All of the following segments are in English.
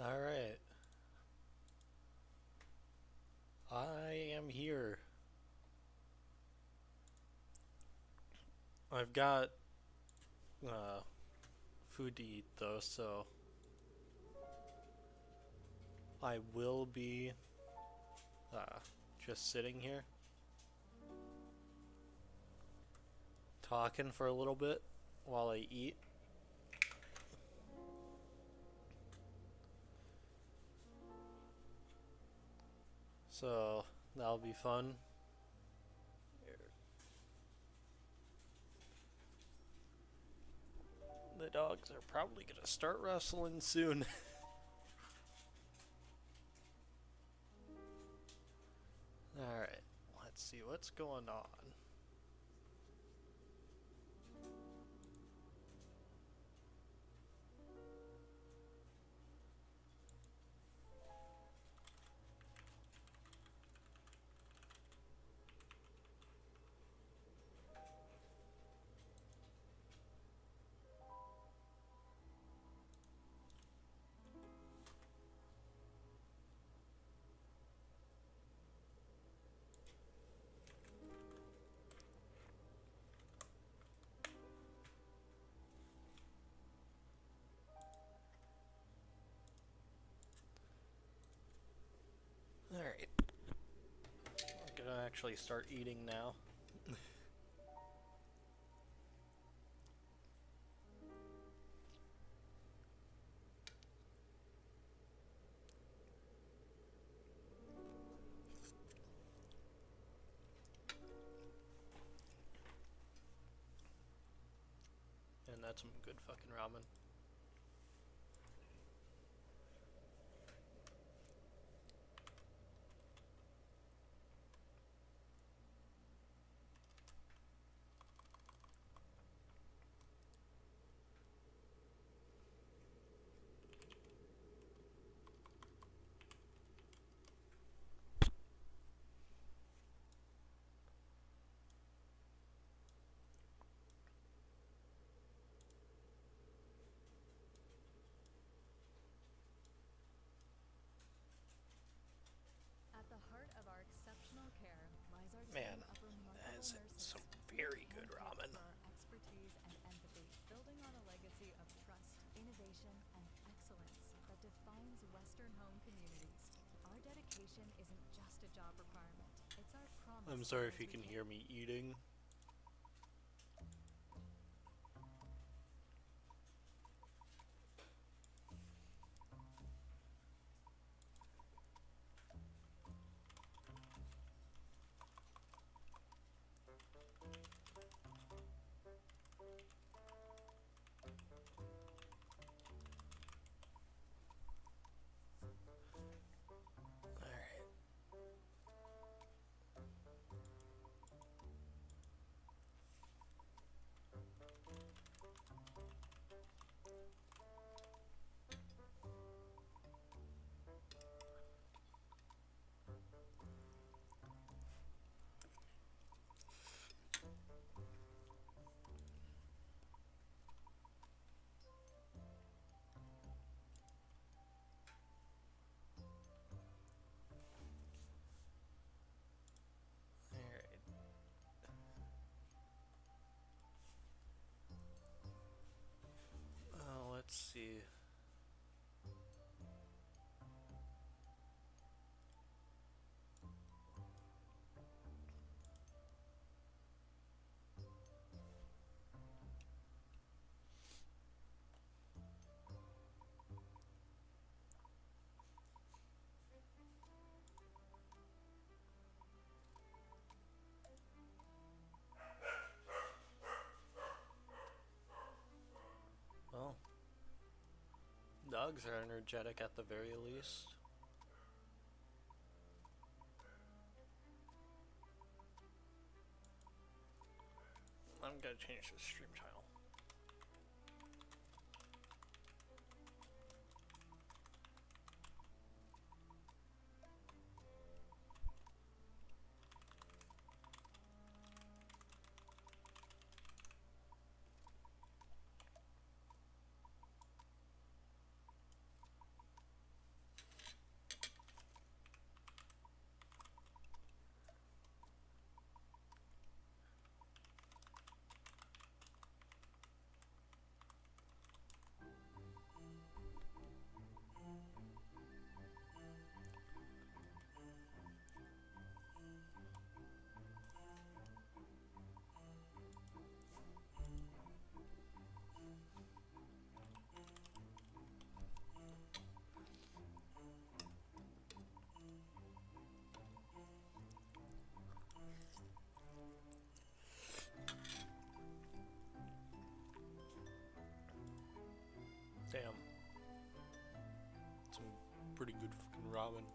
Alright, I am here. I've got uh, food to eat though, so I will be uh, just sitting here talking for a little bit while I eat. So that'll be fun. The dogs are probably gonna start wrestling soon. Alright, let's see what's going on. Alright, I'm gonna actually start eating now. And that's some good fucking ramen. At the heart of our exceptional care lies our Man, team of that remarkable is nurses some who are very good handpicked ramen. for our expertise and empathy, building on a legacy of trust, innovation, and excellence that defines Western home communities. Our dedication isn't just a job requirement, it's our I'm promise sorry as if you we can take. hear me eating. Alright. Alright. Let's see. Well, dogs are energetic at the very least. I'm gonna change the stream title. Damn, some pretty good fucking ramen.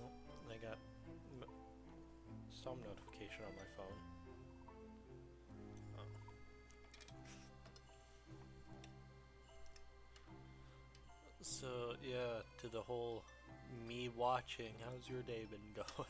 Oh, I got some notification on my phone. Oh. So yeah, to the whole me watching, how's your day been going?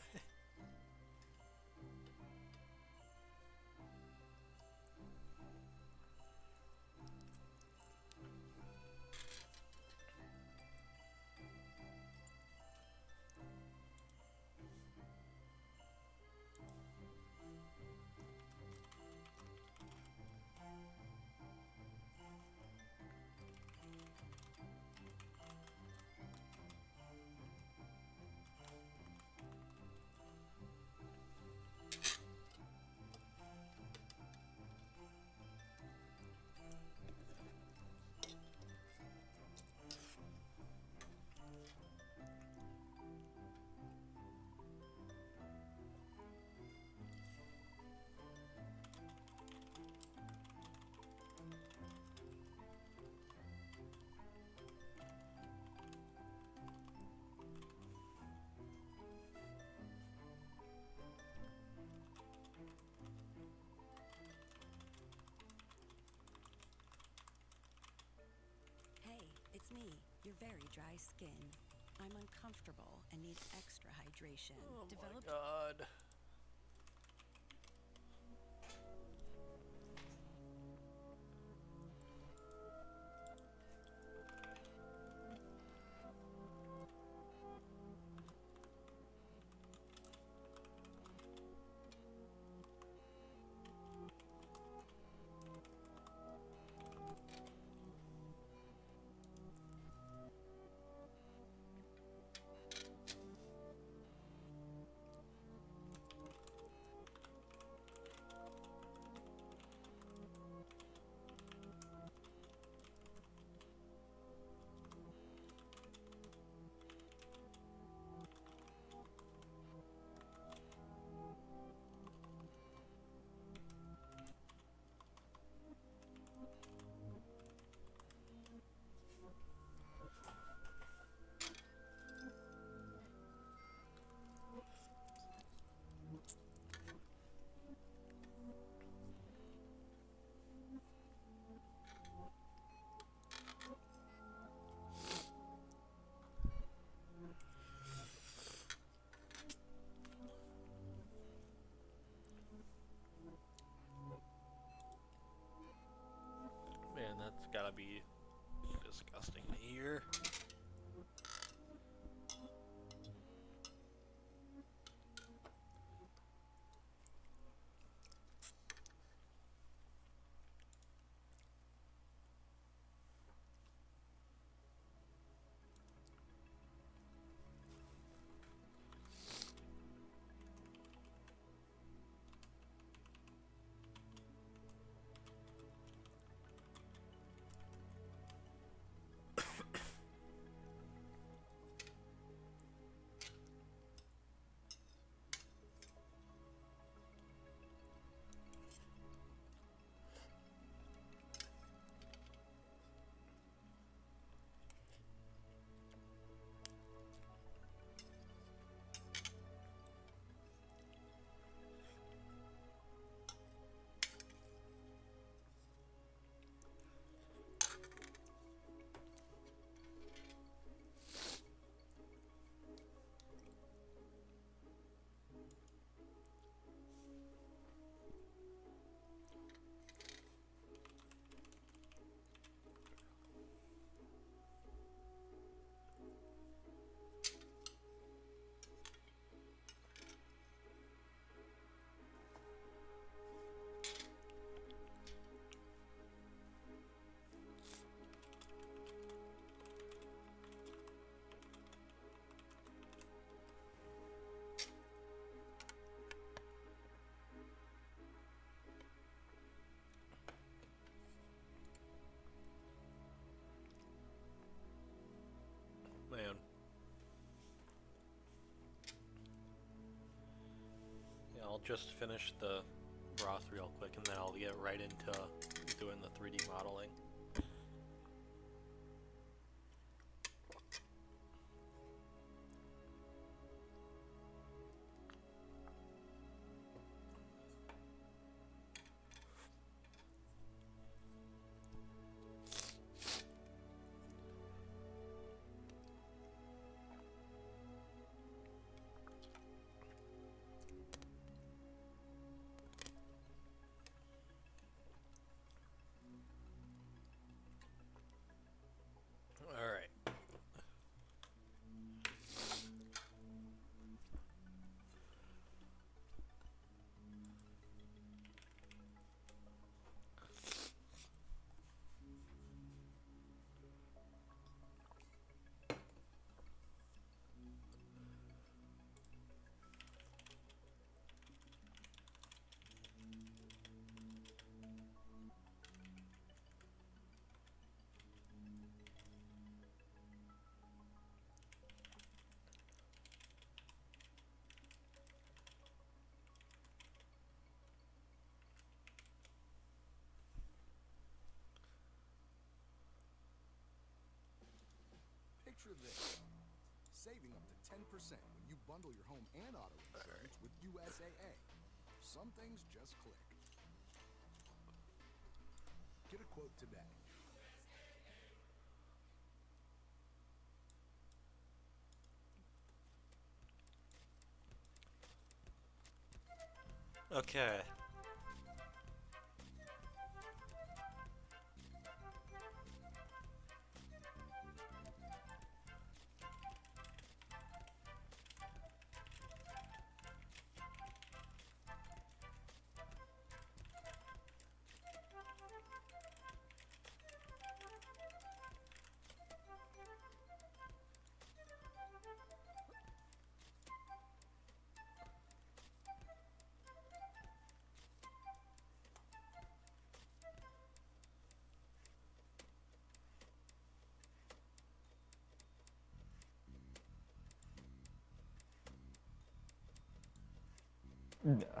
Hey, it's me, your very dry skin. I'm uncomfortable and need extra hydration. Oh my Developed god. Man, that's gotta be disgusting to hear. I'll just finish the broth real quick, and then I'll get right into doing the 3D modeling. Alright. Picture this. Saving up to 10% when you bundle your home and auto insurance with USAA. Some things just click. Get a quote today. Okay.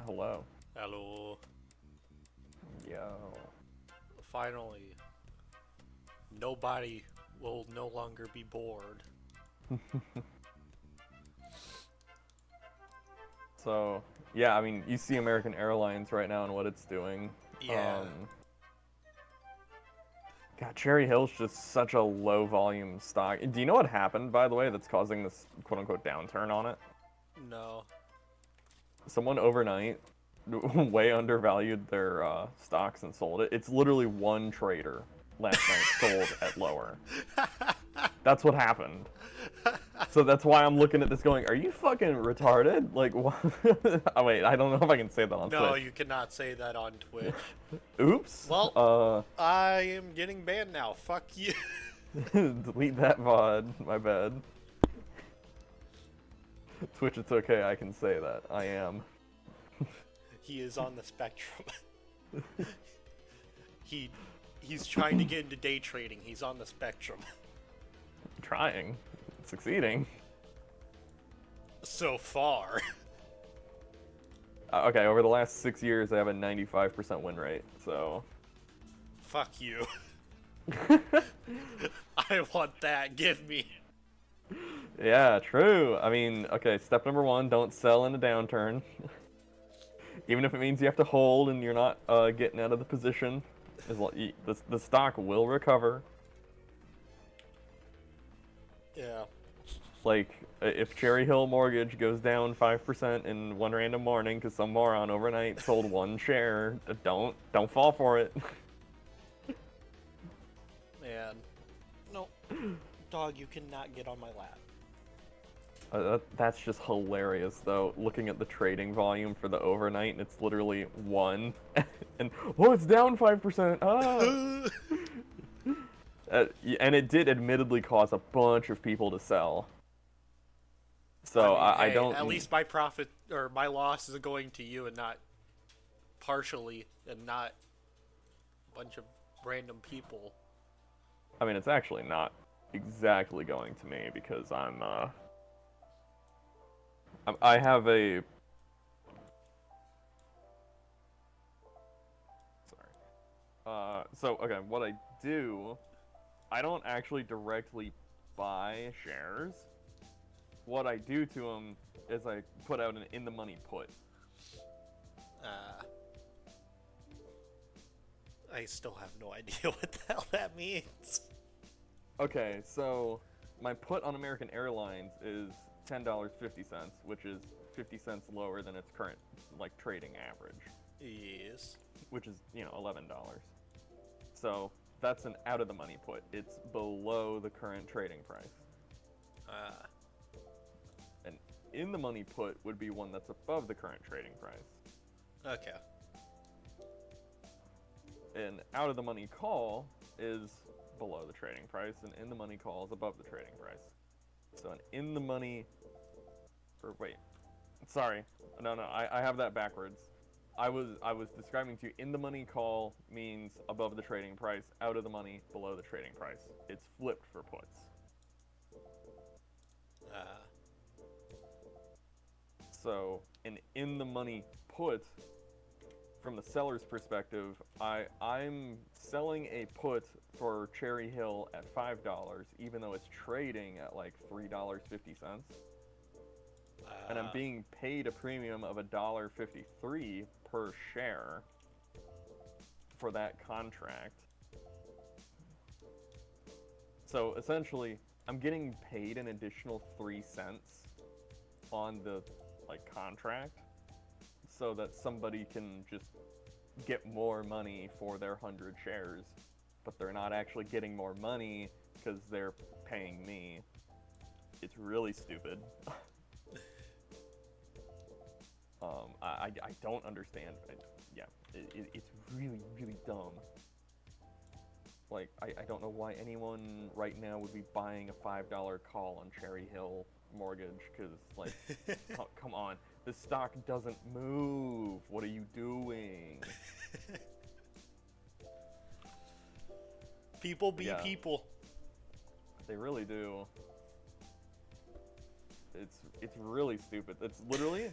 Hello. Hello. Yo. Finally. Nobody will no longer be bored. So, yeah, I mean, you see American Airlines right now and what it's doing. Yeah. God, Cherry Hill's just such a low volume stock. Do you know what happened, by the way, that's causing this quote unquote downturn on it? No. Someone overnight way undervalued their stocks and sold it. It's literally one trader last night sold at lower. That's what happened. So that's why I'm looking at this going, are you fucking retarded? Like, what? Oh, wait, I don't know if I can say that on No, Twitch. you cannot say that on Twitch. Oops. Well, I am getting banned now. Fuck you. Delete that VOD. My bad. Twitch, it's okay. I can say that. I am. He is on the spectrum. He's trying to get into day trading. He's on the spectrum. Trying. Succeeding. So far. Okay, over the last 6 years, I have a 95% win rate, so... Fuck you. I want that. Give me. Yeah, true. I mean, okay, step number 1, don't sell in a downturn. Even if it means you have to hold and you're not getting out of the position. The stock will recover. Yeah. Like, if Cherry Hill Mortgage goes down 5% in one random morning because some moron overnight sold one share, don't fall for it. Man. No. Dog, you cannot get on my lap. That's just hilarious, though, looking at the trading volume for the overnight, and it's literally 1. And, oh, it's down 5%! Ah! And it did admittedly cause a bunch of people to sell. So I hey, don't... At least my profit, or my loss is going to you and not partially, and not a bunch of random people. I mean, it's actually not exactly going to me, because I have a So okay, what I do, I don't actually directly buy shares. What I do to them is I put out an in-the-money put. I still have no idea what the hell that means. Okay, so my put on American Airlines is $10.50, which is 50 cents lower than its current like trading average, Yes. which is, you know, $11. So that's an out of the money put. It's below the current trading price. An in the money put would be one that's above the current trading price. Okay. An out of the money call is below the trading price, and in the money call is above the trading price. So an in the money, or wait, sorry, no, I have that backwards. I was describing to you, in the money call means above the trading price, out of the money below the trading price. It's flipped for puts. So an in the money put, from the seller's perspective, I'm selling a put for Cherry Hill at $5, even though it's trading at like $3.50. And I'm being paid a premium of $1.53 per share for that contract. So essentially, I'm getting paid an additional 3 cents on the like contract, so that somebody can just get more money for their 100 shares, but they're not actually getting more money because they're paying me. It's really stupid. I don't understand. It's really, really dumb. Like, I don't know why anyone right now would be buying a $5 call on Cherry Hill mortgage, because, like, come on. The stock doesn't move. What are you doing? People be Yeah. people. They really do. It's really stupid. It's literally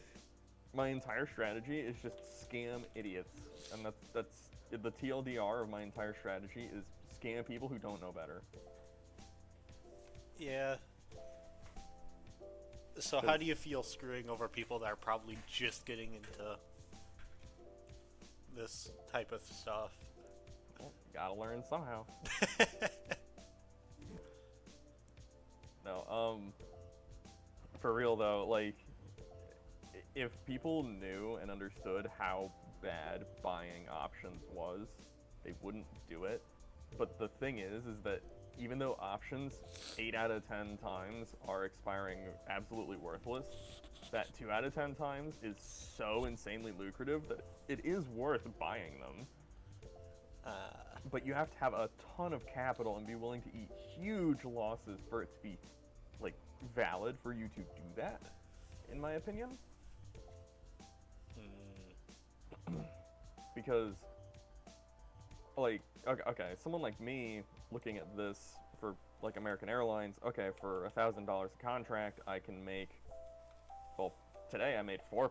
my entire strategy is just scam idiots, and that's the TLDR of my entire strategy is scam people who don't know better. Yeah. So how do you feel screwing over people that are probably just getting into this type of stuff? Well, gotta learn somehow. No, for real though, like, if people knew and understood how bad buying options was, they wouldn't do it. But the thing is that even though options 8 out of 10 times are expiring absolutely worthless, that 2 out of 10 times is so insanely lucrative that it is worth buying them. But you have to have a ton of capital and be willing to eat huge losses for it to be, like, valid for you to do that, in my opinion. Because, like, okay, someone like me looking at this for, like, American Airlines, okay, for $1,000 a contract, I can make, well, today I made 4%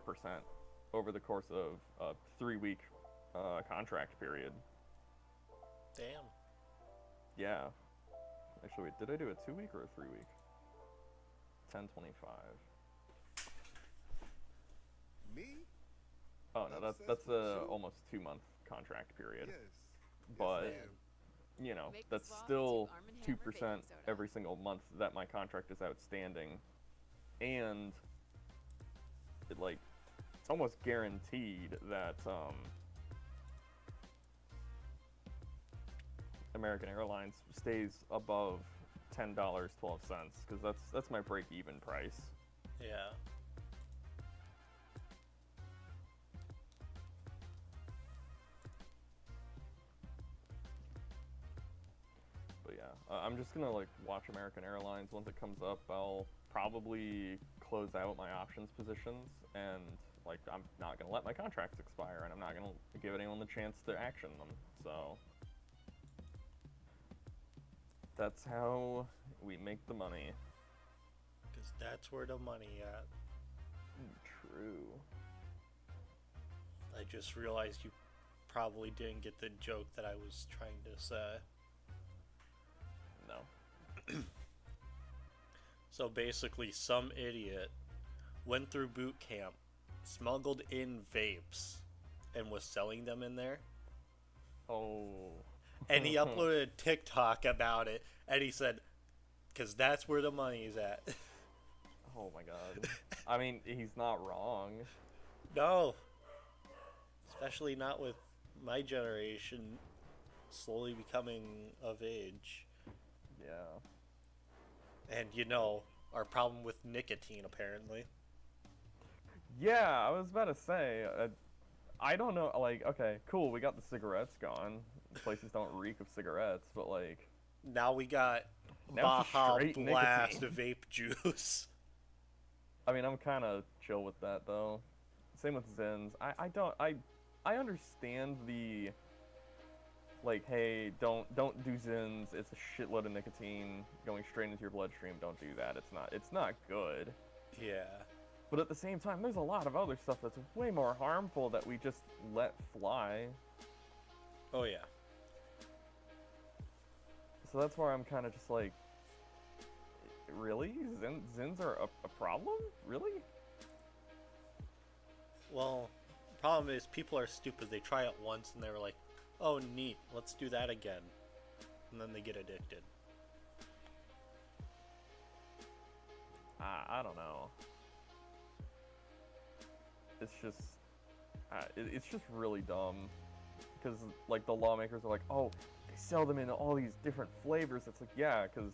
over the course of a 3-week contract period. Damn. Yeah. Actually, wait, did I do a 2-week or a 3-week? 1025. Me? Oh no, that's Obsessed with a you? almost 2-month contract period. Yes. But ma'am. you know, Make the that's swap still to Arm & Hammer 2% baking soda. every single month that my contract is outstanding, and it, like, it's almost guaranteed that American Airlines stays above $10.12, because that's my break-even price. Yeah. But yeah, I'm just gonna, like, watch American Airlines. Once it comes up, I'll probably close out my options positions, and, like, I'm not gonna let my contracts expire, and I'm not gonna give anyone the chance to action them. So that's how we make the money. Because that's where the money at. True. I just realized you probably didn't get the joke that I was trying to say. No. So basically, some idiot went through boot camp, smuggled in vapes, and was selling them in there. Oh. And he uploaded a TikTok about it, and he said, "Cause that's where the money's at." Oh my god. I mean, he's not wrong. No, especially not with my generation slowly becoming of age, Yeah. and our problem with nicotine apparently. Yeah, I was about to say, I don't know, like, okay, cool, we got the cigarettes gone. Places don't reek of cigarettes, but, like... Now we got Now it's just Baja straight Blast nicotine. vape juice. I mean, I'm kind of chill with that, though. Same with Zins. I understand the... Like, hey, don't do Zins, it's a shitload of nicotine going straight into your bloodstream, don't do that, it's not good. Yeah. But at the same time, there's a lot of other stuff that's way more harmful that we just let fly. Oh yeah. So that's where I'm kind of just like, really? Zins are a problem? Really? Well, the problem is people are stupid. They try it once and they're like, "Oh, neat, let's do that again," and then they get addicted. I don't know. It's just, it's just really dumb. Because, like, the lawmakers are like, oh, they sell them in all these different flavors. It's like, yeah, because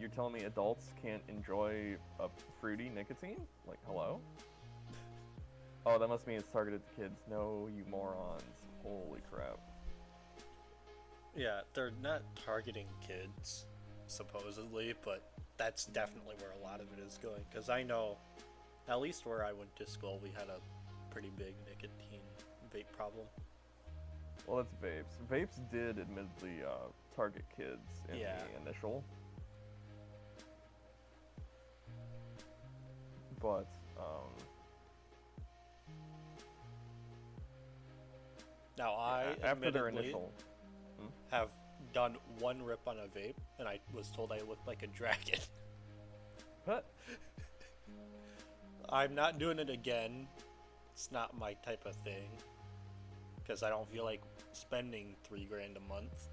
you're telling me adults can't enjoy a fruity nicotine? Like, hello? Oh, that must mean it's targeted to kids. No, you morons. Holy crap. Yeah, they're not targeting kids, supposedly, but that's definitely where a lot of it is going. Because I know, at least where I went to school, we had a pretty big nicotine vape problem. Well, that's vapes. Vapes did admittedly target kids in Yeah. the initial. But, Now, I after their admittedly initial... have done one rip on a vape, and I was told I looked like a dragon. But, I'm not doing it again. It's not my type of thing. Because I don't feel like spending $3 grand a month.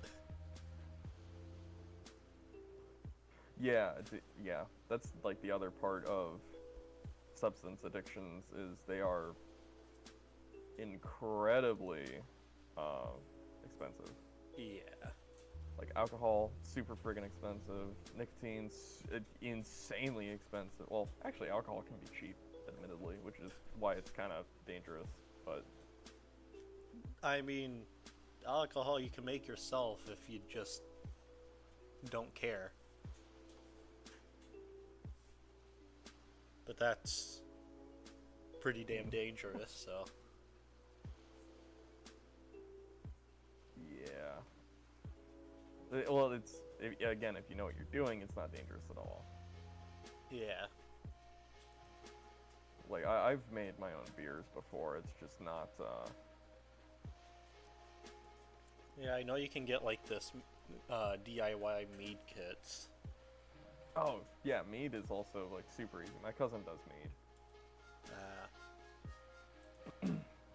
yeah, yeah, that's like the other part of substance addictions is they are incredibly expensive. Yeah. Like alcohol, super friggin' expensive. Nicotine's insanely expensive. Well, actually, alcohol can be cheap, admittedly, which is why it's kind of dangerous. But I mean, alcohol you can make yourself if you just don't care. But that's pretty damn dangerous, so. yeah. Well, again, if you know what you're doing, it's not dangerous at all. Yeah. Like, I've made my own beers before, it's just not, Yeah, I know you can get like this DIY mead kits. Oh, yeah, mead is also, like, super easy. My cousin does mead.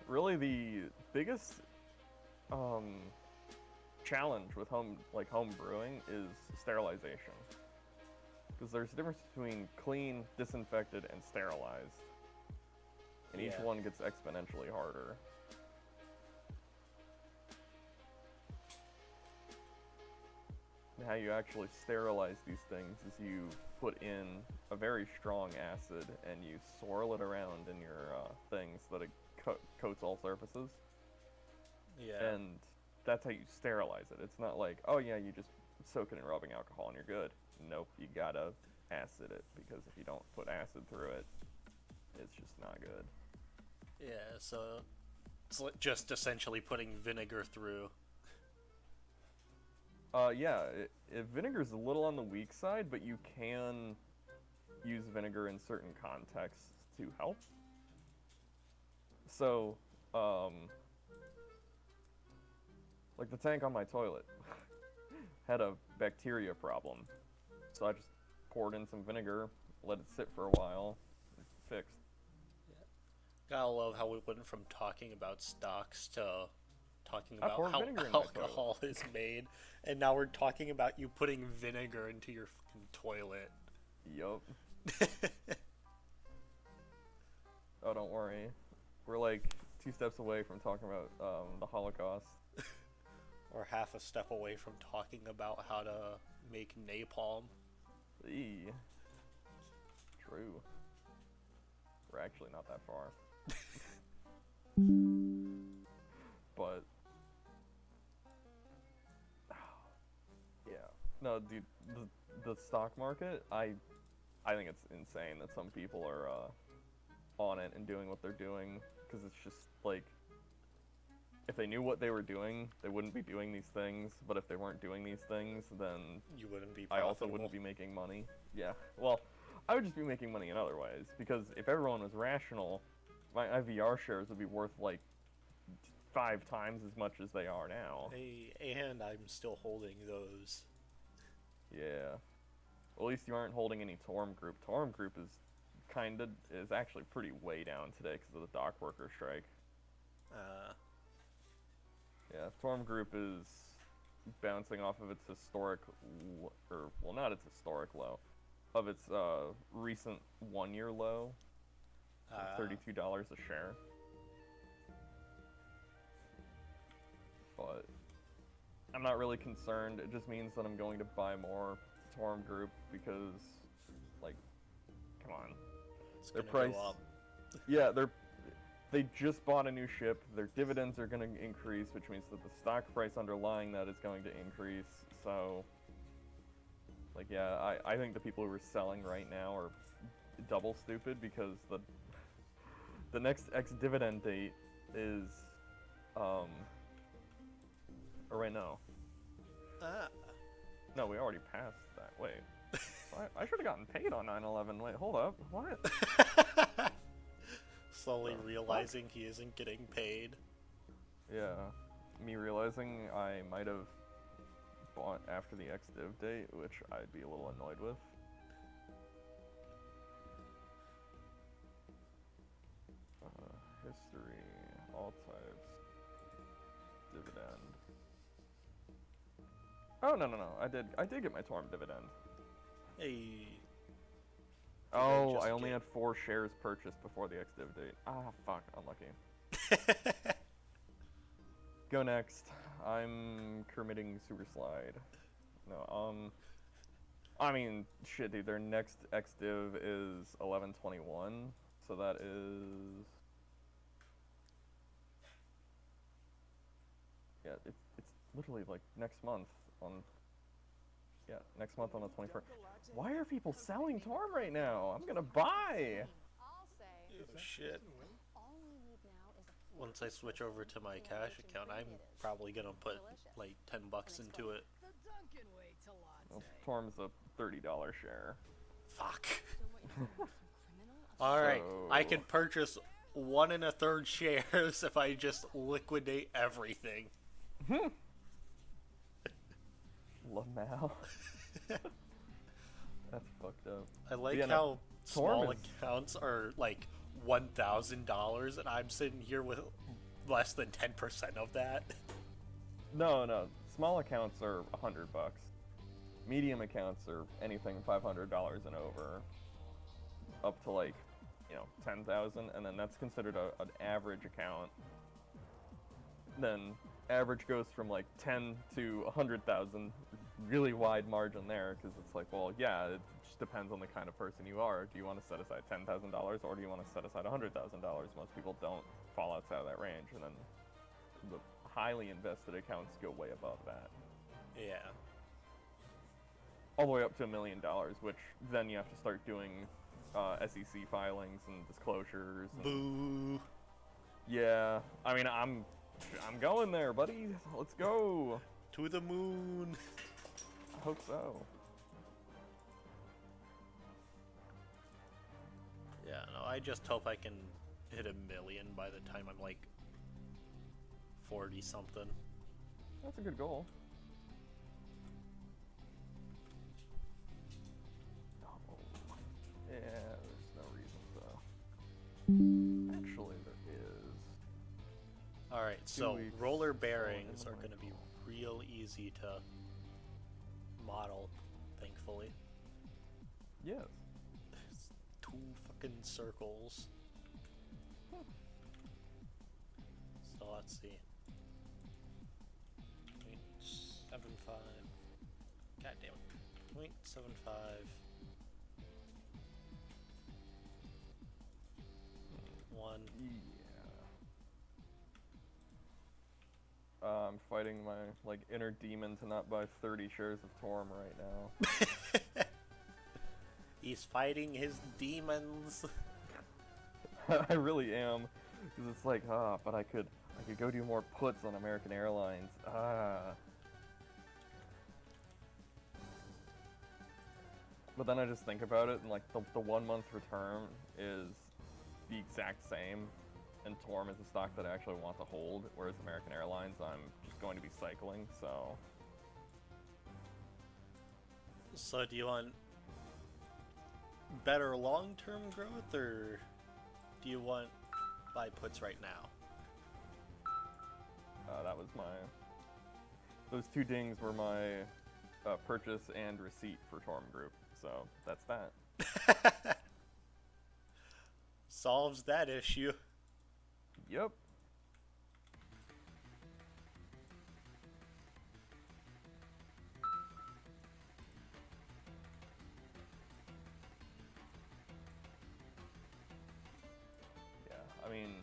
Really, the biggest, challenge with home brewing is sterilization. Because there's a difference between clean, disinfected, and sterilized. And each Yeah. one gets exponentially harder. And how you actually sterilize these things is you put in a very strong acid and you swirl it around in your things so that it coats all surfaces. Yeah. And that's how you sterilize it. It's not like, oh yeah, you just soak it in rubbing alcohol and you're good. Nope, you gotta acid it, because if you don't put acid through it, it's just not good. Yeah, so it's just essentially putting vinegar through. Yeah, vinegar's a little on the weak side, but you can use vinegar in certain contexts to help. So, Like the tank on my toilet had a bacteria problem. So I just poured in some vinegar, let it sit for a while, fixed. Gotta love how we went from talking about stocks to talking I about poured how vinegar in my alcohol is made, and now we're talking about you putting vinegar into your fucking toilet. Yup. Oh, don't worry. We're like 2 steps away from talking about the Holocaust. Or half a step away from talking about how to make napalm. Eee. True. We're actually not that far. But yeah. No, dude, the stock market, I think it's insane that some people are on it and doing what they're doing, because it's just like, if they knew what they were doing, they wouldn't be doing these things, but if they weren't doing these things, then You wouldn't be I profitable. also wouldn't be making money. Yeah, well, I would just be making money in other ways, because if everyone was rational, my IVR shares would be worth like 5 times as much as they are now. Hey, and I'm still holding those. Yeah. Well, at least you aren't holding any Torm Group. Torm Group is actually pretty way down today because of the dock worker strike. Yeah, Torm Group is bouncing off of its historic, well, not its historic low, of its recent 1-year low, $32 a share. But I'm not really concerned. It just means that I'm going to buy more Torm Group because, like, come on. It's Their gonna price, go up. yeah, they just bought a new ship. Their dividends are going to increase, which means that the stock price underlying that is going to increase. So, like, yeah, I think the people who are selling right now are double stupid, because the next ex-dividend date is, or wait, no. No, we already passed that. Wait. I should have gotten paid on 9/11. Wait, hold up. What? Slowly realizing he isn't getting paid. Yeah. Me realizing I might have bought after the ex-div date, which I'd be a little annoyed with. History, all types, dividend. Oh, no. I did get my Torm dividend. Hey. Oh, just I only get- had 4 shares purchased before the ex-div date. Ah, fuck, unlucky. Go next. I'm committing super slide. No, I mean, shit, dude, their next ex-div is 11/21, so that is... Yeah, it's literally, like, next month on... Yeah, next month on the 21st. Why are people selling Torm right now? I'm gonna buy! I'll say. Oh, shit. All we need now is a Once I switch over to my cash account, I'm probably gonna put like $10 into it. The Dunkin' way to latte. Well, Torm's a $30 share. Fuck. So what you're doing is some criminal Alright, I So- can purchase 1 1/3 shares if I just liquidate everything. Lamau. That's fucked up. I like Yeah, no, how small Torm is- accounts are like $1,000 and I'm sitting here with less than 10% of that. No. Small accounts are $100. Medium accounts are anything $500 and over, up to like, 10,000, and then that's considered an average account. Then average goes from like 10 to 100,000, really wide margin there, because it's like, well, yeah, it just depends on the kind of person you are. Do you want to set aside $10,000 or do you want to set aside $100,000? Most people don't fall outside of that range, and then the highly invested accounts go way above that, Yeah. all the way up to $1 million, which then you have to start doing SEC filings and disclosures. And, Boo. yeah, I mean, I'm going there, buddy. Let's go. To the moon. I hope so. Yeah, no, I just hope I can hit 1 million by the time I'm like 40 something. That's a good goal. Oh. Yeah, there's no reason to. Actually, there is. Alright, 2 so weeks, roller so bearings in are the going to be middle. real easy to model, thankfully. Yes. It's 2 fucking circles. So let's see. 0.75. God damn it. 0.75. One. Yeah. I'm fighting my like inner demon to not buy 30 shares of Torm right now. He's fighting his demons. I really am, because it's like, but I could go do more puts on American Airlines. But then I just think about it, and like the 1 month return is the exact same, and Torm is a stock that I actually want to hold, whereas American Airlines I'm just going to be cycling. So do you want better long-term growth, or do you want buy puts right now? That was those 2 dings were my purchase and receipt for Torm Group. So that's that. Solves that issue. Yep. Yeah, I mean,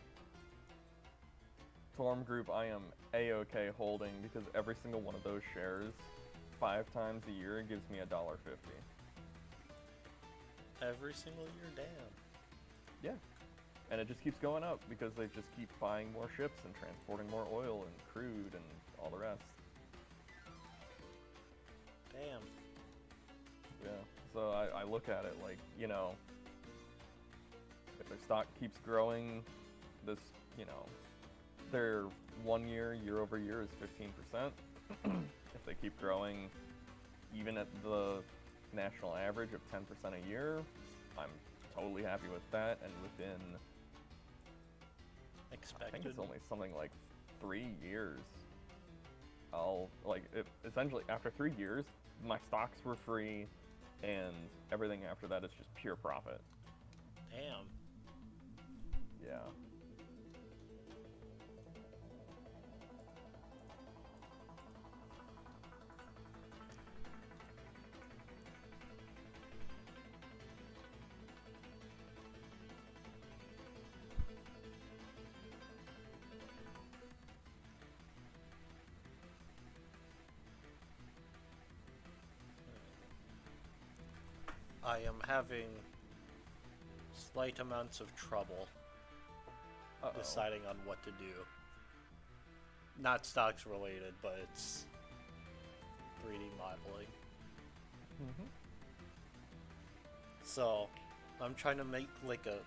Torm Group I am A-okay holding because every single one of those shares 5 times a year gives me $1.50. Every single year, damn. Yeah. And it just keeps going up because they just keep buying more ships and transporting more oil and crude and all the rest. Damn. Yeah. So I look at it like, you know, if their stock keeps growing, this, you know, their 1 year, year over year is 15%. If they keep growing even at the national average of 10% a year, I'm totally happy with that. And within, I think it's only something like 3 years, I'll, like, essentially after 3 years, my stocks were free, and everything after that is just pure profit. Damn. Yeah. I am having slight amounts of trouble deciding on what to do. Not stocks related, but it's 3D modeling. Mm-hmm. So, I'm trying to make like a...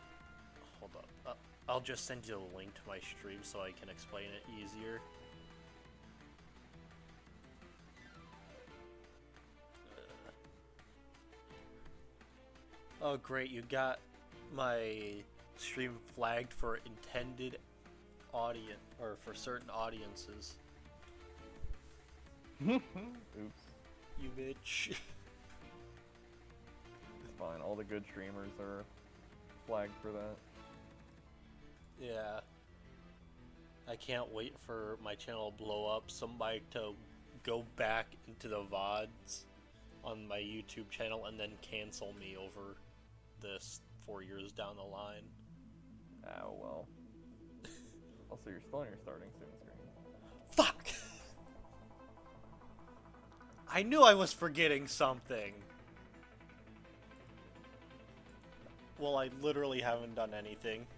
Hold up. I'll just send you a link to my stream so I can explain it easier. Oh great, you got my stream flagged for intended audience, or for certain audiences. Oops. You bitch. It's fine. All the good streamers are flagged for that. Yeah. I can't wait for my channel to blow up. Somebody to go back into the VODs on my YouTube channel and then cancel me over this 4 years down the line. Oh, well. Also, you're still on your starting soon screen. Fuck! I knew I was forgetting something. Well, I literally haven't done anything.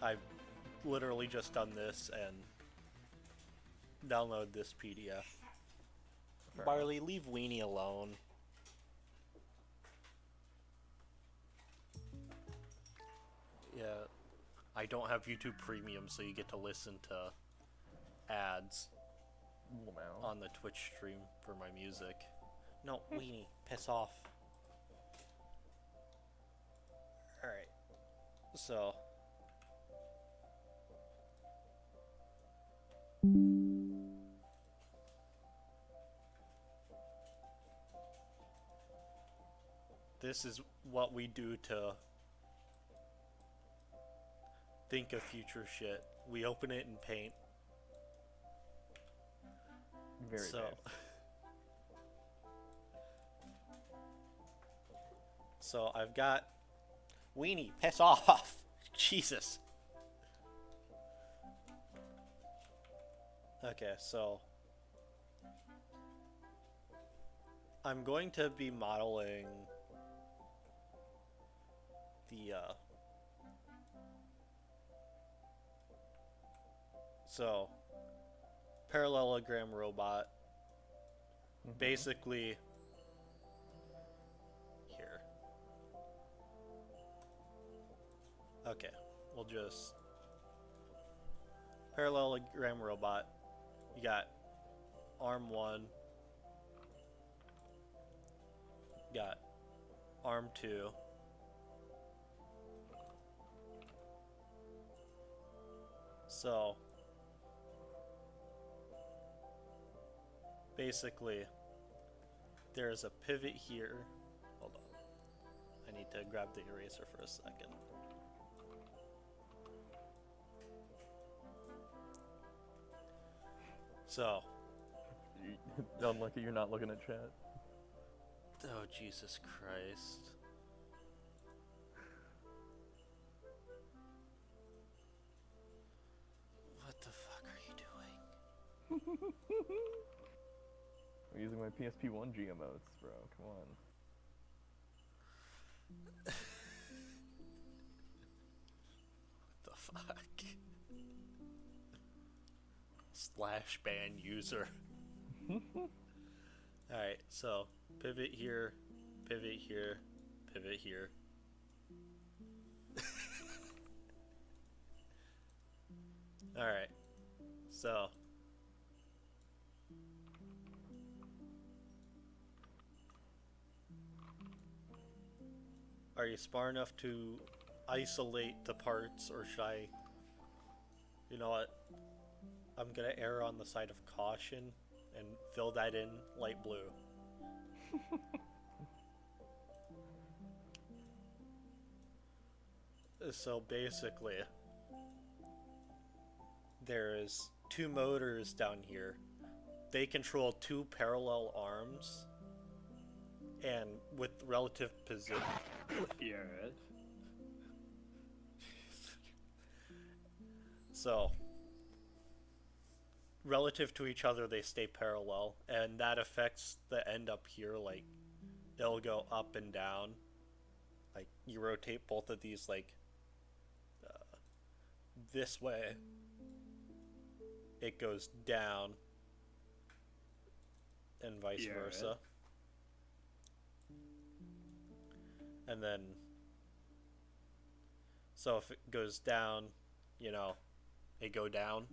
I've literally just done this and download this PDF. Fair Barley, leave Weenie alone. Yeah, I don't have YouTube Premium, so you get to listen to ads Wow. on the Twitch stream for my music. No, weenie, piss off. Alright. So. This is what we do to think of future shit. We open it in Paint. Very So. nice. So I've got weenie, piss off. Jesus. Okay, so I'm going to be modeling the so parallelogram robot basically here. Okay, we'll just parallelogram robot. You got arm 1, got arm 2, so basically there's a pivot here. Hold on, I need to grab the eraser for a second. So Unlucky you're not looking at chat. oh, Jesus Christ. What the fuck are you doing? I'm using my PSP1 G emotes, bro. Come on. What the fuck? Slash ban user. Alright, so pivot here, pivot here, pivot here. Alright, so are you smart enough to isolate the parts, or should I, you know what, I'm gonna err on the side of caution and fill that in light blue. So basically, there's 2 motors down here. They control 2 parallel arms, and with relative position. Yes. So, relative to each other, they stay parallel, and that affects the end up here. Like, they'll go up and down. Like, you rotate both of these, like, this way, it goes down, and vice Yeah. versa. And then, so if it goes down, you know, it go down.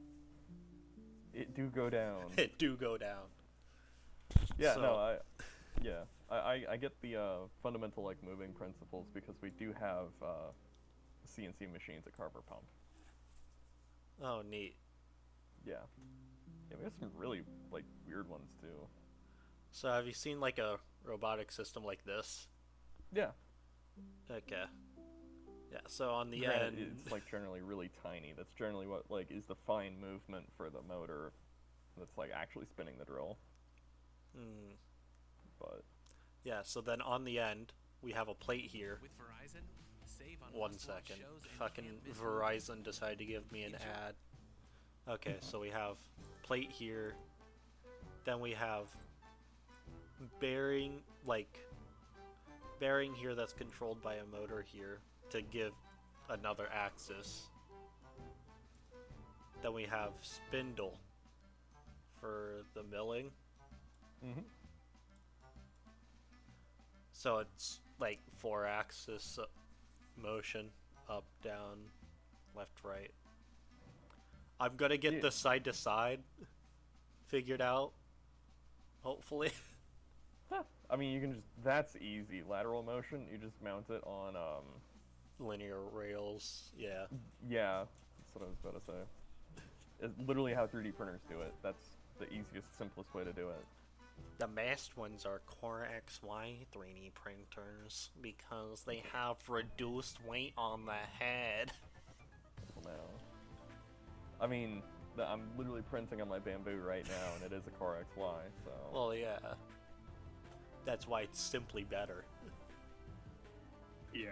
It do go down. It do go down. Yeah, So- no, I get the fundamental like moving principles because we do have CNC machines at Carver Pump. Oh, neat. Yeah. Yeah, we have some really like weird ones too. So have you seen like a robotic system like this? Yeah. Okay. Yeah, so on the Granted, end, it's like generally really tiny. That's generally what like is the fine movement for the motor that's like actually spinning the drill. But yeah, so then on the end, we have a plate here. With Verizon, save on One must-watch second. shows and Fucking can't miss Verizon decided to give me an Enjoy. ad. Okay, so we have plate here. Then we have bearing, like, bearing here that's controlled by a motor here to give another axis. Then we have spindle for the milling. mm-hmm. So it's like 4-axis motion, up, down, left, right. I'm gonna get Yeah. the side to side figured out. Hopefully. I mean, you can just, that's easy. Lateral motion, you just mount it on, Linear rails. Yeah. yeah, that's what I was about to say. It's literally how 3D printers do it. That's the easiest, simplest way to do it. The best ones are Core XY 3D printers because they have reduced weight on the head. Well, now. I mean, I'm literally printing on my Bamboo right now, and it is a Core XY, so... Well, yeah. That's why it's simply better. Yeah.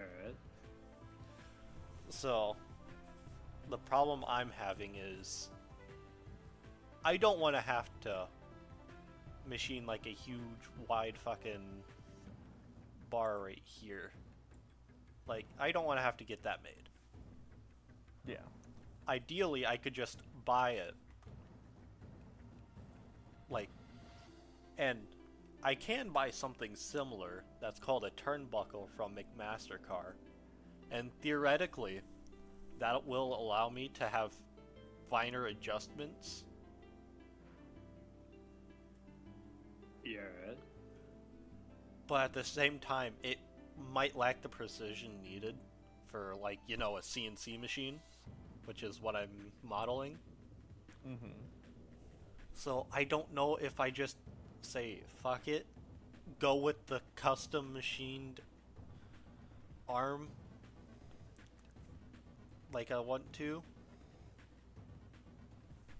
So, the problem I'm having is I don't want to have to machine like a huge, wide fucking bar right here. Like, I don't want to have to get that made. Yeah. Ideally, I could just buy it. Like, and I can buy something similar that's called a turnbuckle from McMaster-Carr. And theoretically, that will allow me to have finer adjustments. Yeah. But at the same time, it might lack the precision needed for, like, you know, a CNC machine, which is what I'm modeling. Mm-hmm. So I don't know if I just say, fuck it, go with the custom machined arm like I want to,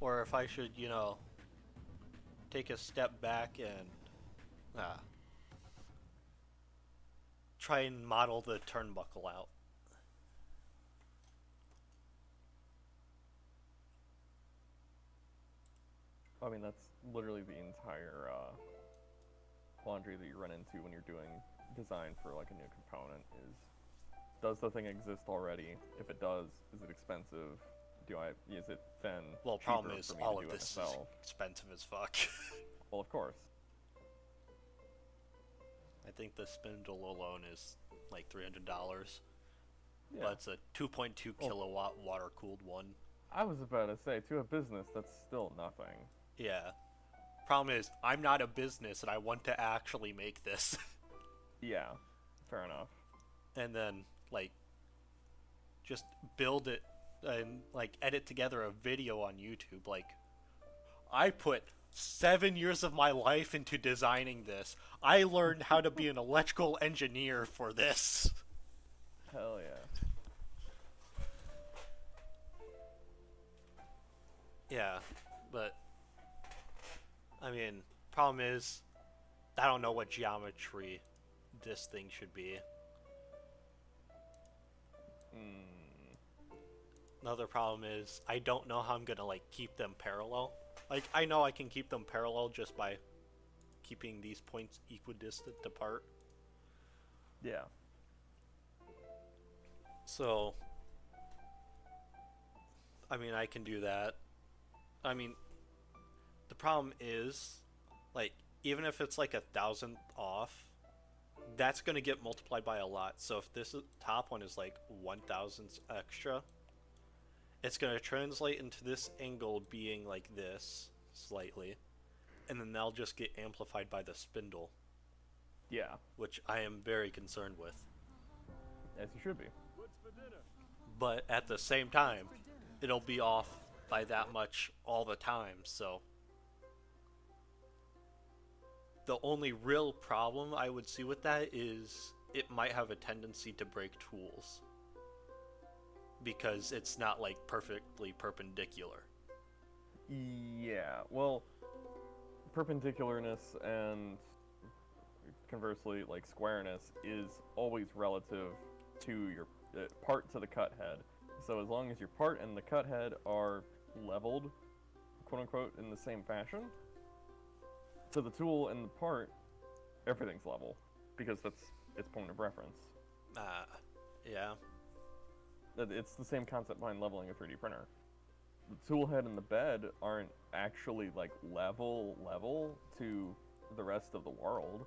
or if I should, you know, take a step back and try and model the turnbuckle out. I mean, that's literally the entire quandary that you run into when you're doing design for like a new component is, does the thing exist already? If it does, is it expensive? Is it then Well, cheaper problem is for me all to of do it this is myself? expensive as fuck. Well, of course. I think the spindle alone is like $300, Yeah. but it's a 2.2 Well- kilowatt water cooled one. I was about to say, to a business, that's still nothing. Yeah. Problem is, I'm not a business and I want to actually make this. Yeah, fair enough. And then, like, just build it and, like, edit together a video on YouTube. Like, I put 7 years of my life into designing this. I learned how to be an electrical engineer for this. Hell yeah. Yeah, but, I mean, problem is, I don't know what geometry this thing should be. Another problem is, I don't know how I'm gonna, like, keep them parallel. Like, I know I can keep them parallel just by keeping these points equidistant apart. Yeah. So, I mean, I can do that. I mean, the problem is, like, even if it's like 1,000th off, that's gonna get multiplied by a lot. So if this top one is like 1,000th extra, it's gonna translate into this angle being like this, slightly, and then they'll just get amplified by the spindle, Yeah. which I am very concerned with. As you should be. But at the same time, it'll be off by that much all the time, so the only real problem I would see with that is it might have a tendency to break tools because it's not like perfectly perpendicular. Yeah, well, perpendicularness and conversely, like squareness is always relative to your part to the cut head. So as long as your part and the cut head are leveled, quote unquote, in the same fashion, to the tool and the part, everything's level because that's its point of reference. Yeah. It's the same concept behind leveling a 3D printer. The tool head and the bed aren't actually like level to the rest of the world,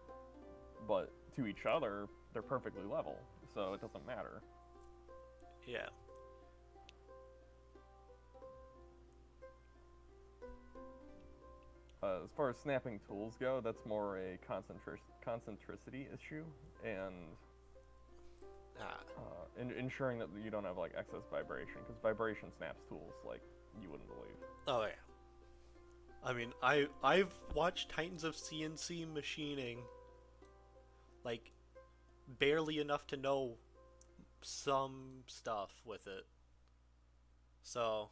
but to each other, they're perfectly level, so it doesn't matter. Yeah. As far as snapping tools go, that's more a concentricity issue, and ensuring that you don't have like excess vibration, because vibration snaps tools like you wouldn't believe. Oh yeah. I mean, I've watched Titans of CNC machining, like, barely enough to know some stuff with it. So.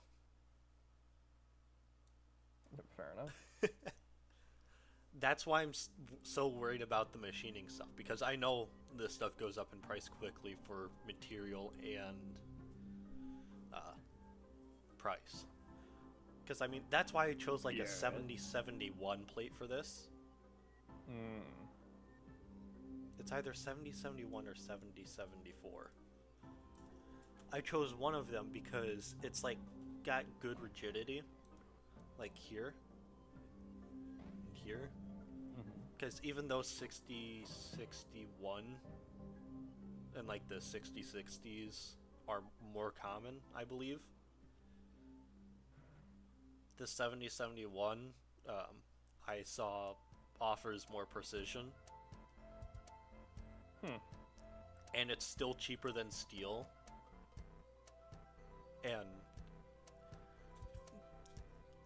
Fair enough. That's why I'm so worried about the machining stuff, because I know this stuff goes up in price quickly for material and price. Because, I mean, that's why I chose, like, a 7071 plate for this. It's either 7071 or 7074. I chose one of them because it's, like, got good rigidity. Like, here. Here. Because even though 6061 and, like, the 6060s are more common, I believe, the 7071 I saw offers more precision. And it's still cheaper than steel. And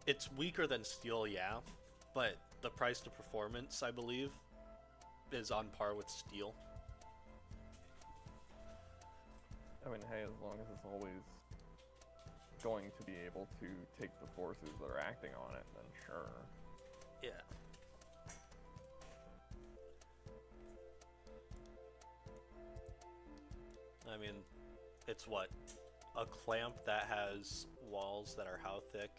it's weaker than steel, yeah, but the price to performance, I believe, is on par with steel. I mean, hey, as long as it's always going to be able to take the forces that are acting on it, then sure. Yeah. I mean, it's what? A clamp that has walls that are how thick?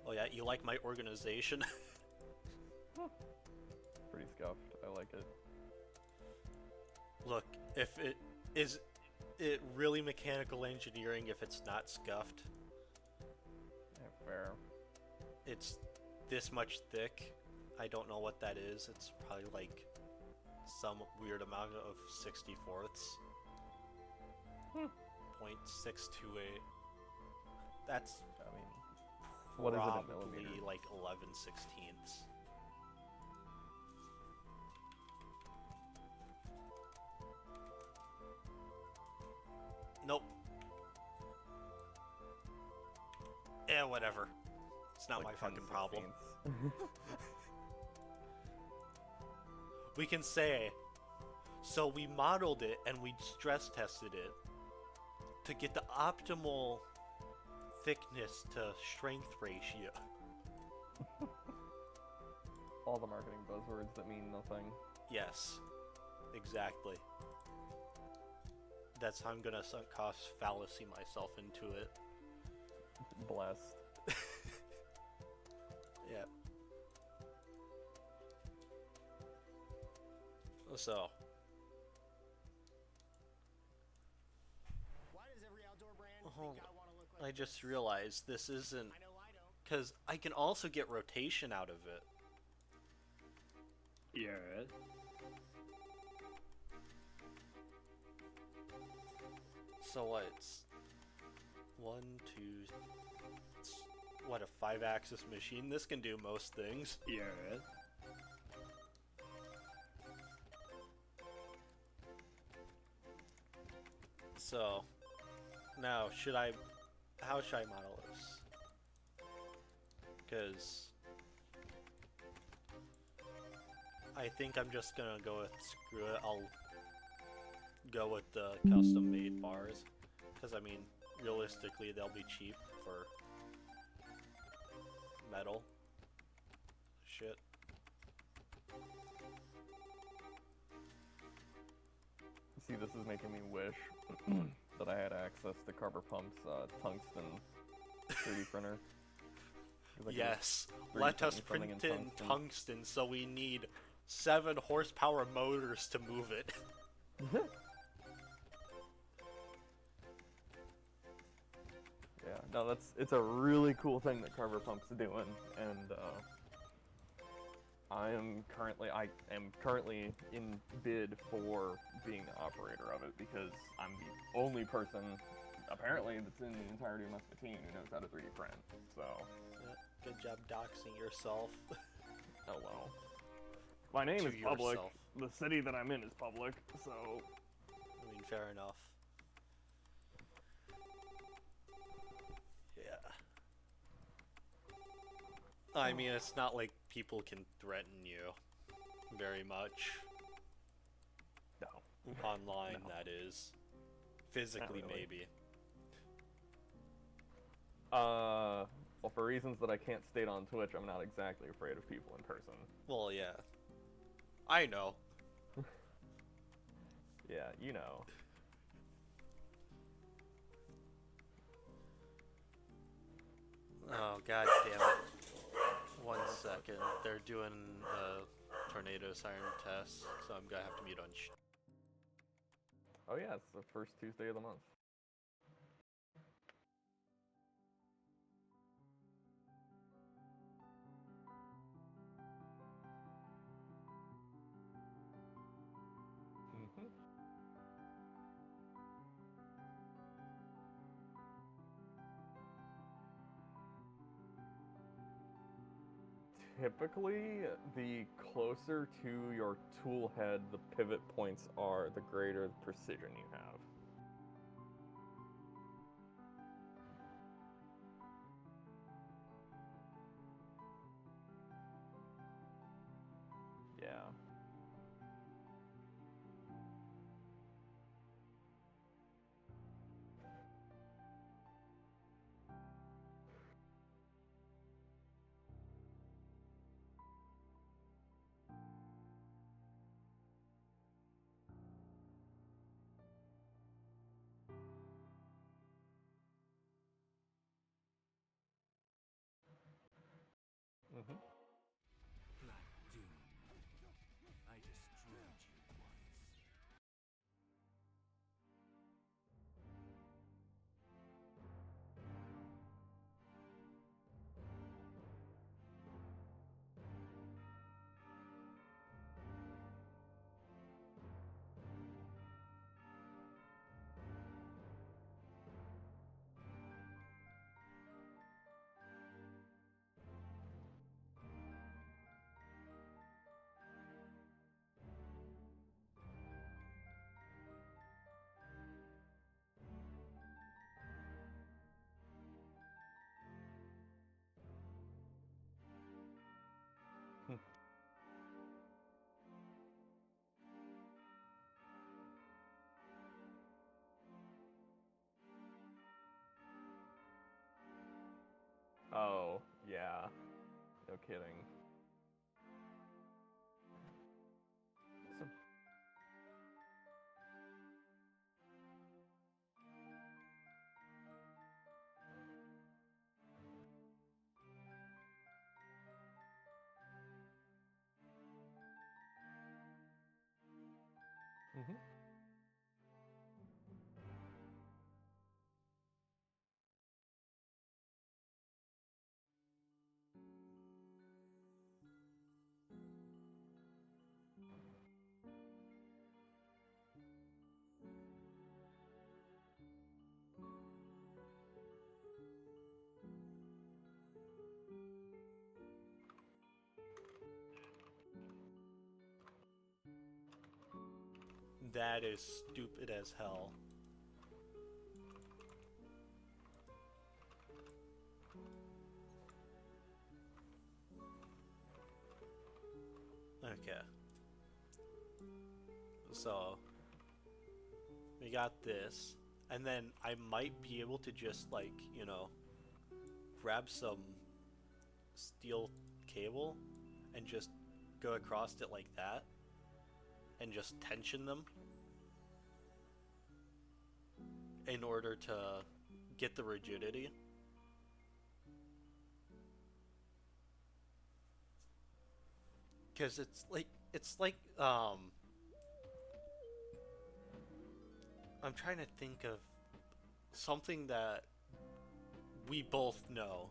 Oh yeah, you like my organization? Pretty scuffed. I like it. Look, if it is it really mechanical engineering if it's not scuffed? Yeah, fair. It's this much thick. I don't know what that is. It's probably like some weird amount of 64ths. 0.628. That's, I mean, what is it in probably millimeters? like 11/16ths. Nope. Yeah, whatever. It's not Like my 10 fucking problem. 16ths. We can say, so we modeled it and we stress tested it to get the optimal thickness to strength ratio. All the marketing buzzwords that mean nothing. Yes, exactly. That's how I'm gonna sunk cost fallacy myself into it. Blessed. Yeah. So, Why does every outdoor brand think I want to look like I just realized this isn't, I know I don't. because I can also get rotation out of it. Yeah. So what? It's 1, 2. It's, what, a 5-axis machine? This can do most things. Yeah. So, now, how should I model this? Because I think I'm just gonna go with, screw it, I'll go with the custom made bars. Because, I mean, realistically, they'll be cheap for metal. Shit. See, this is making me wish that I had access to Carver Pump's tungsten 3D printer. 'Cause I could Yes, 3D let print us something print it in tungsten. tungsten, so we need 7 horsepower motors to move it. Yeah, no, it's a really cool thing that Carver Pump's doing, and I am currently in bid for being the operator of it, because I'm the only person Apparently, it's in the entirety of Muscatine who knows how to 3D print. So, Yeah, good job doxing yourself. oh well. My name To is public. yourself. The city that I'm in is public. So, I mean, fair enough. Yeah. I mean, it's not like people can threaten you very much. no. Online, No. that is. Physically, Not really. maybe. Well, for reasons that I can't state on Twitch, I'm not exactly afraid of people in person. Well, yeah. I know. Yeah, you know. Oh, god damn it. 1 second. They're doing a tornado siren test, so I'm gonna have to mute on Oh yeah, it's the first Tuesday of the month. Mhm. Typically, the closer to your tool head the pivot points are, the greater the precision you have. Yeah. Mhm. Black Doom. I destroyed you once. Oh, yeah. No kidding. So, mhm. That is stupid as hell. Okay. So, we got this. And then I might be able to just, like, you know, grab some steel cable and just go across it like that. And just tension them. In order to get the rigidity. Because it's like, I'm trying to think of something that we both know.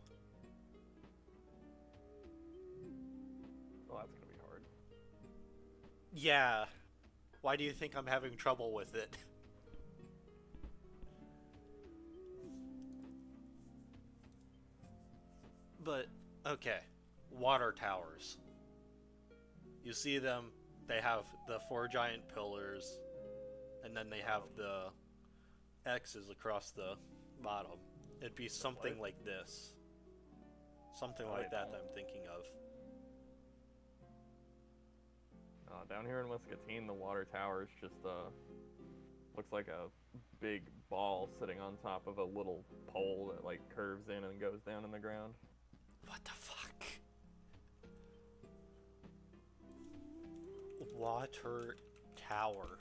Well, that's gonna be hard. Yeah. Why do you think I'm having trouble with it? But okay, water towers. You see them, they have the 4 giant pillars, and then they have the X's across the bottom. It'd be something what? like this. Something Oh, like I that don't. I'm thinking of. Down here in Muscatine, the water tower is just looks like a big ball sitting on top of a little pole that like curves in and goes down in the ground. What the fuck? Water tower.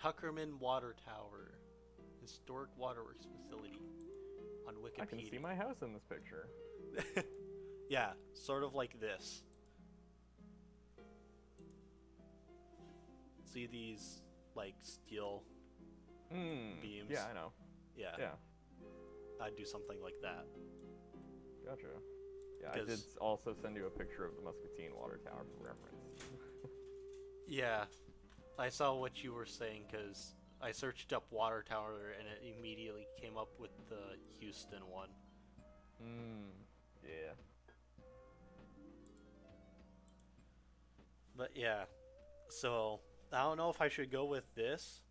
Tuckerman Water Tower. Historic Waterworks Facility. On Wikipedia. I can see my house in this picture. Yeah, sort of like this. See these, like, steel beams? Yeah, I know. Yeah. Yeah, I'd do something like that. gotcha. Yeah, I did 'Cause- also send you a picture of the Muscatine water tower for reference. Yeah. I saw what you were saying because I searched up water tower and it immediately came up with the Houston one. Yeah. But yeah, so I don't know if I should go with this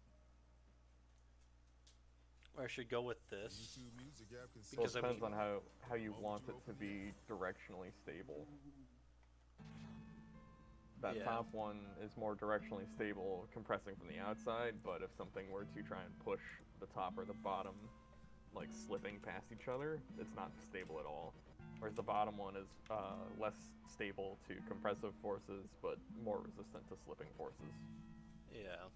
or I should go with this. YouTube Music app can see Well, Because it I depends mean- on how you want it to be directionally stable. That Yeah. top one is more directionally stable compressing from the outside, but if something were to try and push the top or the bottom, like slipping past each other, it's not stable at all. Whereas the bottom one is less stable to compressive forces, but more resistant to slipping forces. Yeah.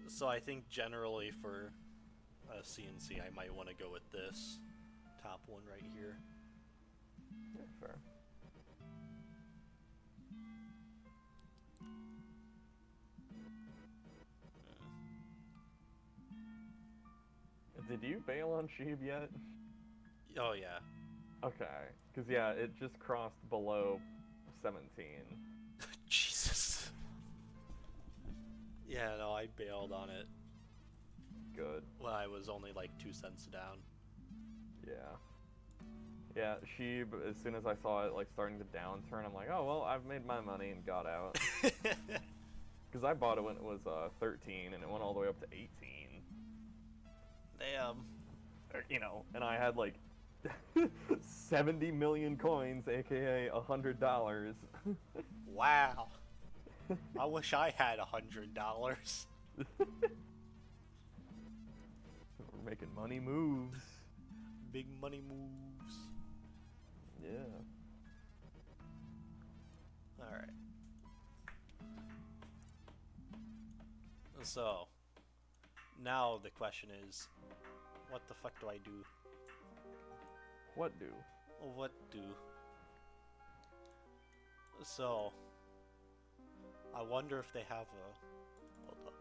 So I think generally for a CNC, I might want to go with this top one right here. Yeah, fair. Did you bail on Sheeb yet? Oh yeah. Okay, because yeah, it just crossed below 17. Jesus. Yeah, no, I bailed on it Good. when I was only like 2 cents down. Yeah. Yeah, Sheeb, as soon as I saw it like starting to downturn, I'm like, oh well, I've made my money and got out. Because I bought it when it was 13 and it went all the way up to 18. Damn. You know, and I had like 70 million coins, aka $100. Wow. I wish I had $100. We're making money moves. Big money moves. Yeah. Alright. So, now the question is, what the fuck do I do? What do? What do? So, I wonder if they have a... Hold up.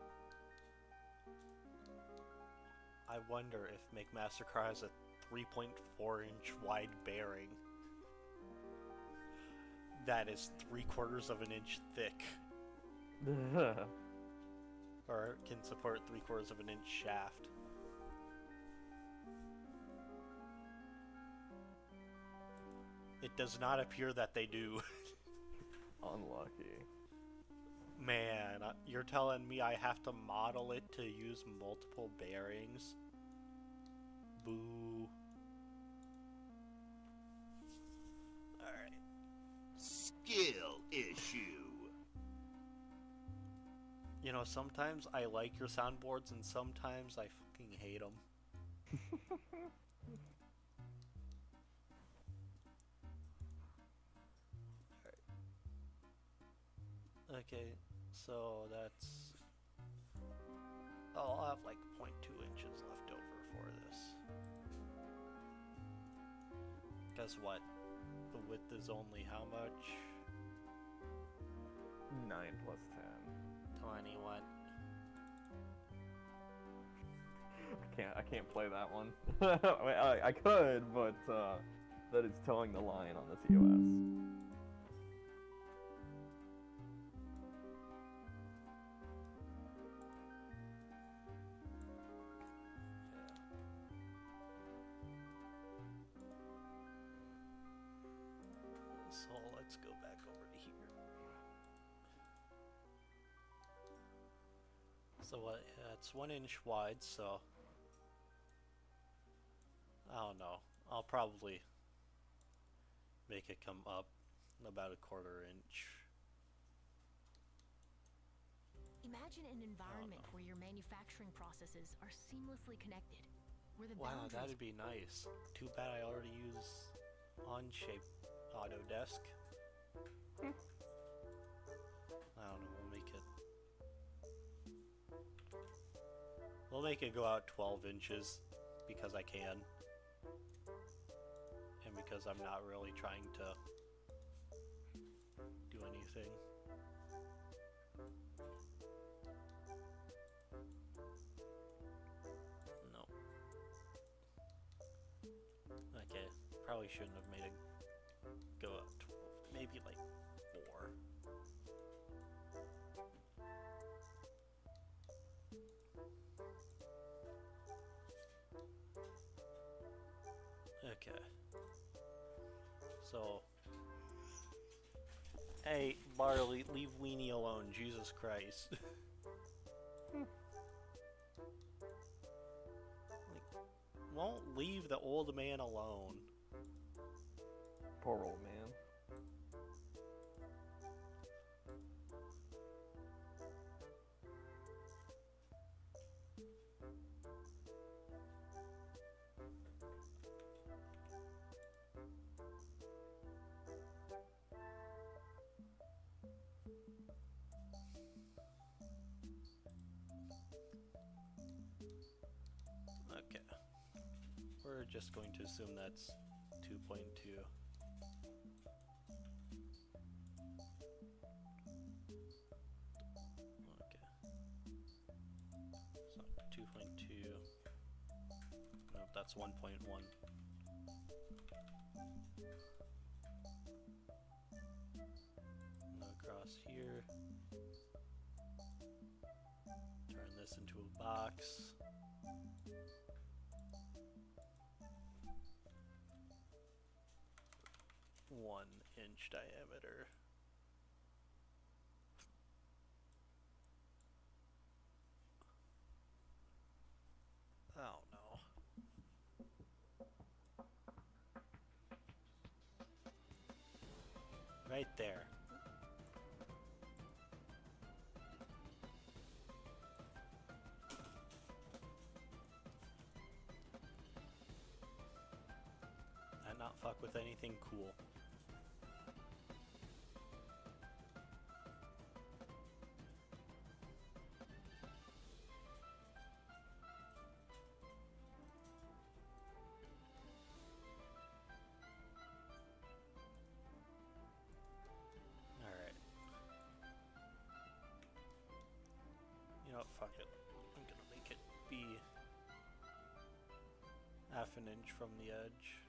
I wonder if MakeMasterCar has a 3.4-inch wide bearing that is 3/4 of an inch thick, or can support 3/4 of an inch shaft. It does not appear that they do. Unlucky. Man, you're telling me I have to model it to use multiple bearings? Boo. Alright. Skill issue. You know, sometimes I like your soundboards and sometimes I fucking hate them. Okay, so that's... I'll have like 0.2 inches left over for this. Guess what? The width is only how much? 9 plus 10. 21. I can't play that one. I could, but that is towing the line on the TOS. let's go back over to here. So what? It's 1 inch wide, so I don't know. I'll probably make it come up about a 1/4 inch. Imagine an environment where your manufacturing processes are seamlessly connected, where the Wow, boundaries that'd be nice. Too bad I already use Onshape Autodesk. I don't know, we'll make it go out 12 inches because I can. And because I'm not really trying to do anything. No. Okay, probably shouldn't have made it go up 12, maybe like 4. Okay. So, hey, Barley, leave Weenie alone, Jesus Christ. Like, won't leave the old man alone. Poor old man. Okay. We're just going to assume that's 2.2. Okay. So 2.2. No, that's 1.1. Across here. Turn this into a box. One-inch diameter. Oh no. Right there. And not fuck with anything cool. Alright. You know what, fuck it. I'm gonna make it be half an inch from the edge.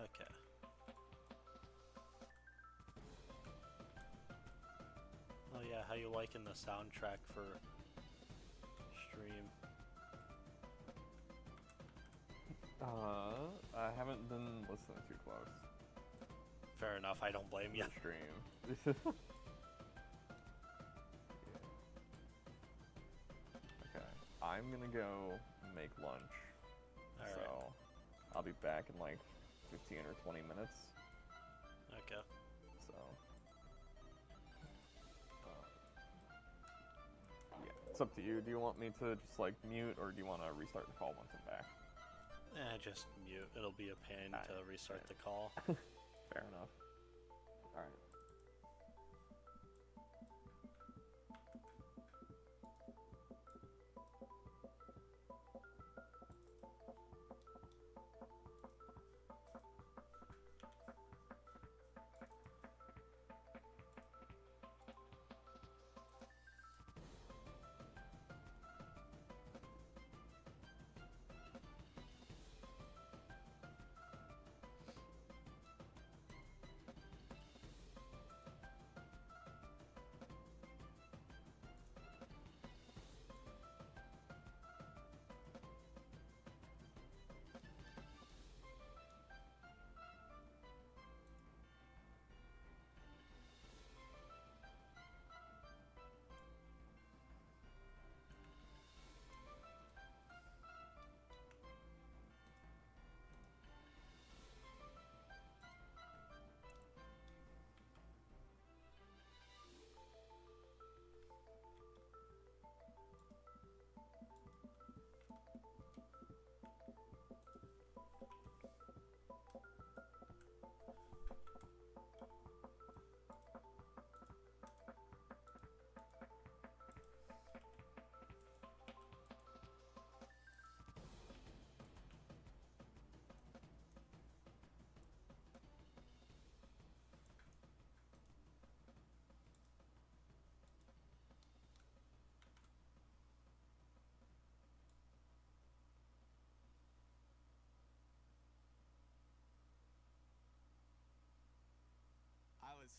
Okay. Oh yeah, how you liking the soundtrack for stream? I haven't been listening too close. Fair enough, I don't blame you. The stream. Okay, I'm gonna go make lunch. Alright. So, I'll be back in like 15 or 20 minutes. Okay. So, yeah, it's up to you. Do you want me to just like mute, or do you want to restart the call once I'm back? Just mute. It'll be a pain to restart the call. Fair enough. Alright.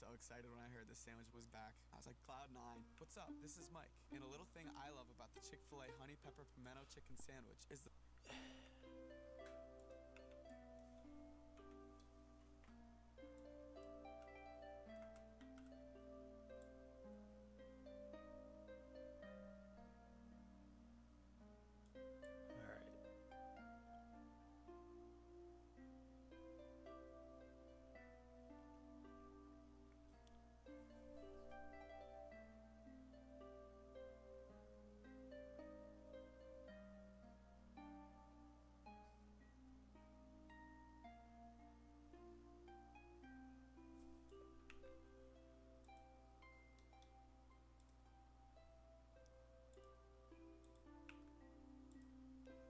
so excited when I heard the sandwich was back. I was like, Cloud9. What's up? This is Mike. And a little thing I love about the Chick-fil-A honey pepper pimento chicken sandwich is the...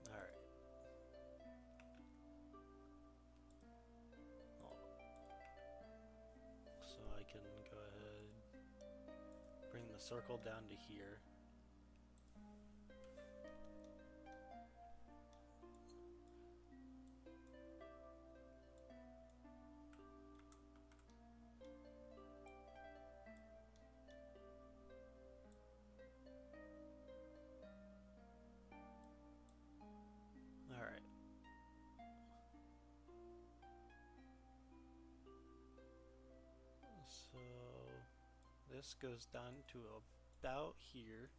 Alright. So I can go ahead, bring the circle down to here. Alright. So this goes down to about here.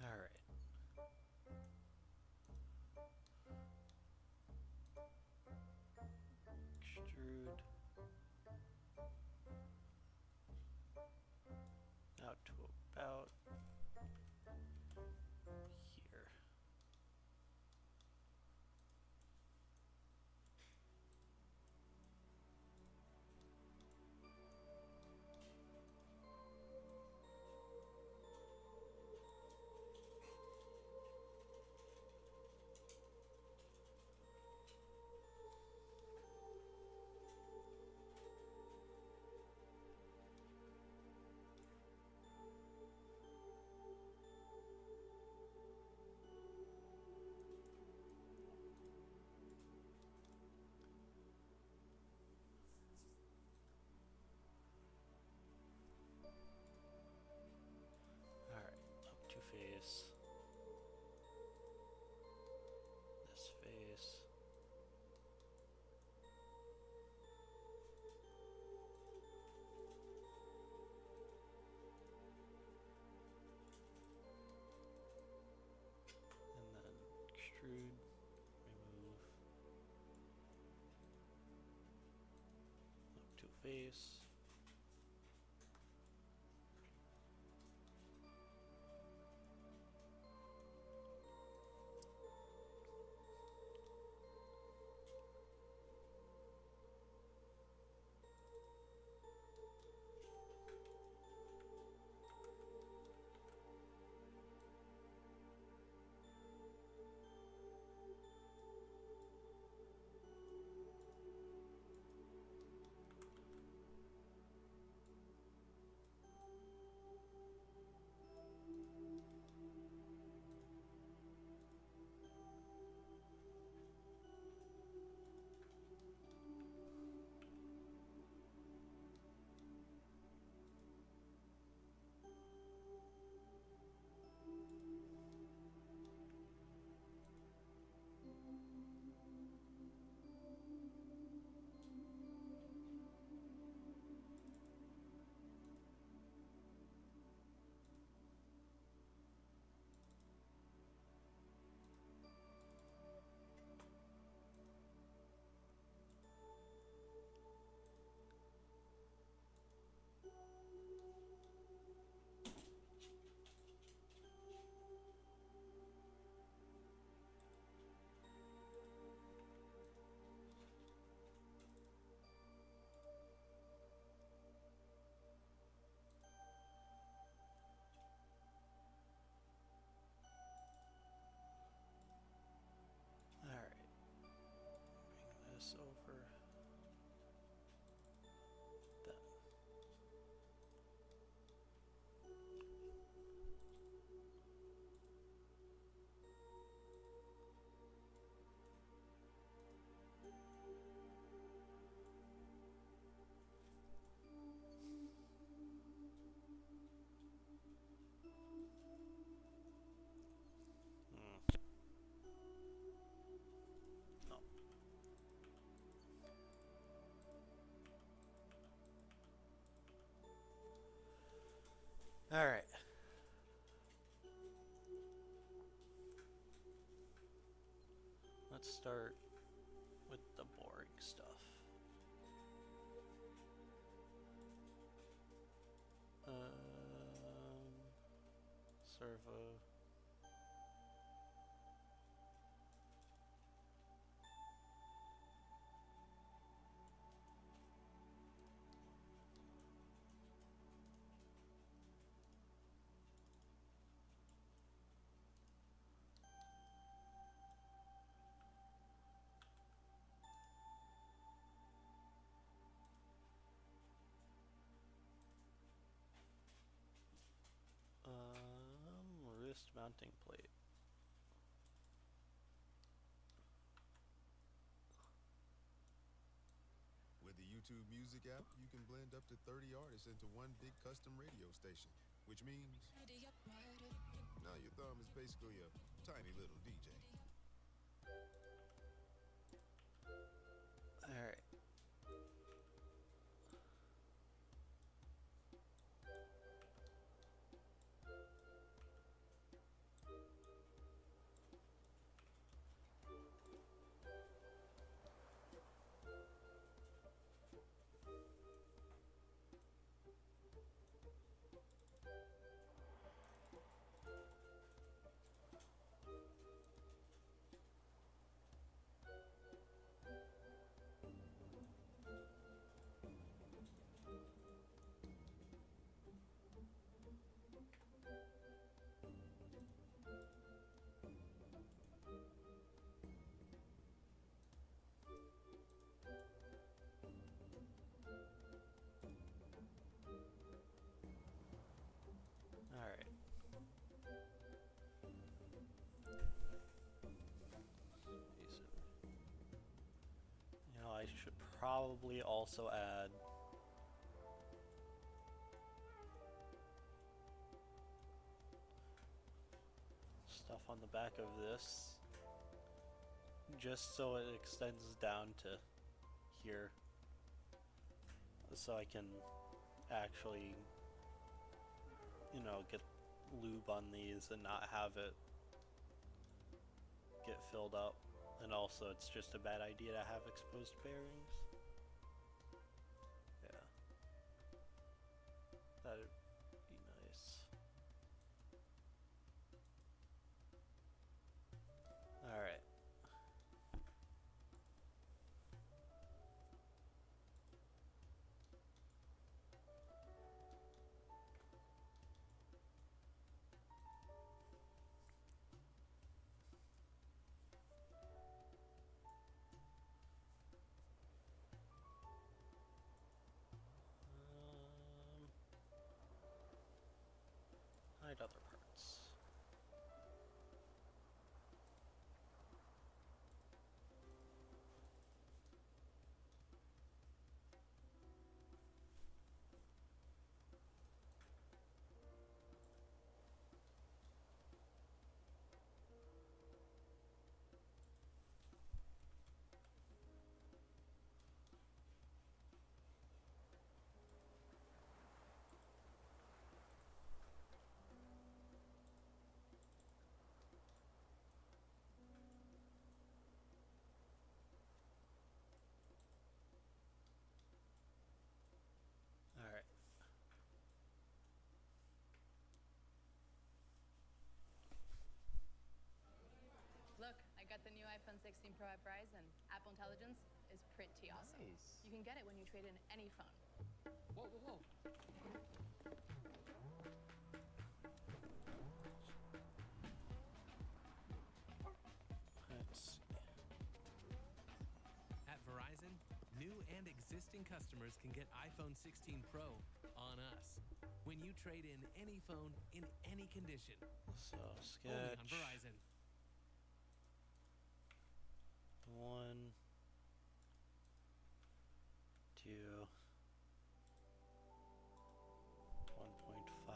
Alright. Extrude out to about here. Face, this face, and then extrude, remove, up to face. All right. Let's start with the boring stuff. Servo. Wrist mounting plate. With the YouTube Music app, you can blend up to 30 artists into one big custom radio station, which means now your thumb is basically a tiny little DJ. All right. All right. You know, I should probably also add stuff on the back of this, just so it extends down to here, so I can actually, you know, get lube on these and not have it get filled up. And also, it's just a bad idea to have exposed bearings. Yeah. That'd be nice. Alright. Hide other parts. Alright. Look, I got the new iPhone 16 Pro at Verizon. Apple Intelligence is pretty awesome. Nice. You can get it when you trade in any phone. Whoa, whoa, whoa. Let's see. At Verizon, new and existing customers can get iPhone 16 Pro on us when you trade in any phone in any condition. So, Only on sketch. Verizon. 1, 2, 1.5.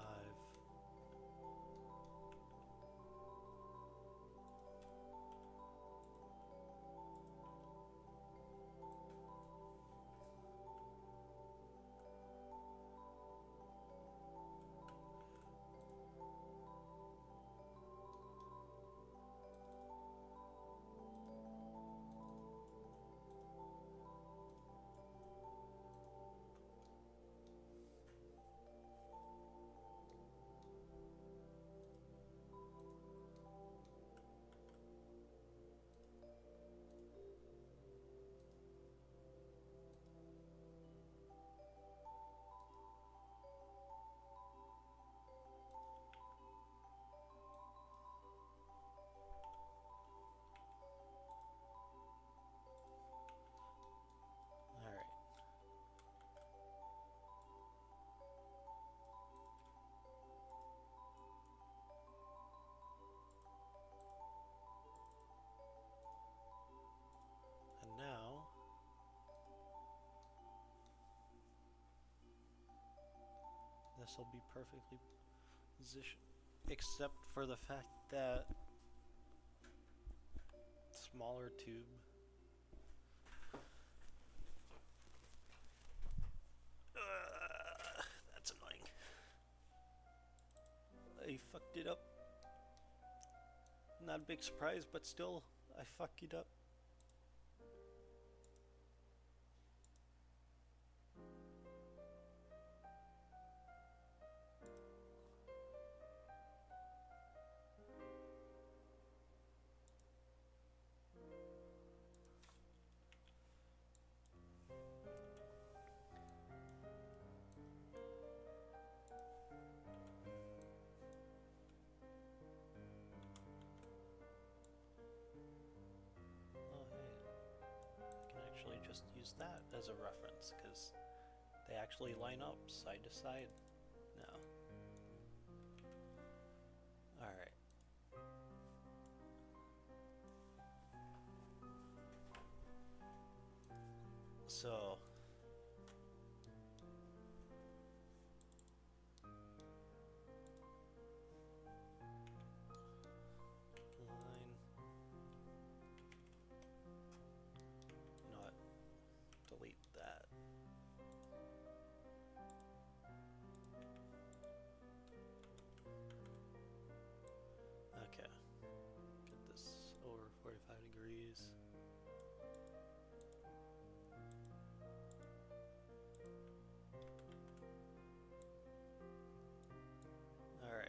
guess I'll be perfectly positioned. Except for the fact that smaller tube. That's annoying. I fucked it up. Not a big surprise, but still, I fucked it up. Just use that as a reference because they actually line up side to side now. Alright. So delete that. Okay. Get this over 45 degrees. All right.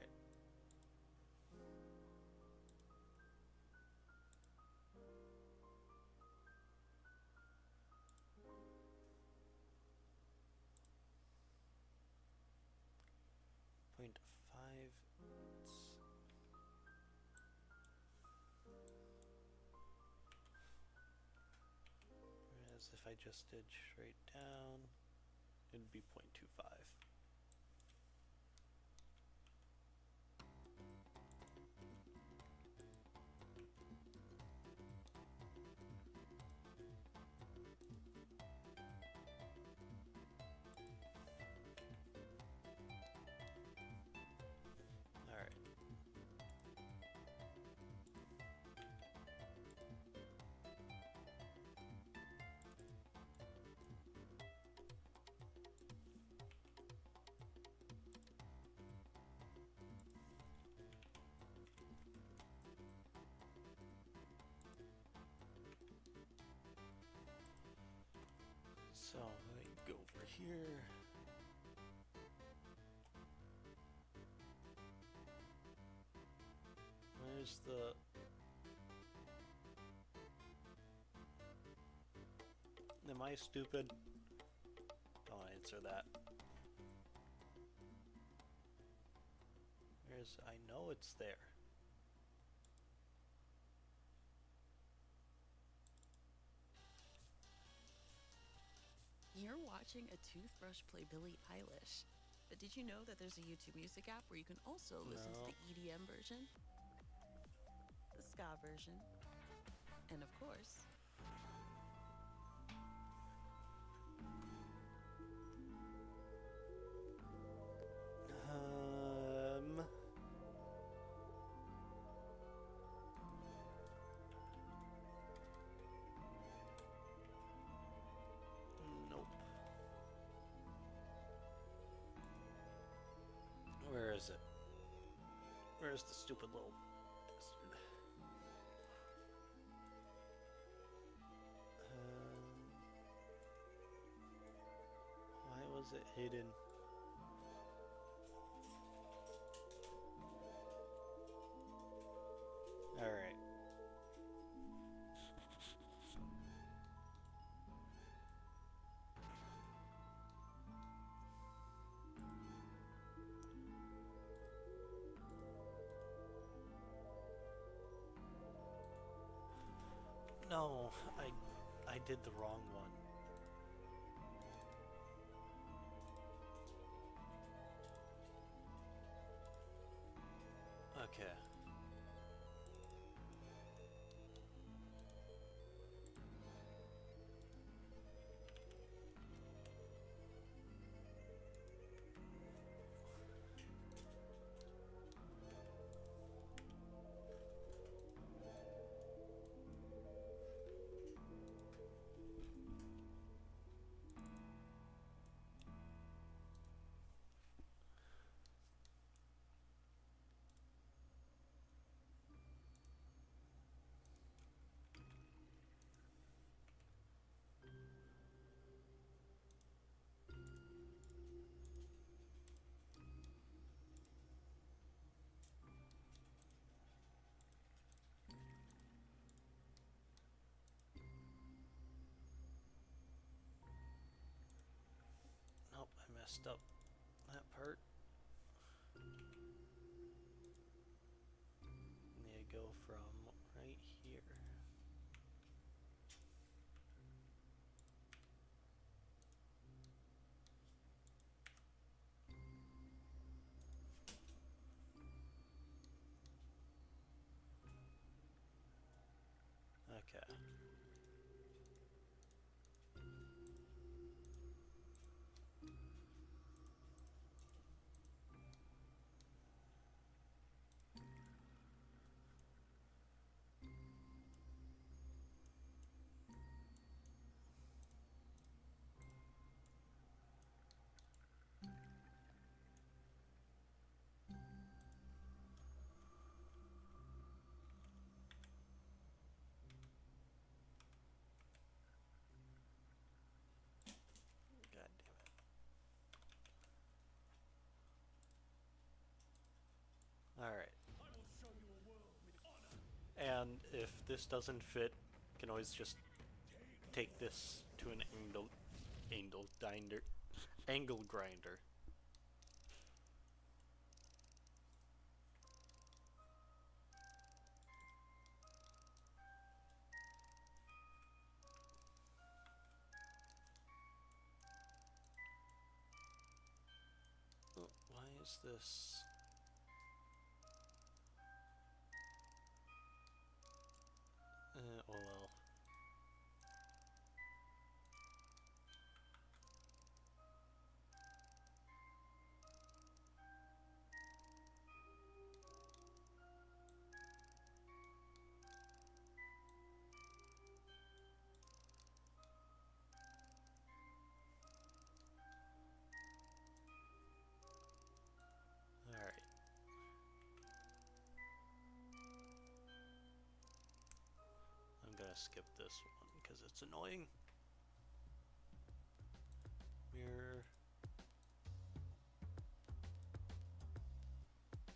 Point 5. Whereas if I just did straight down, it'd be 0.25. So I go over here. Where's the... Am I stupid? Don't answer that. Where's... I know it's there. You're watching a toothbrush play Billie Eilish. But did you know that there's a YouTube Music app where you can also listen to the EDM version, the ska version, and of course, Nope. Where is it? Where's the stupid little bastard? Why was it hidden? All right. No, I did the wrong one. Okay. messed up that part. They go from right here. Okay. God damn it. Alright. And if this doesn't fit, you can always just take this to an angle grinder. Oh, why is this? Oh well. Alright. I'm gonna skip this one because it's annoying. Mirror.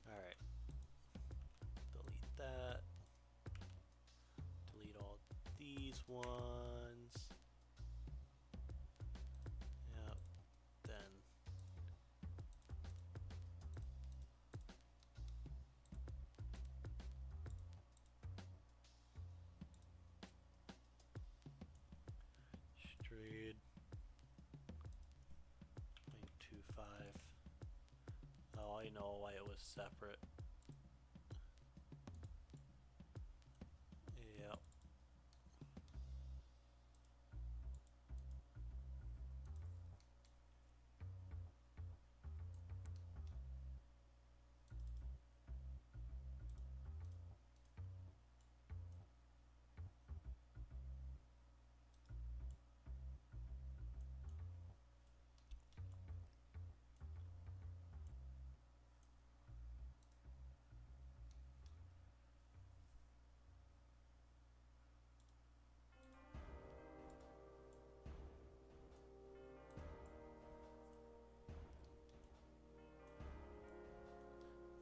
Alright. Delete that. Delete all these ones. Yep. Then. Strayed. 0.25. Oh, I know why it was separate. Yep.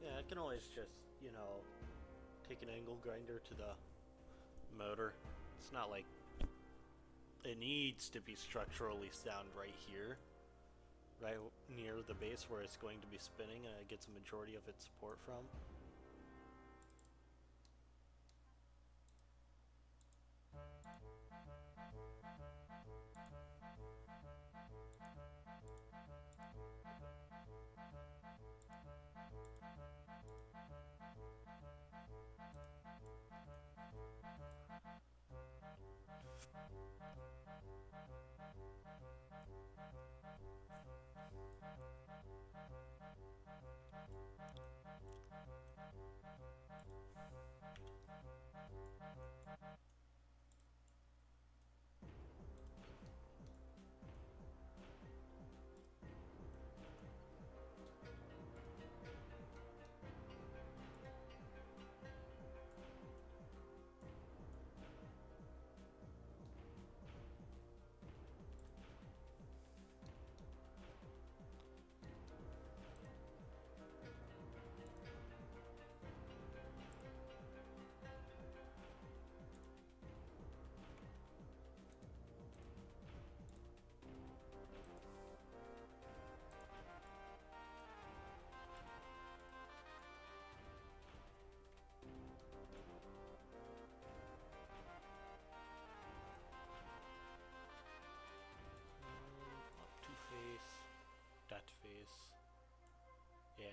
Yeah, I can always just, you know, take an angle grinder to the motor. It's not like it needs to be structurally sound right here, right near the base where it's going to be spinning and it gets a majority of its support from. Nice. Yeah.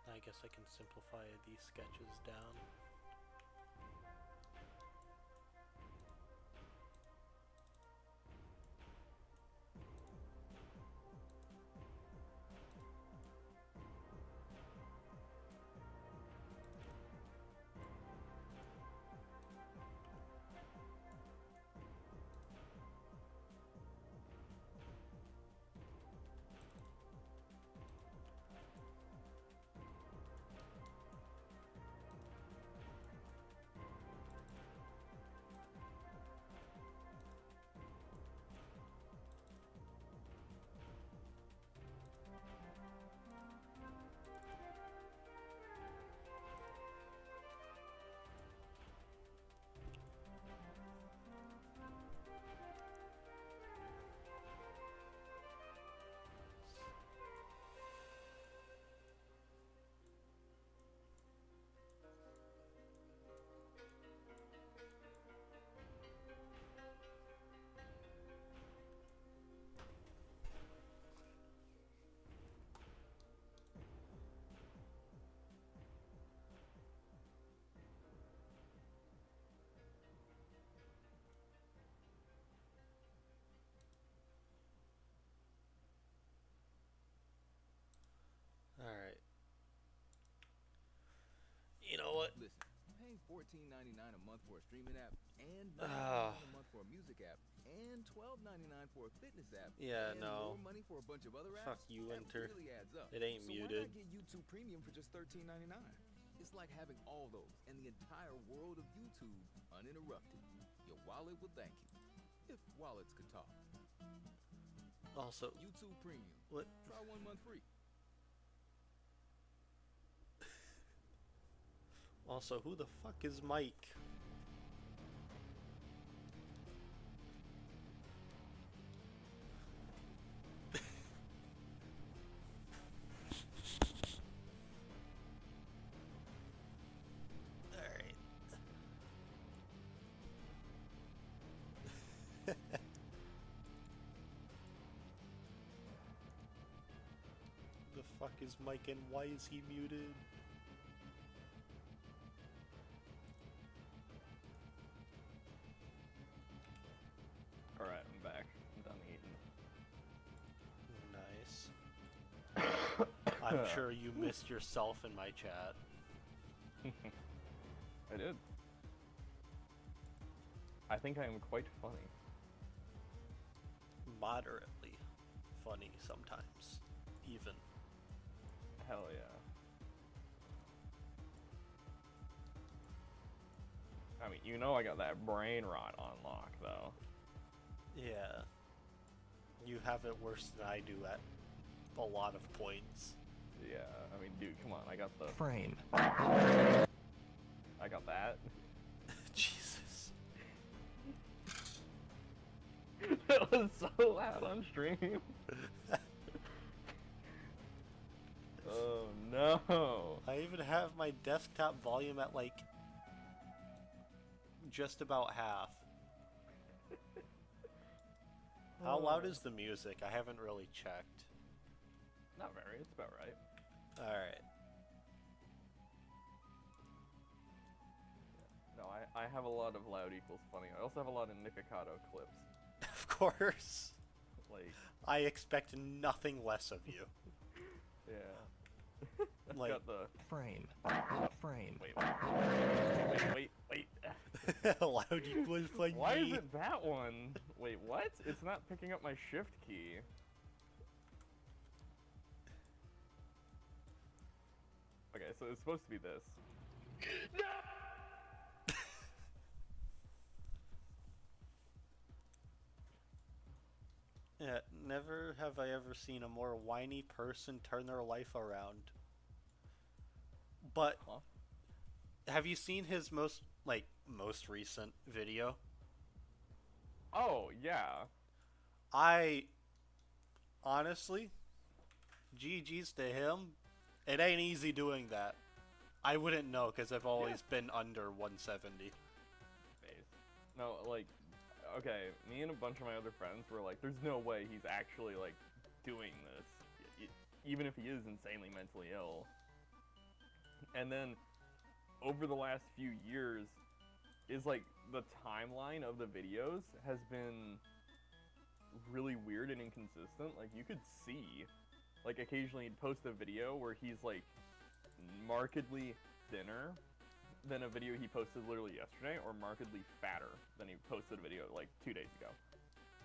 I guess I can simplify these sketches down. Alright. You know what? Listen, paying $14.99 a month for a streaming app, and $9.99 a month for a music app, and $12.99 for a fitness app, Yeah, and no. more money for a bunch of other apps. Fuck you, that Winter. really adds up. It ain't so muted. Why not get YouTube Premium for just $13.99? It's like having all those and the entire world of YouTube uninterrupted. Your wallet will thank you, if wallets could talk. Also, YouTube Premium. what? Try 1 month free. Also, who the fuck is Mike? Alright. The fuck is Mike and why is he muted? Alright, I'm back. I'm done eating. Nice. I'm sure you missed yourself in my chat. I did. I think I am quite funny. Moderately funny sometimes. Even. Hell yeah. I mean, you know I got that brain rot on lock, though. Yeah. You have it worse than I do at a lot of points. Yeah, I mean, dude, come on, I got the... Frame. I got that. Jesus. That was so loud on stream. Oh, no. I even have my desktop volume at, like, just about half. How loud is the music? I haven't really checked. Not very, it's about right. Alright. No, I have a lot of loud equals funny. I also have a lot of Nikocado clips. Of course. Like... I expect nothing less of you. Yeah. Like... Got the... Frame. Frame. Wait. Loud equals funny. Why is it that one? Wait, what? It's not picking up my shift key. Okay, so it's supposed to be this. No! Yeah, never have I ever seen a more whiny person turn their life around. But have you seen his most recent video? Oh, yeah. I honestly, GG's to him. It ain't easy doing that. I wouldn't know because I've always been under 170. No, like, okay, me and a bunch of my other friends were like, there's no way he's actually, like, doing this, even if he is insanely mentally ill. And then, over the last few years, is like the timeline of the videos has been really weird and inconsistent. Like, you could see, like, occasionally he'd post a video where he's like markedly thinner than a video he posted literally yesterday, or markedly fatter than he posted a video like 2 days ago.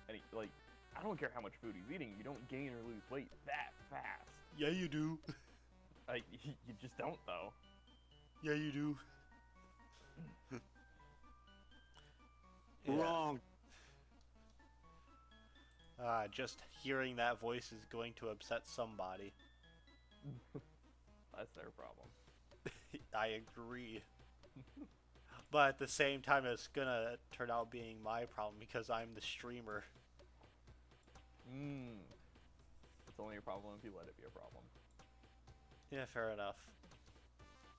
And he, like, I don't care how much food he's eating, you don't gain or lose weight that fast. Yeah, you do. Like, you just don't, though. Yeah, you do. Wrong. Just hearing that voice is going to upset somebody. That's their problem. I agree. But at the same time, it's gonna turn out being my problem because I'm the streamer. It's only a problem if you let it be a problem. Yeah, fair enough.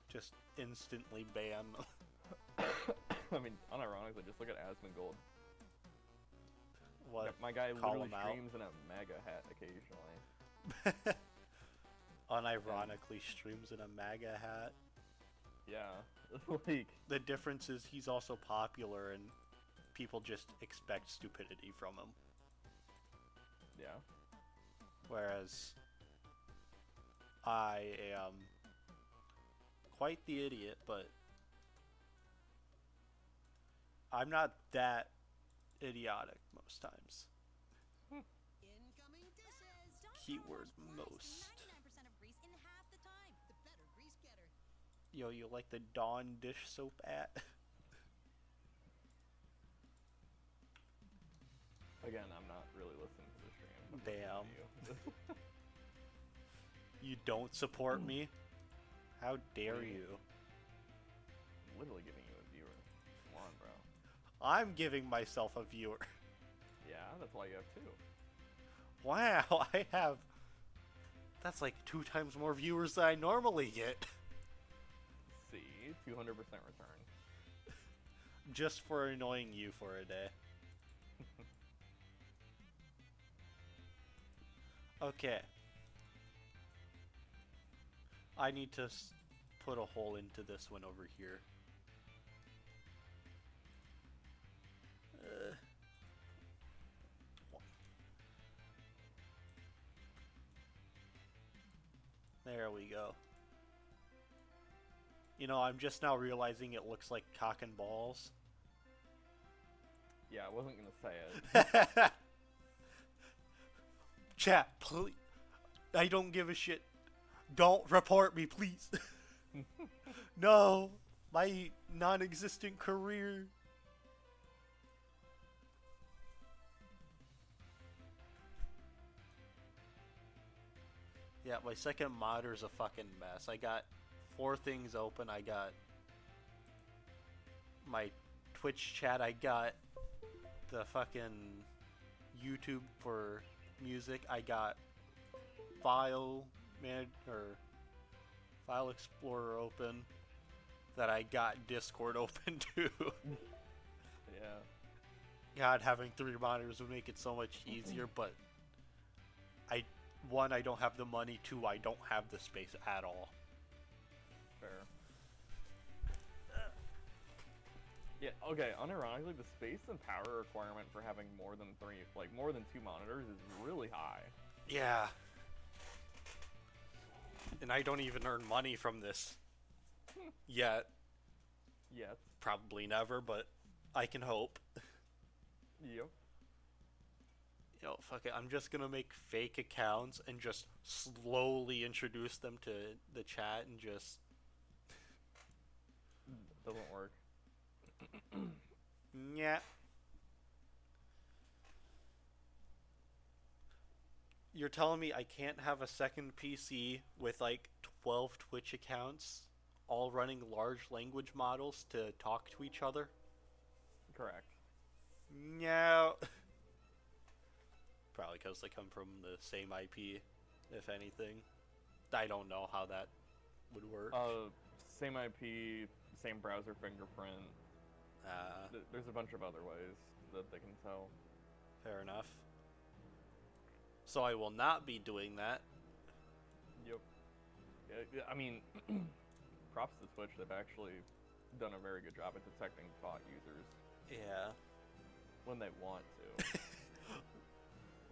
Just instantly ban. I mean, unironically, just look at Asmongold. What? My guy Call literally him out? streams in a MAGA hat occasionally. Unironically streams in a MAGA hat. Yeah. Like, the difference is he's also popular and people just expect stupidity from him. Yeah. Whereas I am quite the idiot, but I'm not that idiotic most times. Keyword most. Yo, you like the Dawn dish soap at? Again, I'm not really listening to the stream. Damn. You don't support me? How dare you? I'm literally giving you a viewer. Come on, bro. I'm giving myself a viewer. Yeah, that's why you have 2. Wow, I have... That's like 2 times more viewers than I normally get. See, 200% return. Just for annoying you for a day. Okay. I need to put a hole into this one over here. There we go. You know, I'm just now realizing it looks like cock and balls. Yeah, I wasn't gonna say it. Chat, please. I don't give a shit. Don't report me, please. No, my non-existent career. Yeah, my second monitor's a fucking mess. I got 4 things open. I got my Twitch chat. I got the fucking YouTube for music. I got File Explorer open. That I got Discord open too. Yeah. God, having 3 monitors would make it so much easier, but one, I don't have the money. 2, I don't have the space at all. Fair. Yeah, okay, unironically, the space and power requirement for having more than 2 monitors is really high. Yeah. And I don't even earn money from this. Yet. Yet. Probably never, but I can hope. Yep. Yo, fuck it. I'm just gonna make fake accounts and just slowly introduce them to the chat and just... Doesn't work. Yeah. You're telling me I can't have a second PC with like 12 Twitch accounts all running large language models to talk to each other? Correct. No. Probably because they come from the same IP, if anything. I don't know how that would work. Same IP, same browser fingerprint. There's a bunch of other ways that they can tell. Fair enough. So I will not be doing that. Yep. I mean, props to Twitch. They've actually done a very good job at detecting bot users. Yeah. When they want to.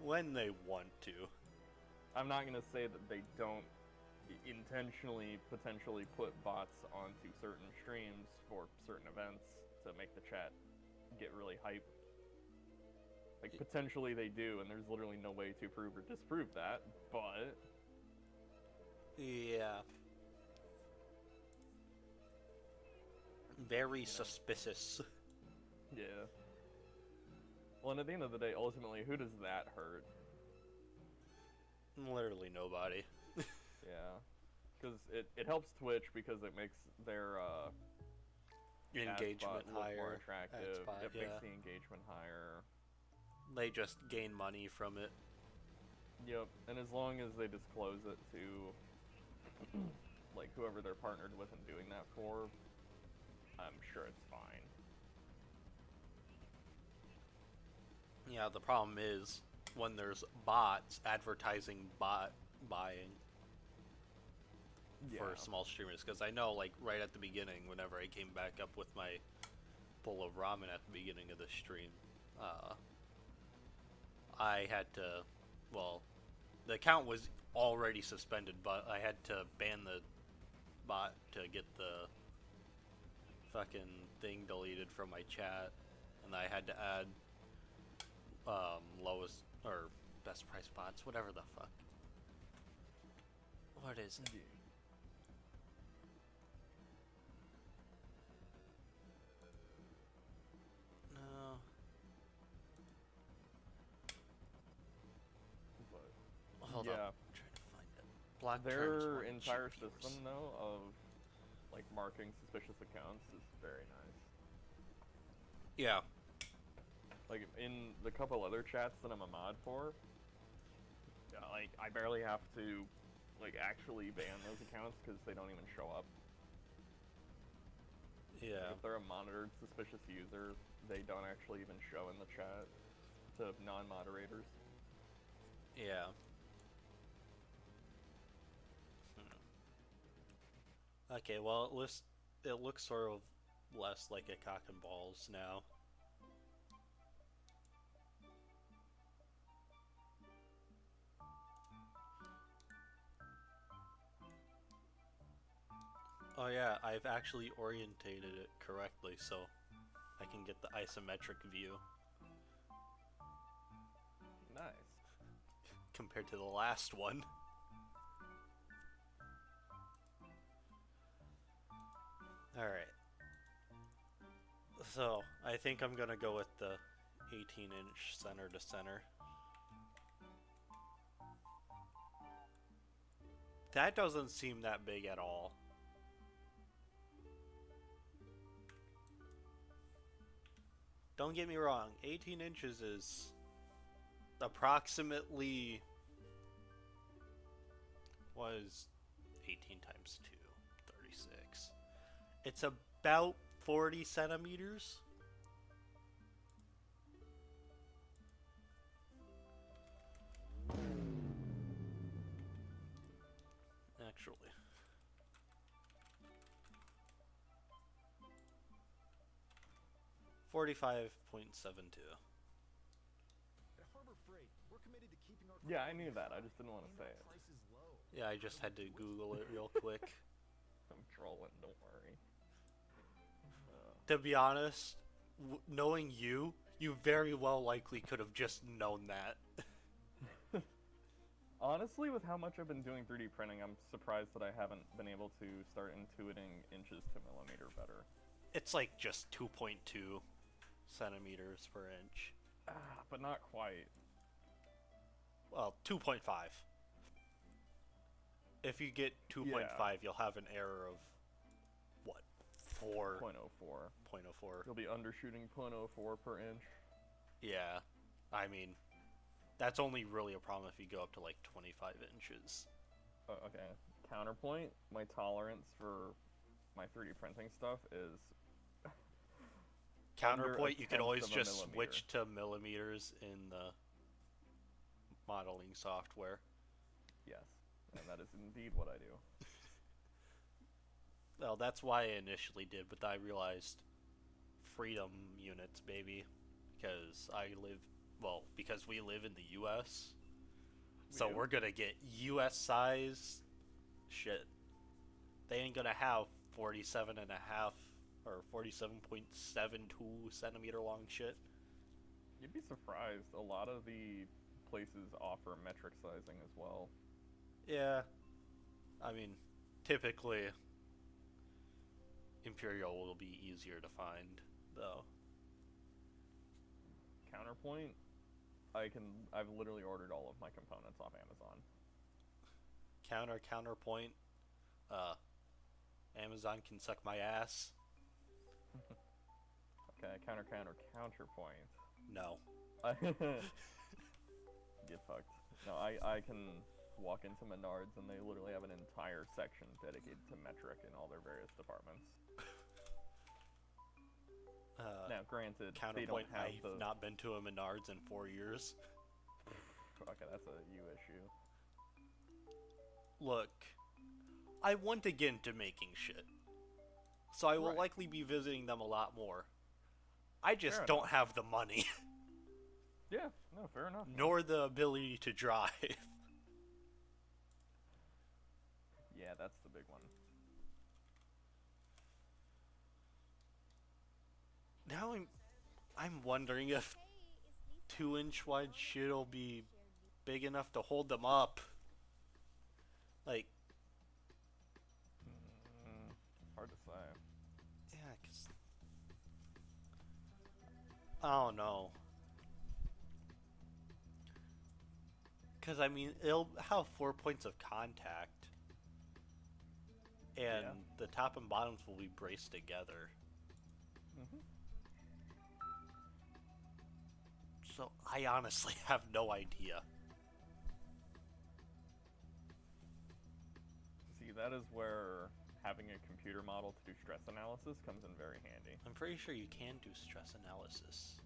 When they want to. I'm not going to say that they don't intentionally, potentially put bots onto certain streams for certain events to make the chat get really hype. Like, potentially they do, and there's literally no way to prove or disprove that, but... Yeah. Very suspicious. Yeah. Well, and at the end of the day, ultimately, who does that hurt? Literally nobody. Yeah. Because it helps Twitch because it makes their engagement look higher. more attractive. It yeah. makes the engagement higher. They just gain money from it. Yep, and as long as they disclose it to, like, whoever they're partnered with and doing that for, I'm sure it's fine. Yeah, the problem is when there's bots advertising bot buying for small streamers. Because I know, like, right at the beginning, whenever I came back up with my bowl of ramen at the beginning of the stream, I had to, well, the account was already suspended, but I had to ban the bot to get the fucking thing deleted from my chat, and I had to add lowest or best price bots, whatever the fuck. What is it? No. Hold yeah. up. I'm trying to find it. Block Their entire system, though, of like marking suspicious accounts is very nice. Yeah. Like in the couple other chats that I'm a mod for, like I barely have to like actually ban those accounts because they don't even show up. Yeah. Like, if they're a monitored suspicious user, they don't actually even show in the chat to non-moderators. Yeah. Okay, well, it looks sort of less like a cock and balls now. Oh yeah, I've actually orientated it correctly, so I can get the isometric view. Nice. Compared to the last one. Alright. So, I think I'm gonna go with the 18-inch center to center. That doesn't seem that big at all. Don't get me wrong, 18 inches is approximately, what is 18 times 2? 36. It's about 40 centimeters. Actually. $45.72. Yeah, I knew that. I just didn't want to say it. Yeah, I just had to Google it real quick. I'm trolling, don't worry. To be honest, knowing you, you very well likely could have just known that. Honestly, with how much I've been doing 3D printing, I'm surprised that I haven't been able to start intuiting inches to millimeter better. It's like just 2.2 centimeters per inch. But not quite. Well, 2.5. If you get 2.5, you'll have an error of, what, 4? 0.04. 0.04. You'll be undershooting 0.04 per inch. Yeah. I mean, that's only really a problem if you go up to like 25 inches. Okay. Counterpoint, my tolerance for my 3D printing stuff is... Counterpoint, you can always just switch to millimeters in the modeling software. Yes, and that is indeed what I do. Well, that's why I initially did, but I realized freedom units, baby, because because we live in the U.S., so we're gonna get U.S. size shit. They ain't gonna have 47 and a half or 47.72 centimeter long shit. You'd be surprised. A lot of the places offer metric sizing as well. Yeah. I mean, typically, Imperial will be easier to find, though. Counterpoint, I've literally ordered all of my components off Amazon. Counterpoint, Amazon can suck my ass. Okay, counterpoint. No. Get fucked. No, I can walk into Menards and they literally have an entire section dedicated to metric in all their various departments. Now, granted, they don't Counterpoint, have I've not been to a Menards in 4 years. Okay, that's a you issue. Look, I want to get into making shit, so I will likely be visiting them a lot more. I just don't have the money. Yeah, no, fair enough. Nor the ability to drive. Yeah, that's the big one. Now I'm wondering if 2-inch wide shit'll be big enough to hold them up. Like, hard to say. Yeah, 'cause I don't know. 'Cause I mean, it'll have 4 points of contact, and the top and bottoms will be braced together. So I honestly have no idea. See, that is where having a computer model to do stress analysis comes in very handy. I'm pretty sure you can do stress analysis.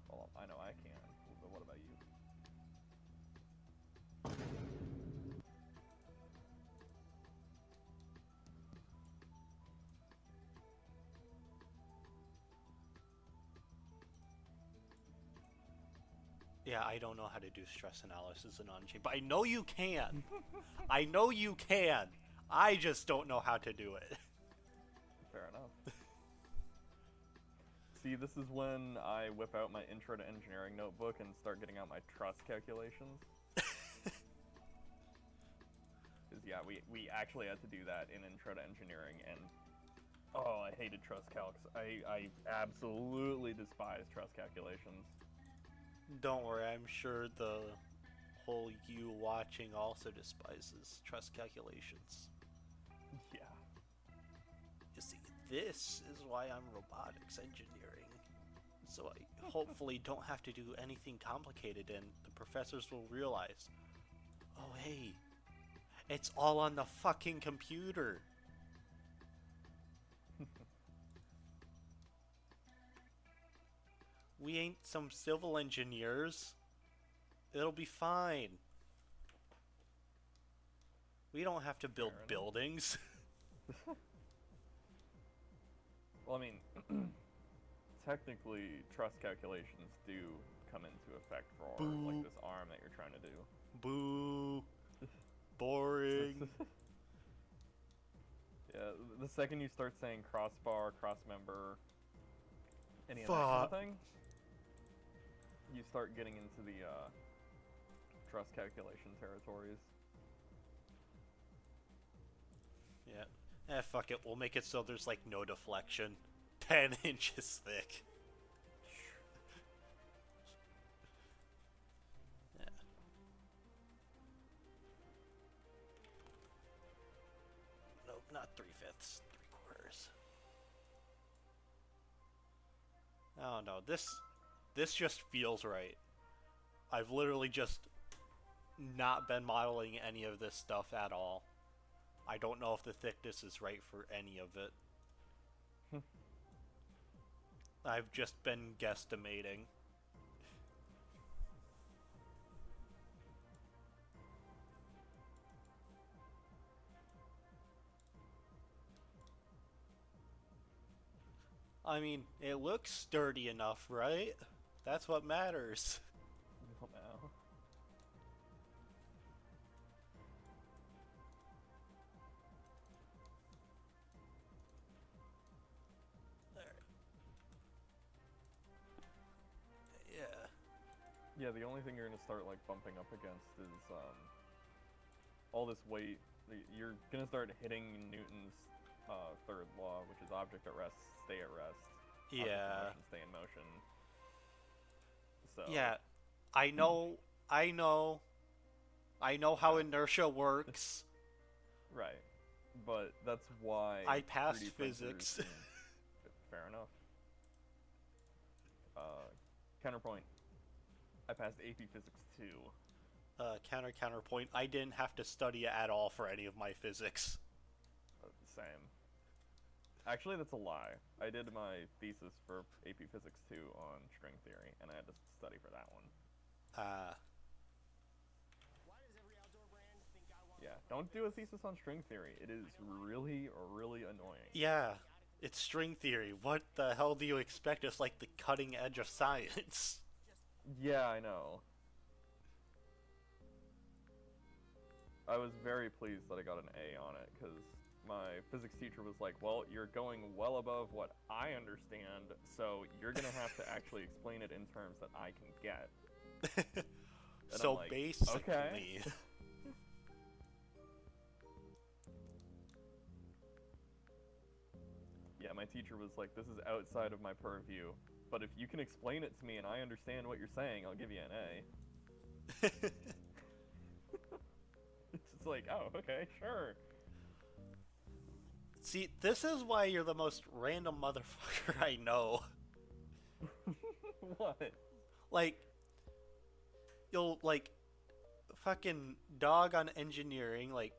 Well, I know I can, but what about you? Yeah, I don't know how to do stress analysis in on-chain, but I know you can. I know you can. I just don't know how to do it. Fair enough. See, this is when I whip out my Intro to Engineering notebook and start getting out my trust calculations. Because, yeah, we actually had to do that in Intro to Engineering, and oh, I hated trust calcs. I absolutely despise trust calculations. Don't worry, I'm sure the whole you watching also despises trust calculations. Yeah. You see, this is why I'm robotics engineering. So I hopefully don't have to do anything complicated, and the professors will realize, oh hey, it's all on the fucking computer. We ain't some civil engineers. It'll be fine. We don't have to build buildings. Well, I mean, technically, trust calculations do come into effect for like this arm that you're trying to do. Boo. Boring. Yeah, the second you start saying crossbar, crossmember, any of that kind of thing, you start getting into the trust calculation territories. Yeah. Fuck it. We'll make it so there's like no deflection. 10 inches thick. Yeah. Nope, not 3/5, 3/4. I don't know. This just feels right. I've literally just not been modeling any of this stuff at all. I don't know if the thickness is right for any of it. I've just been guesstimating. I mean, it looks sturdy enough, right? That's what matters. Well, now. Yeah. Yeah, the only thing you're gonna start like bumping up against is all this weight. You're gonna start hitting Newton's third law, which is object at rest, stay at rest. Object in Yeah. motion, stay in motion. So. Yeah, I know how inertia works. Right, but that's why I passed 3D printers physics. Fair enough. Counterpoint. I passed AP Physics 2. Counterpoint. I didn't have to study at all for any of my physics. Same. Actually, that's a lie. I did my thesis for AP Physics 2 on string theory, and I had to study for that one. Yeah, don't do a thesis on string theory. It is really, really annoying. Yeah, it's string theory. What the hell do you expect? It's like the cutting edge of science. Yeah, I know. I was very pleased that I got an A on it, because my physics teacher was like, well, you're going well above what I understand, so you're going to have to actually explain it in terms that I can get. So like, basically... Okay. Yeah, my teacher was like, this is outside of my purview, but if you can explain it to me and I understand what you're saying, I'll give you an A. It's just like, oh, okay, sure. See, this is why you're the most random motherfucker I know. What? Like, you'll, like, fucking dog on engineering, like,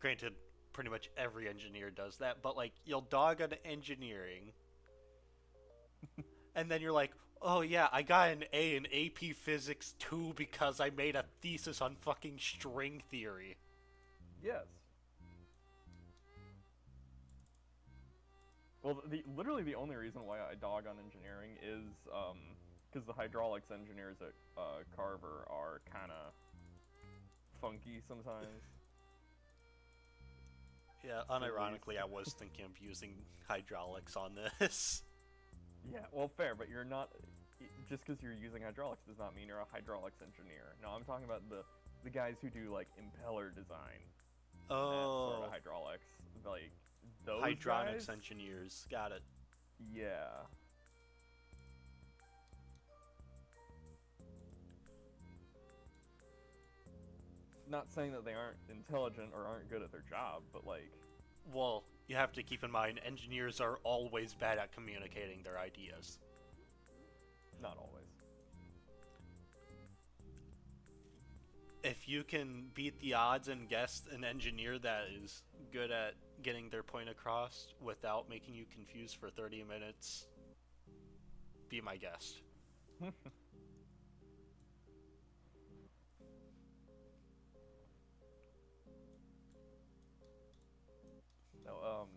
granted, pretty much every engineer does that, but, like, you'll dog on engineering, and then you're like, oh yeah, I got an A in AP Physics 2 because I made a thesis on fucking string theory. Yes. Well, literally the only reason why I dog on engineering is, because the hydraulics engineers at Carver are kind of funky sometimes. Yeah, unironically, I was thinking of using hydraulics on this. Yeah, well, fair, but you're not... Just because you're using hydraulics does not mean you're a hydraulics engineer. No, I'm talking about the guys who do, like, impeller design. Oh. Sort of hydraulics. Like, those Hydronics guys? engineers. Got it. Yeah. Not saying that they aren't intelligent or aren't good at their job, but, like... Well, you have to keep in mind, engineers are always bad at communicating their ideas. Not always. If you can beat the odds and guess an engineer that is good at getting their point across without making you confused for 30 minutes, be my guest. No,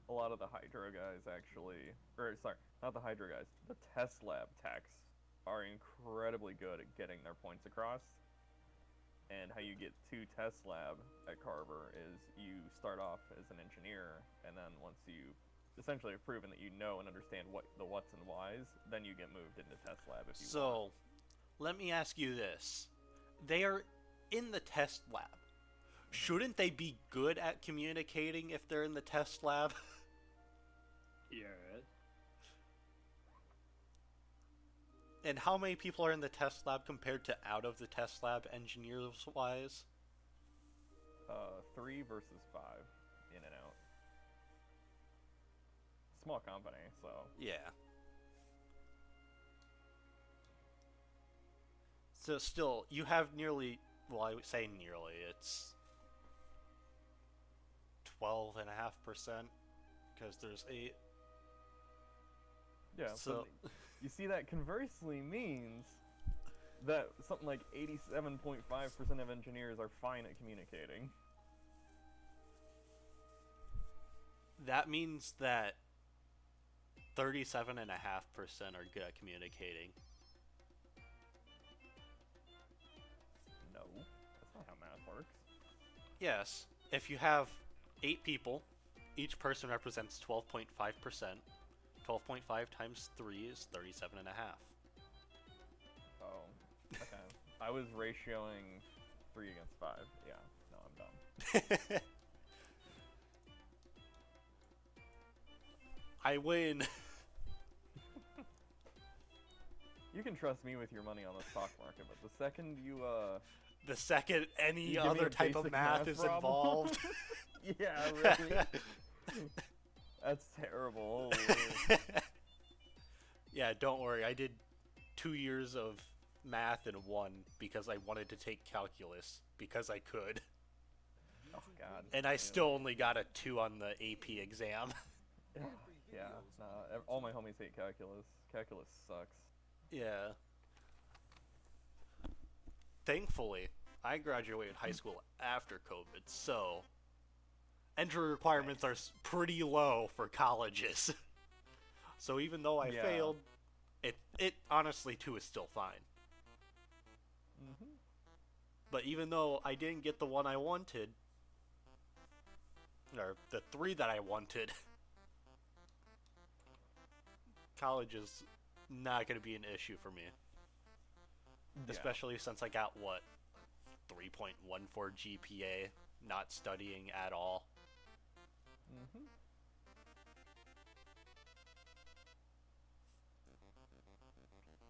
a lot of the Hydro guys actually, or sorry, not the Hydro guys, the test lab techs are incredibly good at getting their points across. And how you get to test lab at Carver is you start off as an engineer, and then once you essentially have proven that you know and understand what the what's and whys, then you get moved into test lab if you want. So, let me ask you this. They are in the test lab. Shouldn't they be good at communicating if they're in the test lab? Yeah. And how many people are in the test lab compared to out of the test lab, engineers-wise? 3 versus 5, in and out. Small company, so... Yeah. So still, you have nearly, well, I would say nearly, it's 12.5%, because there's 8. Yeah, so you see that conversely means that something like 87.5% of engineers are fine at communicating. That means that 37.5% are good at communicating. No, that's not how math works. Yes, if you have 8 people, each person represents 12.5%. 12.5 times 3 is 37.5. Oh, okay. I was ratioing 3 against 5. Yeah, no, I'm dumb. I win. You can trust me with your money on the stock market, but the second you the second any you give me other a type of basic math is problem- involved. Yeah, really. That's terrible. Holy. Yeah, don't worry. I did 2 years of math in one because I wanted to take calculus because I could. Oh god. And I still only got a 2 on the AP exam. Yeah, nah, all my homies hate calculus. Calculus sucks. Yeah. Thankfully, I graduated high school after COVID, so entry requirements are pretty low for colleges. So even though I failed, it honestly 2 is still fine. Mm-hmm. But even though I didn't get the one I wanted, or the 3 that I wanted, college is not going to be an issue for me. Yeah. Especially since I got, what, 3.14 GPA, not studying at all. Mm-hmm.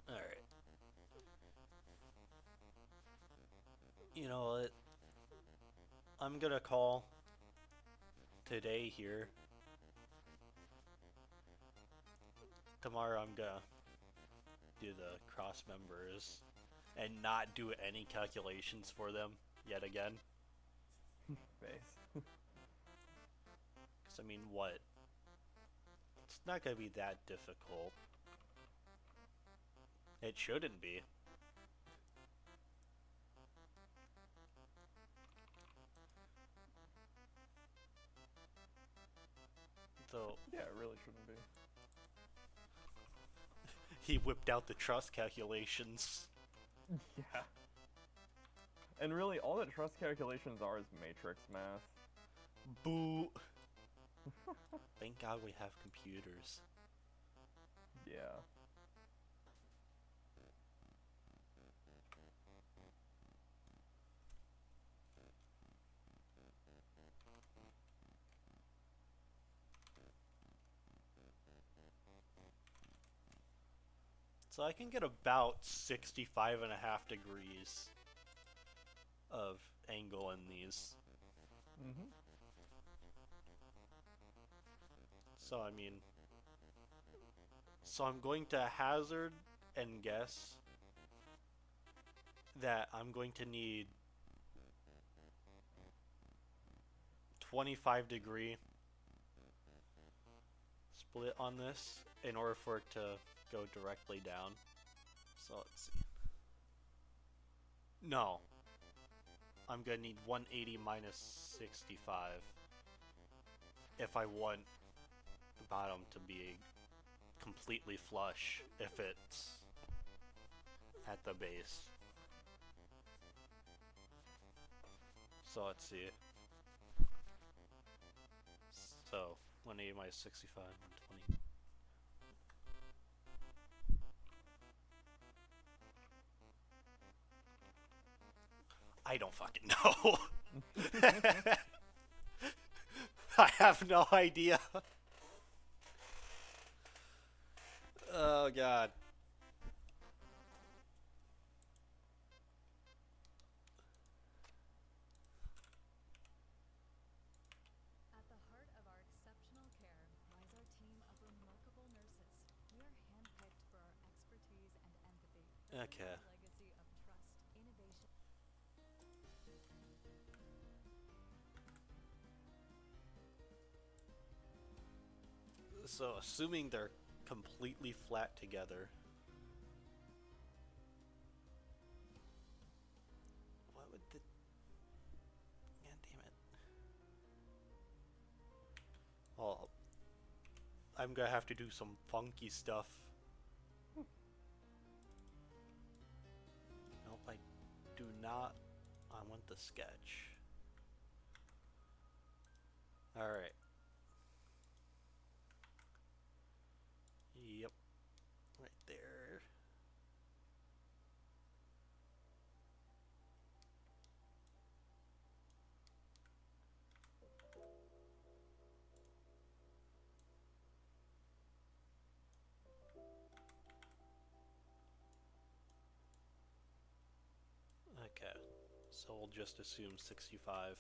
Alright. You know what? I'm gonna call today here. Tomorrow I'm gonna do the cross members and not do any calculations for them yet again. Base. Because, I mean, what? It's not gonna be that difficult. It shouldn't be. So Yeah, it really shouldn't be. He whipped out the trust calculations. Yeah. And really, all that trust calculations are is matrix math. Boo! Thank God we have computers. Yeah. So I can get about 65.5 degrees of angle in these. Mm-hmm. So I mean, so I'm going to hazard and guess that I'm going to need 25-degree split on this in order for it to go directly down. So let's see. No. I'm gonna need 180 minus 65 if I want the bottom to be completely flush if it's at the base. So let's see. So 180 minus 65, 120. I don't fucking know. I have no idea. Oh god. At the heart of our exceptional care lies our team of remarkable nurses. We are handpicked for our expertise and empathy. Okay. A legacy of trust, innovation. So assuming they're completely flat together. What would the... God damn it. Well, I'm gonna have to do some funky stuff. Nope, I do not. I want the sketch. Alright. Yep. Right there. Okay, so we'll just assume 65.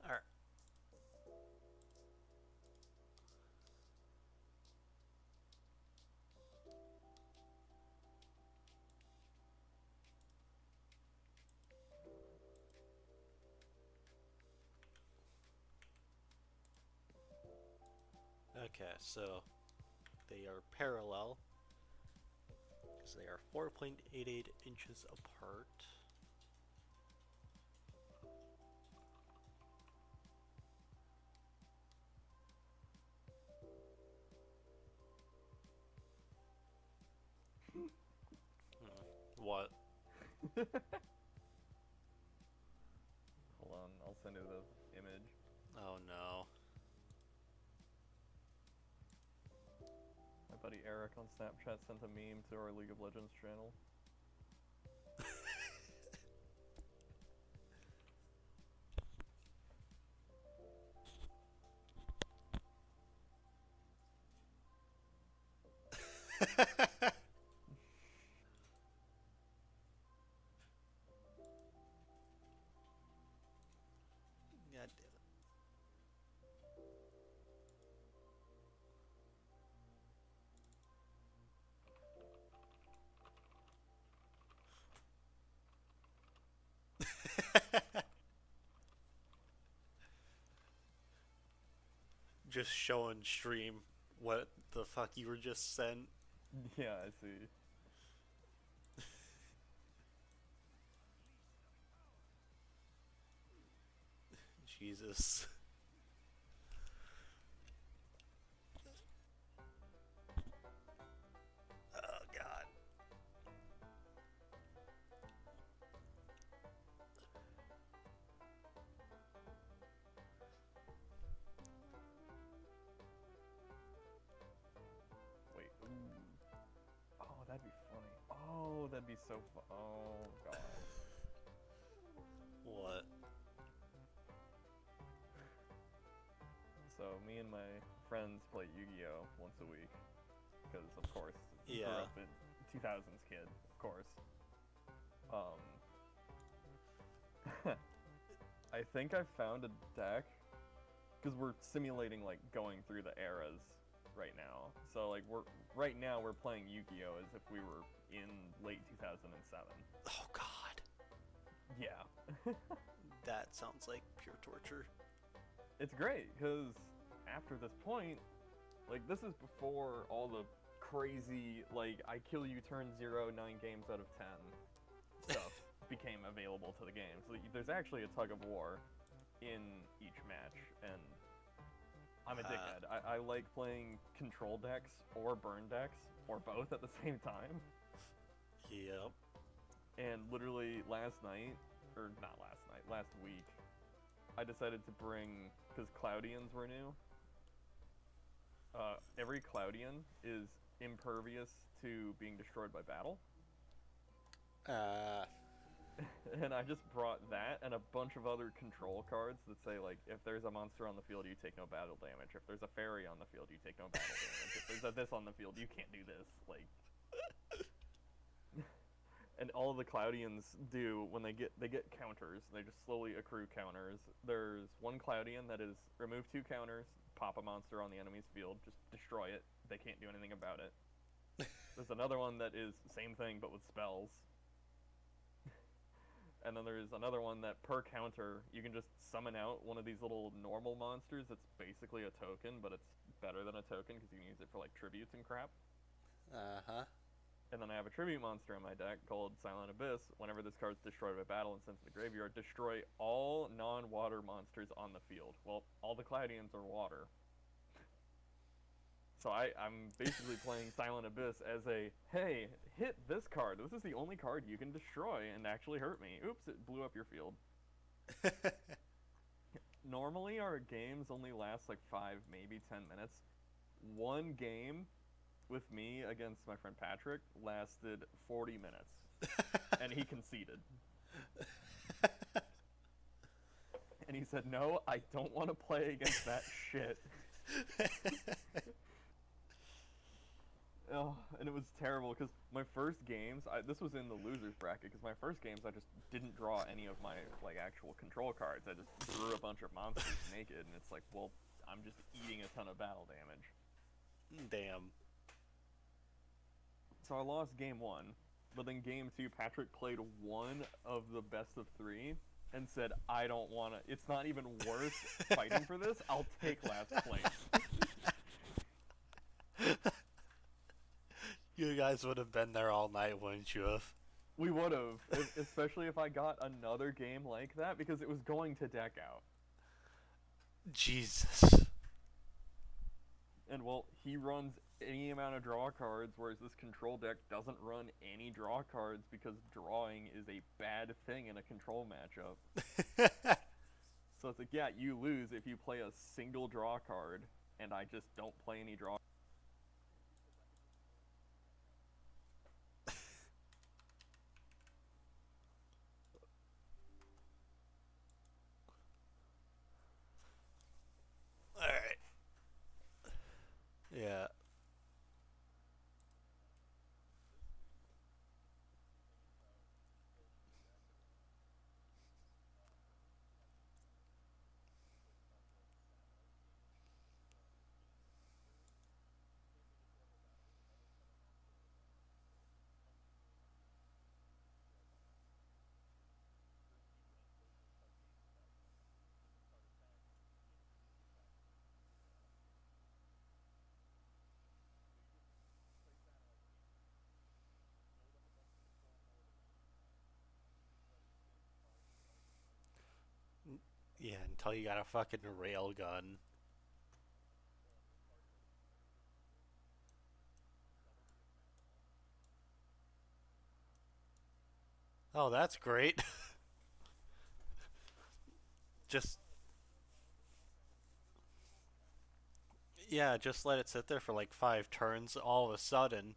Alright. Okay, so they are parallel because they are 4.88 inches apart. What? Hold on, I'll send you the image. Oh no. My buddy Eric on Snapchat sent a meme to our League of Legends channel. God damn it. Just showing stream what the fuck you were just sent. Yeah, I see. Jesus. Oh god. Wait, ooh. Oh, that'd be funny. Oh, that'd be so fun. Oh, God. What? So, me and my friends play Yu-Gi-Oh! Once a week. Because, of course, Yeah. grew up in 2000s kid, of course. I think I found a deck, because we're simulating, like, going through the eras right now. So, like, right now we're playing Yu-Gi-Oh! As if we were in late 2007. Oh god. Yeah. That sounds like pure torture. It's great, because after this point, like, this is before all the crazy, like, I kill you turn 0, 9 games out of 10 stuff became available to the game. So there's actually a tug of war in each match, and I'm a dickhead. I like playing control decks or burn decks, or both at the same time. Yep. And literally last night, or not last night, last week, I decided to bring, because Cloudians were new. Every Cloudian is impervious to being destroyed by battle. And I just brought that and a bunch of other control cards that say, like, if there's a monster on the field, you take no battle damage. If there's a fairy on the field, you take no battle damage. If there's a this on the field, you can't do this. Like, and all the Cloudians do when they get counters. They just slowly accrue counters. There's one Cloudian that is remove 2 counters, pop a monster on the enemy's field, just destroy it. They can't do anything about it. There's another one that is same thing but with spells. And then there's another one that per counter, you can just summon out one of these little normal monsters that's basically a token, but it's better than a token because you can use it for like tributes and crap. Uh-huh. And then I have a tribute monster in my deck called Silent Abyss. Whenever this card's destroyed by battle and sent to the graveyard, destroy all non-water monsters on the field. Well, all the Cloudians are water. So I'm basically playing Silent Abyss as a, hey, hit this card. This is the only card you can destroy and actually hurt me. Oops, it blew up your field. Normally our games only last like 5, maybe 10 minutes. One game with me against my friend Patrick lasted 40 minutes. And he conceded. And he said, no, I don't want to play against that shit. Oh, and it was terrible because my first games, this was in the losers bracket, because my first games I just didn't draw any of my like actual control cards. I just drew a bunch of monsters naked, and it's like, well, I'm just eating a ton of battle damage. Damn. So I lost game 1, but then game 2, Patrick played one of the best of 3 and said, I don't want to, it's not even worth fighting for this, I'll take last place. You guys would have been there all night, wouldn't you have? We would have, especially if I got another game like that, because it was going to deck out. Jesus. And, well, he runs any amount of draw cards, whereas this control deck doesn't run any draw cards because drawing is a bad thing in a control matchup. So it's like, yeah, you lose if you play a single draw card, and I just don't play any draw. Alright. Yeah. Yeah, until you got a fucking railgun. Oh, that's great. Just... Yeah, just let it sit there for like 5 turns. All of a sudden,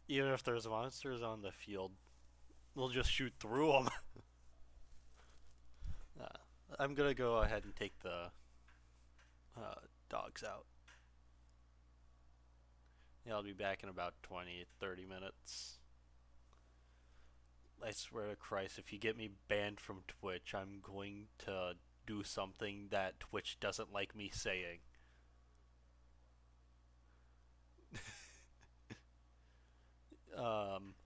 even if there's monsters on the field, we'll just shoot through them. I'm gonna go ahead and take the dogs out. Yeah, I'll be back in about 20, 30 minutes. I swear to Christ, if you get me banned from Twitch, I'm going to do something that Twitch doesn't like me saying.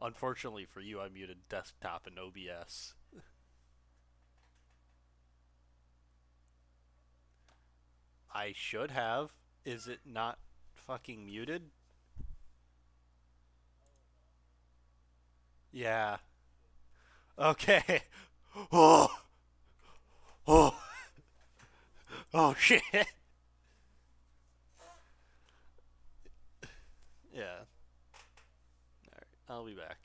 Unfortunately for you, I muted desktop and OBS. I should have. Is it not fucking muted? Yeah. Okay. Oh. Oh. Oh shit. Yeah. Alright, I'll be back.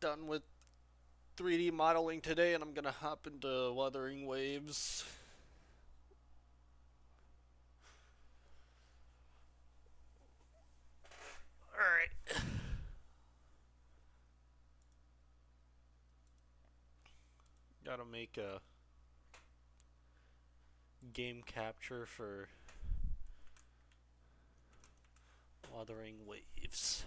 done with 3D modeling today, and I'm gonna hop into Wuthering Waves. Alright. Gotta make a game capture for Wuthering Waves.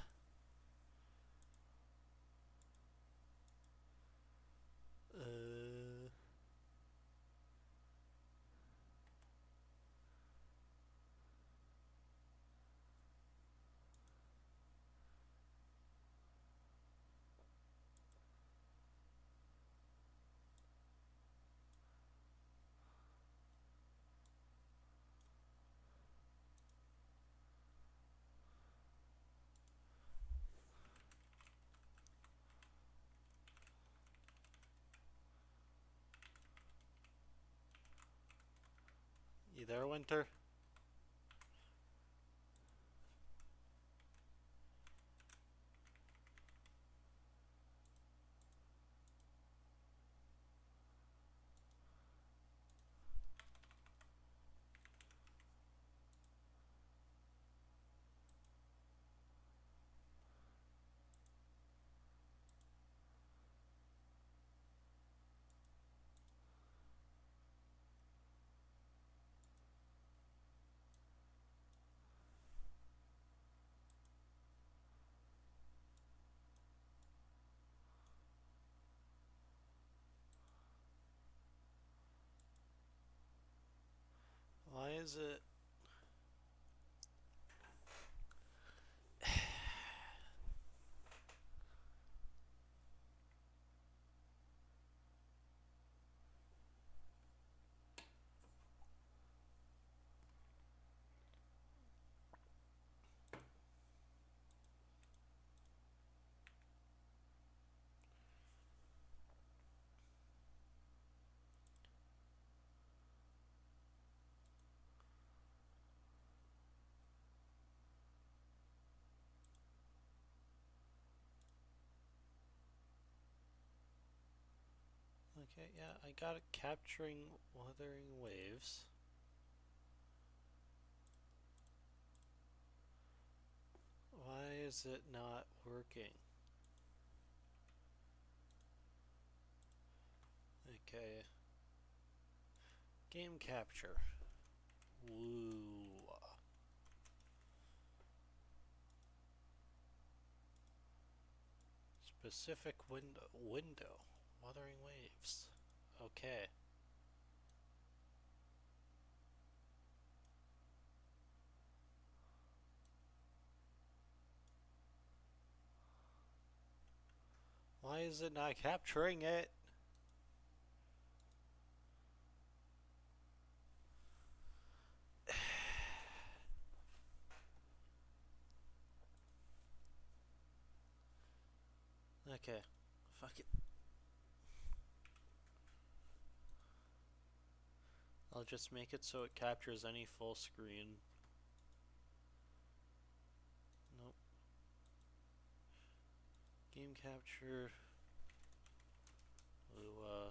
You there, Winter? Why is it... Okay, yeah, I got it capturing Wuthering Waves. Why is it not working? Okay. Game capture. Woo. Specific window. Wuthering Waves. Okay. Why is it not capturing it? Okay. Fuck it. I'll just make it so it captures any full screen. Nope. Game capture. Lua.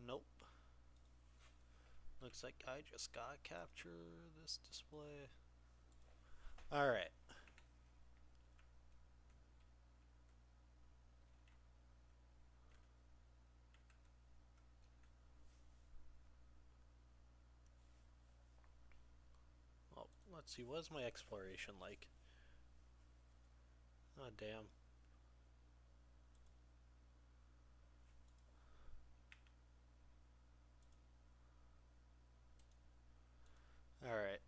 Nope. Looks like I just gotta capture this display. Alright. Well, let's see, what's my exploration like? Oh, damn. Alright.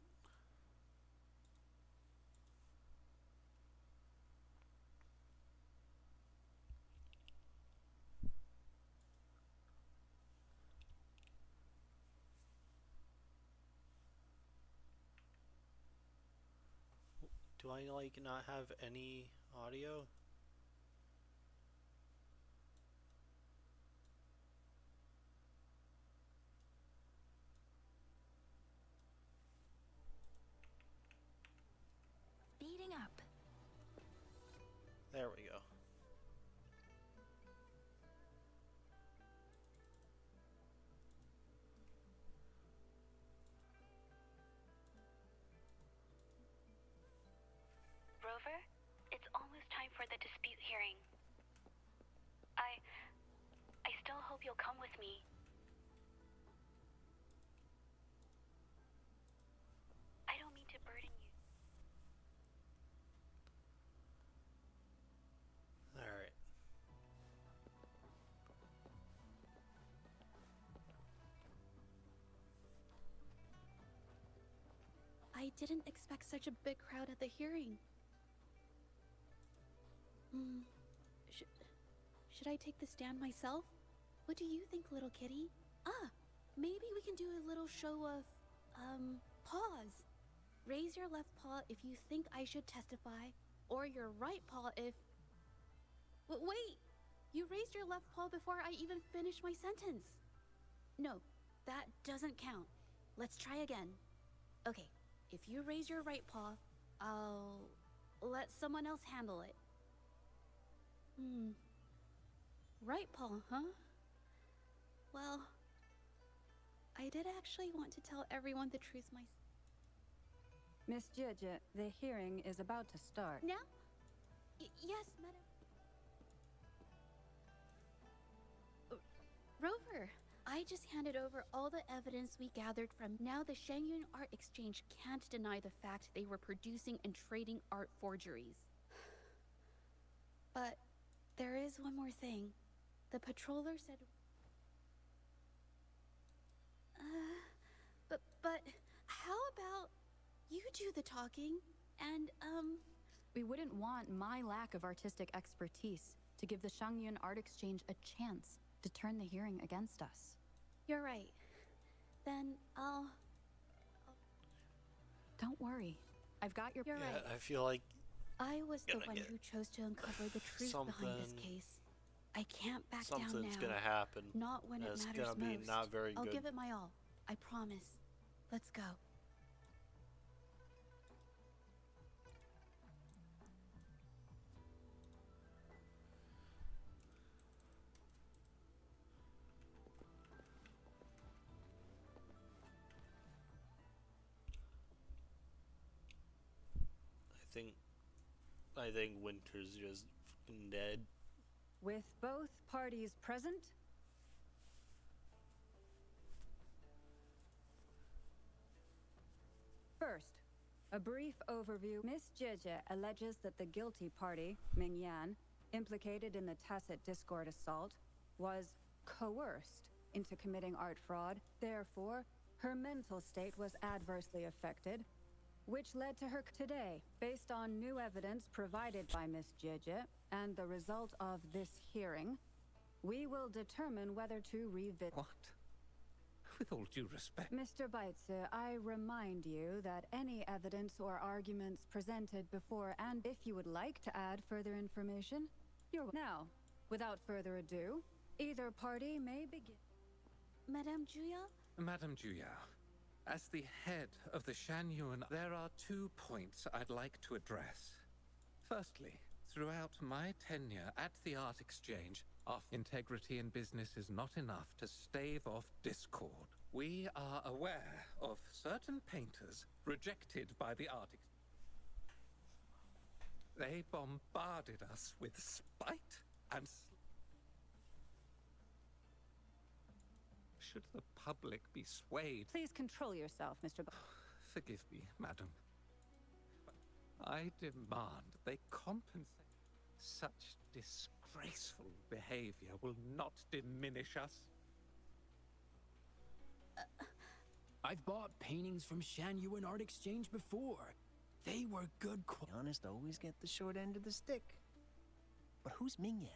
Do I like not have any audio? Speeding up. There we go. Rover, it's almost time for the dispute hearing. I still hope you'll come with me. I don't mean to burden you. Alright. I didn't expect such a big crowd at the hearing. Should I take the stand myself? What do you think, little kitty? Maybe we can do a little show of, paws. Raise your left paw if you think I should testify, or your right paw if... Wait! You raised your left paw before I even finished my sentence. No, that doesn't count. Let's try again. Okay, if you raise your right paw, I'll let someone else handle it. Right paw, huh? Well, I did actually want to tell everyone the truth myself. Miss Jidget, the hearing is about to start. Now? Yes, madam. Rover, I just handed over all the evidence we gathered from. Now the Shangyun Art Exchange can't deny the fact they were producing and trading art forgeries. But there is one more thing. The patroller said... But how about you do the talking and, We wouldn't want my lack of artistic expertise to give the Shangyun Art Exchange a chance to turn the hearing against us. You're right. Then Don't worry. I've got your... You're right. I feel like I was the gonna one get who chose to uncover the truth behind this something- case. I can't back down now. something's gonna happen. Not when it It's matters gonna be most. not very I'll good. give it my all. I promise. Let's go. I think Winter's just fucking dead. With both parties present, first, a brief overview. Miss Jieje alleges that the guilty party, Ming Yan, implicated in the tacit discord assault, was coerced into committing art fraud. Therefore, her mental state was adversely affected, which led to her today. Based on new evidence provided by Miss Jieje and the result of this hearing, we will determine whether to revisit... What? With all due respect. Mr. Baitze, I remind you that any evidence or arguments presented before, and if you would like to add further information, you're... Now, without further ado, either party may begin. Madame Juya? Madame Juya, as the head of the Shanyun, there are 2 points I'd like to address. Firstly, throughout my tenure at the Art Exchange, our integrity in business is not enough to stave off discord. We are aware of certain painters rejected by the Art Exchange. They bombarded us with spite and... Should the public be swayed? Please control yourself, Mr. Forgive me, madam. I demand they compensate. Such disgraceful behavior will not diminish us. I've bought paintings from Shanyuan Art Exchange before. They were good honest, always get the short end of the stick. But who's Ming Yan?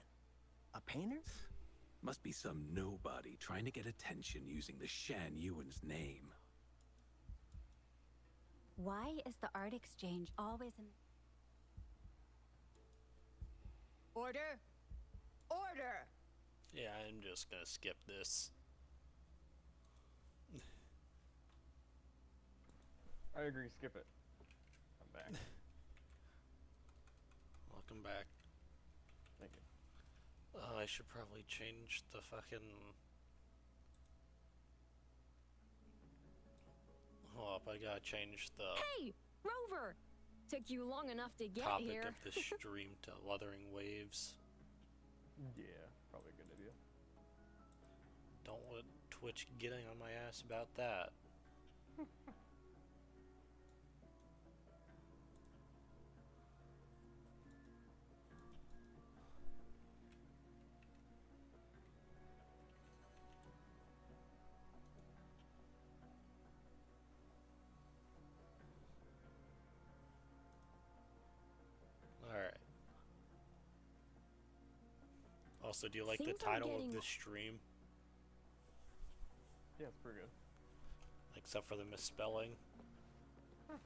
A painter? Must be some nobody trying to get attention using the Shan Yuan's name. Why is the Art Exchange always in... Order! Order! Yeah, I'm just gonna skip this. I agree, skip it. I'm back. Welcome back. Thank you. I should probably change the fucking... Hold up, I gotta change the Hey, Rover! Took you long enough to get topic here. of the stream to Wuthering Waves. Yeah, probably a good idea. Don't want Twitch getting on my ass about that. Alright. Also, do you like the Things are title of getting- this stream? Yeah, it's pretty good. Except for the misspelling. I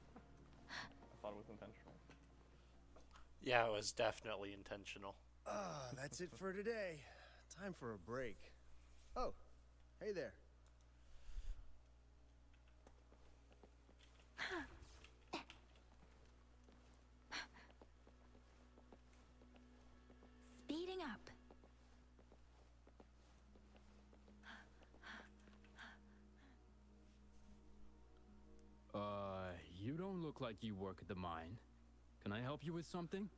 thought it was intentional. Yeah, it was definitely intentional. That's it for today. Time for a break. Oh, hey there. Speeding up. You don't look like you work at the mine. Can I help you with something?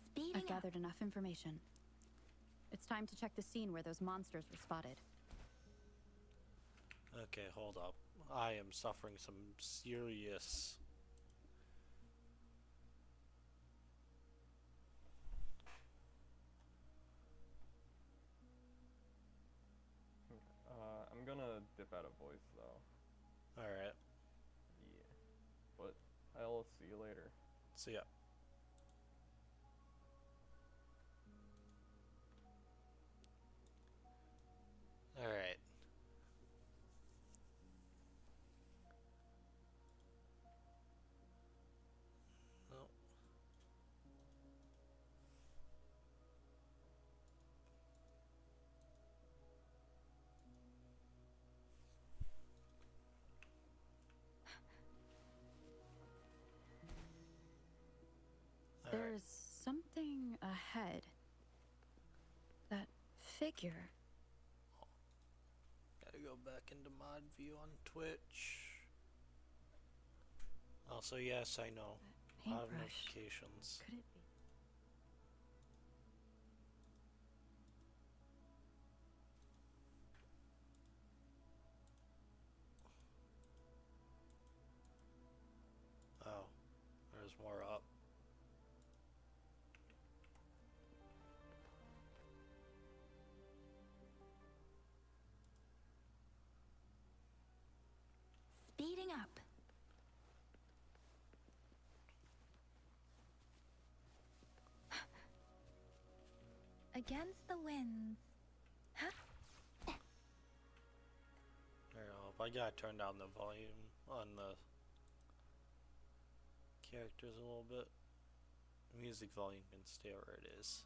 Speeding I've gathered enough information. It's time to check the scene where those monsters were spotted. Okay, hold up. I am suffering some serious... I'm gonna dip out of voice though. Alright. Yeah. But I'll see you later. See ya. Alright. Oh. There's something ahead. That figure. Gotta go back into mod view on Twitch. Also, yes, I know. A lot of Paintbrush. notifications. Could it be? Oh, there's more up. Speeding up. Against the winds. There, if I gotta turn down the volume on the characters a little bit. Music volume can stay where it is.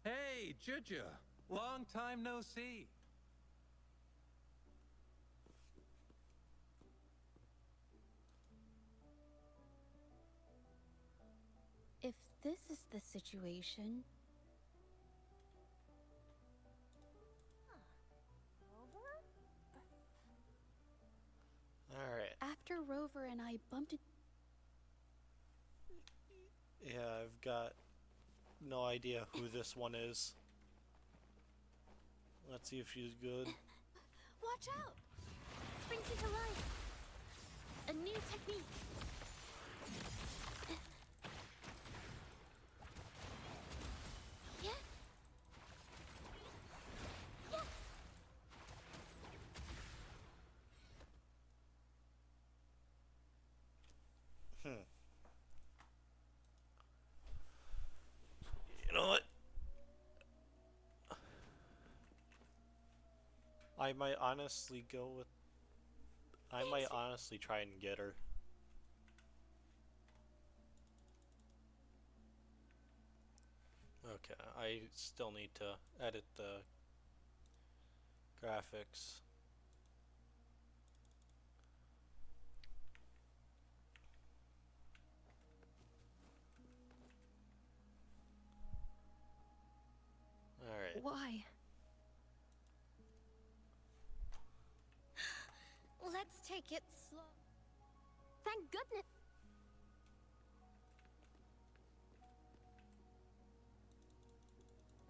Hey, Juju! Long time no see. If this is the situation... Alright. After Rover and I bumped it... Yeah, I've got no idea who this one is. Let's see if she's good. Watch out! Springs into life. A new technique. Yeah. Yeah. Hmm. I might honestly go with... I might honestly try and get her. Okay, I still need to edit the graphics. Alright. Why? Let's take it slow. Thank goodness.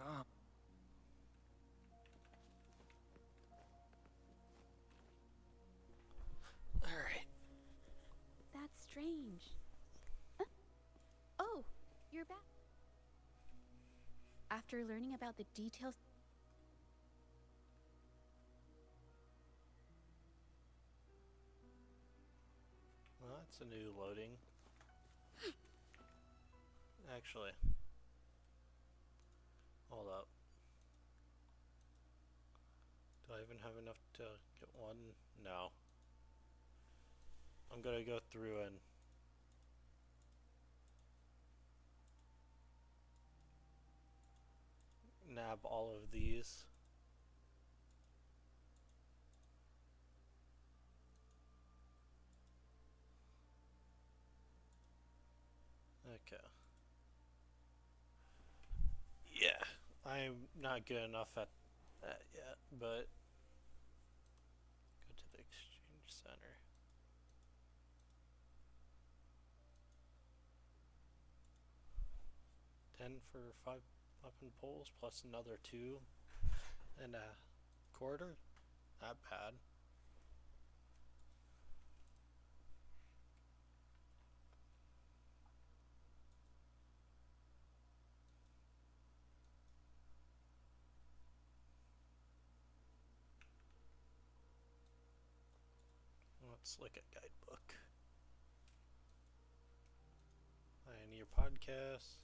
Oh. Alright. That's strange. Huh? Oh, you're back. After learning about the details... Well, that's a new loading. Actually, hold up. Do I even have enough to get one? No. I'm gonna go through and nab all of these. Okay. Yeah, I'm not good enough at that yet, but go to the exchange center. $10 for 5 weapon poles plus another 2 and a quarter? Not bad. Let's look at guidebook. Pioneer podcast.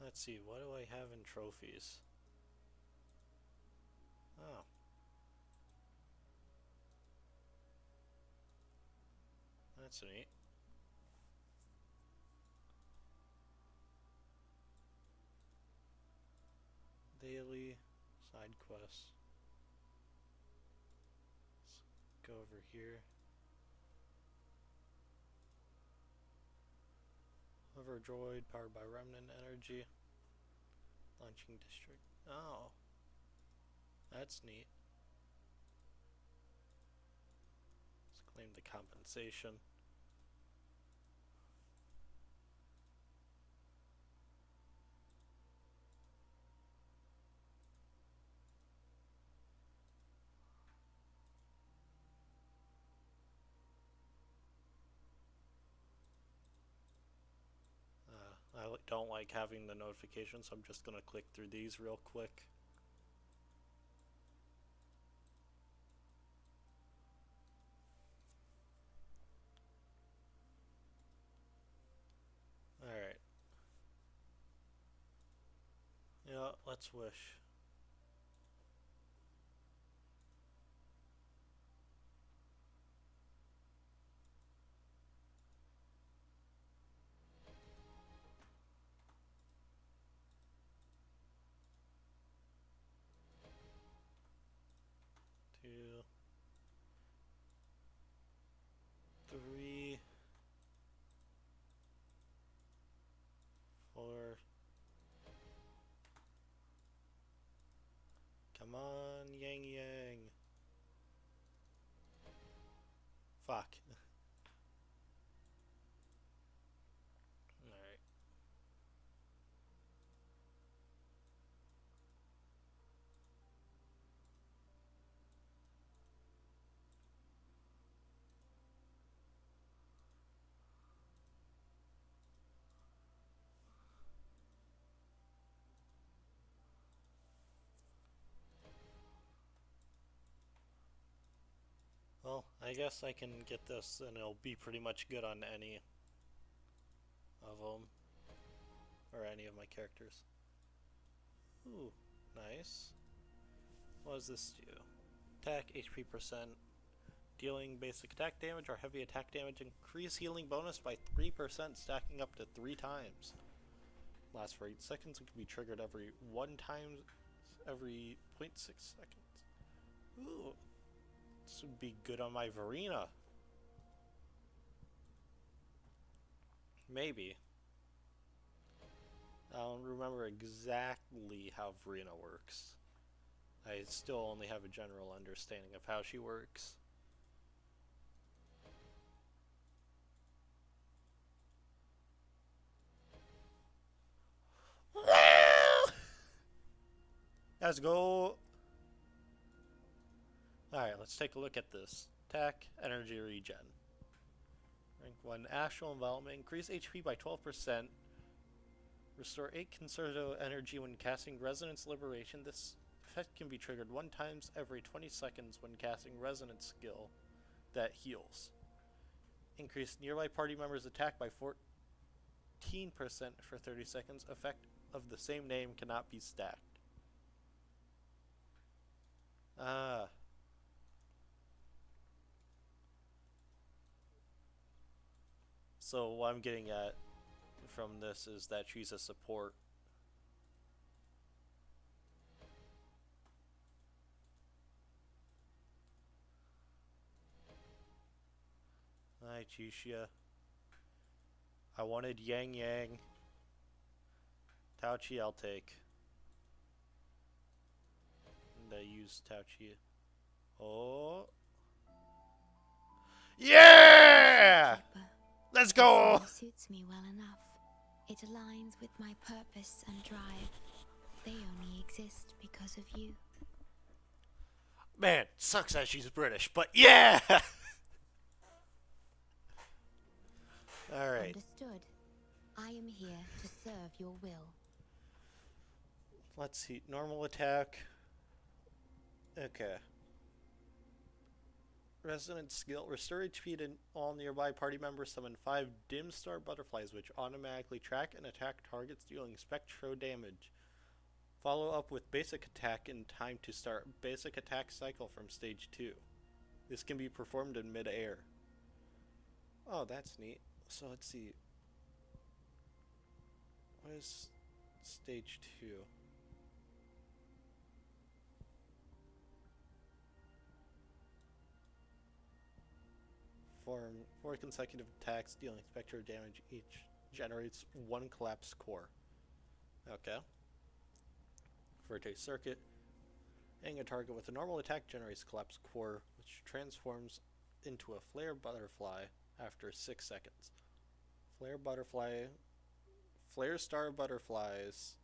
Let's see, what do I have in trophies? Oh. That's neat. Daily side quests. Let's go over here. Hover droid powered by remnant energy. Launching district. Oh. That's neat. Let's claim the compensation. I don't like having the notifications, so I'm just gonna click through these real quick. Alright. Yeah, let's wish. Two, three, four. Come on, Yang Yang. Fuck. Alright. I guess I can get this and it'll be pretty much good on any of them. Or any of my characters. Ooh, nice. What does this do? Attack, HP percent, dealing basic attack damage or heavy attack damage, increase healing bonus by 3%, stacking up to 3 times. Lasts for 8 seconds and can be triggered every 1 time every 0.6 seconds. Ooh, this would be good on my Varina. Maybe. I don't remember exactly how Varina works. I still only have a general understanding of how she works. Let's go. Alright, let's take a look at this. Attack, energy regen. Rank 1, astral envelopment. Increase HP by 12%. Restore 8 conservative energy when casting Resonance Liberation. This effect can be triggered 1 time every 20 seconds when casting Resonance skill that heals. Increase nearby party members' attack by 14% for 30 seconds. Effect of the same name cannot be stacked. Ah. So what I'm getting at from this is that she's a support. Hi, Chishia. I wanted Yang Yang. Tauchi, I'll take. And I use Tauchi. Oh. Yeah! Let's go! It suits me well enough. It aligns with my purpose and drive. They only exist because of you. Man, sucks that she's British, but yeah! Alright. Understood. I am here to serve your will. Let's see. Normal attack. Okay. Resonance skill. Restore HP to all nearby party members. Summon 5 dim star butterflies which automatically track and attack targets dealing spectro damage. Follow up with basic attack in time to start basic attack cycle from stage 2. This can be performed in mid-air. Oh, that's neat. So let's see. What is stage 2? Form 4 consecutive attacks dealing spectral damage each generates 1 collapsed core. Okay. For a circuit, hitting a target with a normal attack generates collapsed core, which transforms into a flare butterfly after 6 seconds. Flare star butterflies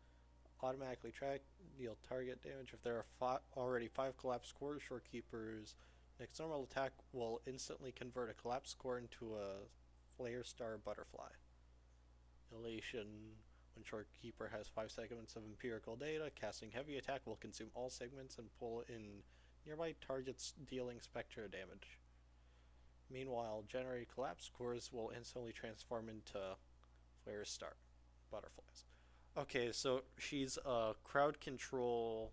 automatically track, deal target damage. If there are already 5 collapsed core shorekeepers, next normal attack will instantly convert a collapsed core into a flare star butterfly. Elation. When shorekeeper has 5 segments of empirical data, casting heavy attack will consume all segments and pull in nearby targets dealing spectro damage. Meanwhile, generated collapsed cores will instantly transform into flare star butterflies. Okay, so she's a crowd control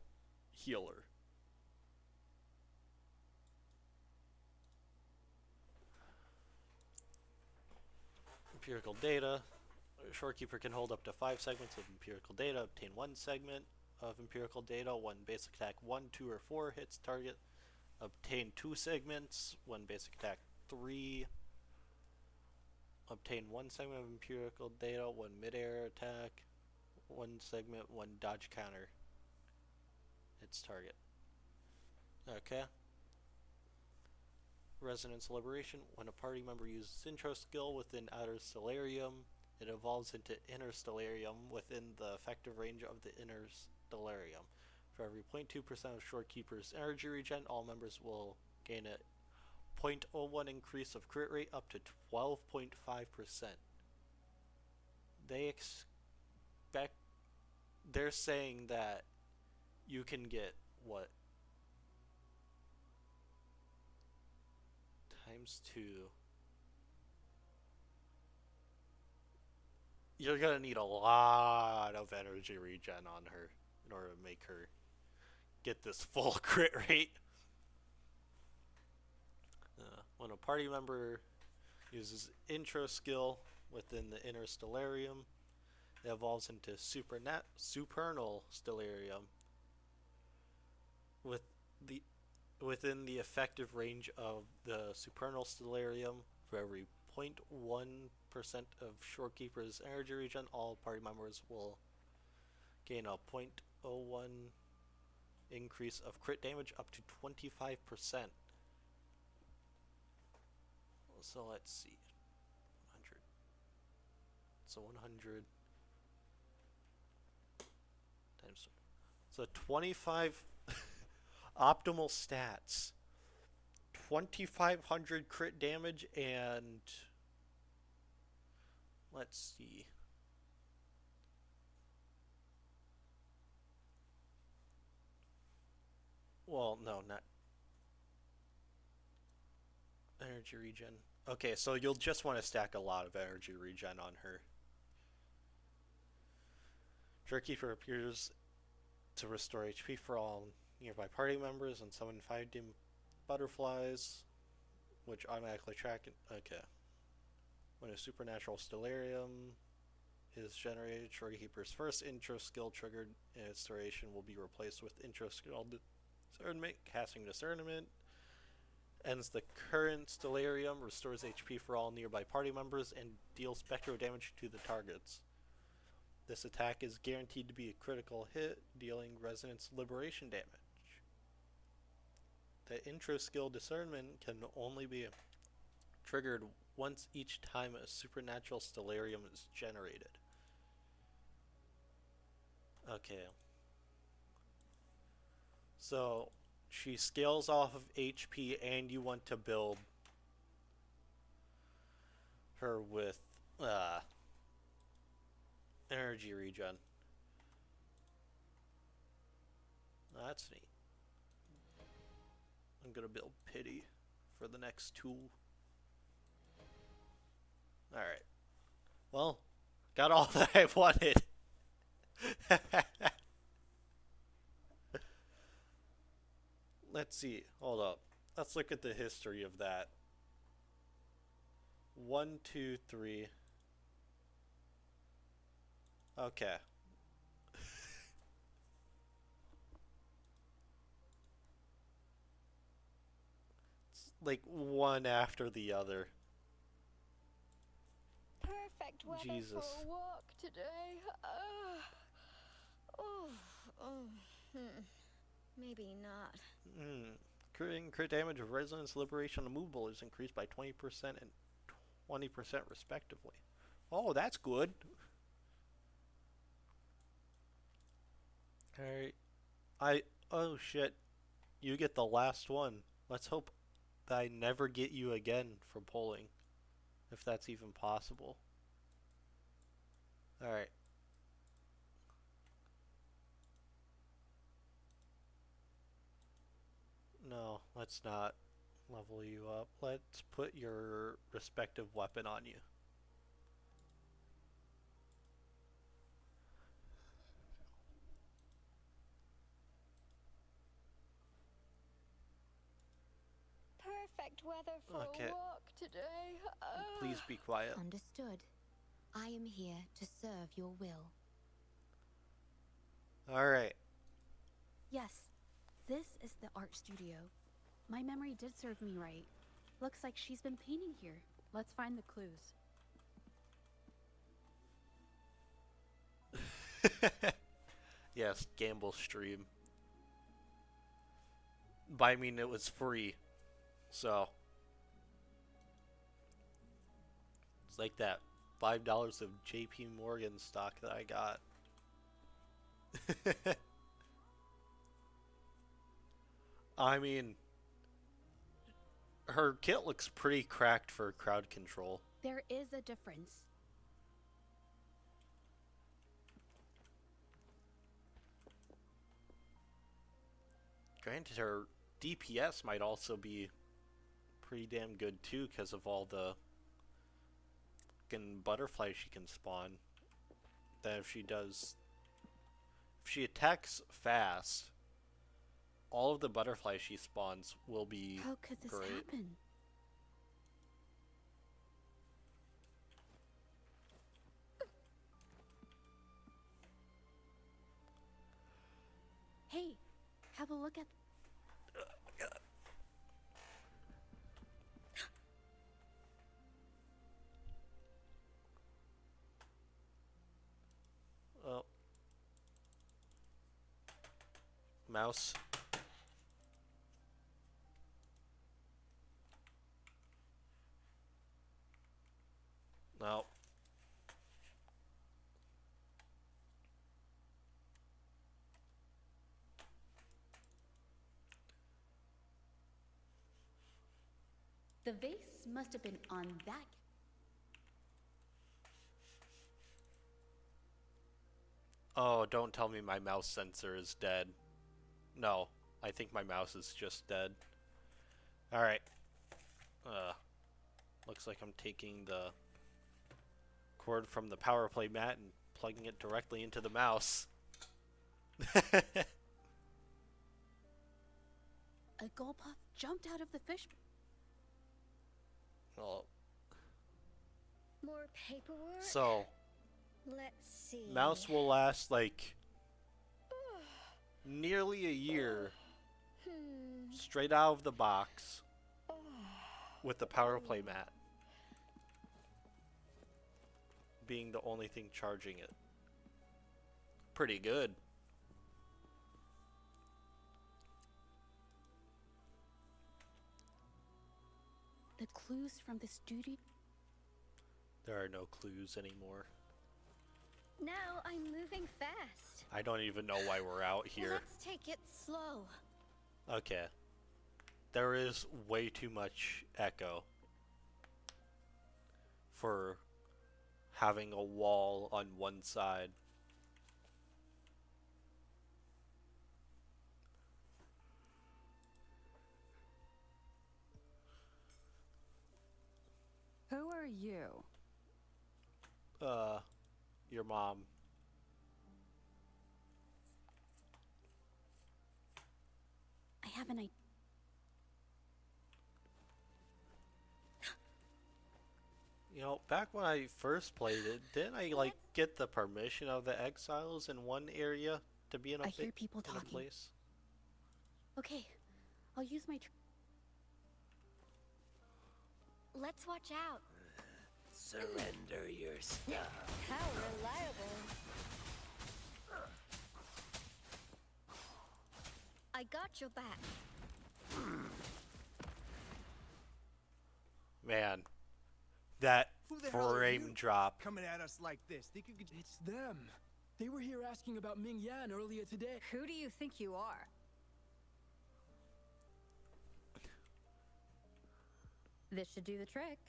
healer. Empirical data. A shorekeeper can hold up to 5 segments of empirical data, obtain 1 segment of empirical data, 1 basic attack 1, 2, or 4 hits target, obtain 2 segments, 1 basic attack 3, obtain 1 segment of empirical data, 1 mid-air attack, 1 segment, 1 dodge counter hits target. Okay. Resonance Liberation. When a party member uses intro skill within Outer Stellarium, it evolves into Inner Stellarium within the effective range of the Inner Stellarium. For every 0.2% of shorekeeper's energy regen, all members will gain a 0.01 increase of crit rate up to 12.5%. They're saying that you can get what? times 2. You're gonna need a lot of energy regen on her in order to make her get this full crit rate. When a party member uses intro skill within the inner stellarium, it evolves into supernal stellarium within the effective range of the supernal stellarium. For every 0.1% of Shorekeeper's energy regen, all party members will gain a 0.01 increase of crit damage up to 25%. So let's see. 100. So 100 times. So 25 optimal stats. 2,500 crit damage and let's see. Well, no, not energy regen. Okay, so you'll just want to stack a lot of energy regen on her. Shorekeeper appears to restore HP for all nearby party members and summon 5 dim butterflies, which automatically track it. Okay. When a supernatural stellarium is generated, Shorekeeper's first intro skill triggered in its duration will be replaced with intro skill discernment. Casting discernment ends the current stellarium, restores HP for all nearby party members, and deals spectral damage to the targets. This attack is guaranteed to be a critical hit, dealing resonance liberation damage. The intro skill discernment can only be triggered once each time a supernatural stellarium is generated. Okay. So she scales off of HP, and you want to build her with energy regen. That's neat. I'm gonna build pity for the next tool. Alright. Well, got all that I wanted. Let's see. Hold up. Let's look at the history of that. 1, 2, 3. Okay. It's like one after the other. Perfect weather Jesus. for a walk today. Maybe not. Crit damage of resonance liberation and movable is increased by 20% and 20% respectively. Oh, that's good. Alright. Oh shit. You get the last one. Let's hope that I never get you again for polling. If that's even possible. Alright. No, let's not level you up. Let's put your respective weapon on you. Perfect weather for a walk today. Please be quiet. Understood. I am here to serve your will. Alright. Yes, this is the art studio. My memory did serve me right. Looks like she's been painting here. Let's find the clues. Yes, gamble stream. But I mean, it was free. So. It's like that $5 of JP Morgan stock that I got. I mean, her kit looks pretty cracked for crowd control. There is a difference. Granted, her DPS might also be pretty damn good too because of all the fucking butterflies she can spawn. That if she attacks fast, all of the butterflies she spawns will be How could this great. happen? Hey, have a look at. Oh. Mouse. No. The vase must have been on that. Oh, don't tell me my mouse sensor is dead. No, I think my mouse is just dead. Alright. Looks like I'm taking the cord from the power play mat and plugging it directly into the mouse. A Gulpuff jumped out of the fish. Oh. More paperwork? So, Let's see. mouse will last like nearly a year straight out of the box with the power play mat being the only thing charging it. Pretty good. The clues from the studio. There are no clues anymore. Now I'm moving fast. I don't even know why we're out here. Let's take it slow. Okay. There is way too much echo for having a wall on one side. Who are you? Your mom. I have an idea. You know, back when I first played it, didn't I like get the permission of the exiles in one area to be in a I hear people in a talking. place? Okay, I'll use my. Let's watch out. Surrender your stuff. How reliable. I got your back. Man, that Who the hell are frame you? drop. Coming at us like this. Think you could. It's them. They were here asking about Ming Yan earlier today. Who do you think you are? This should do the trick.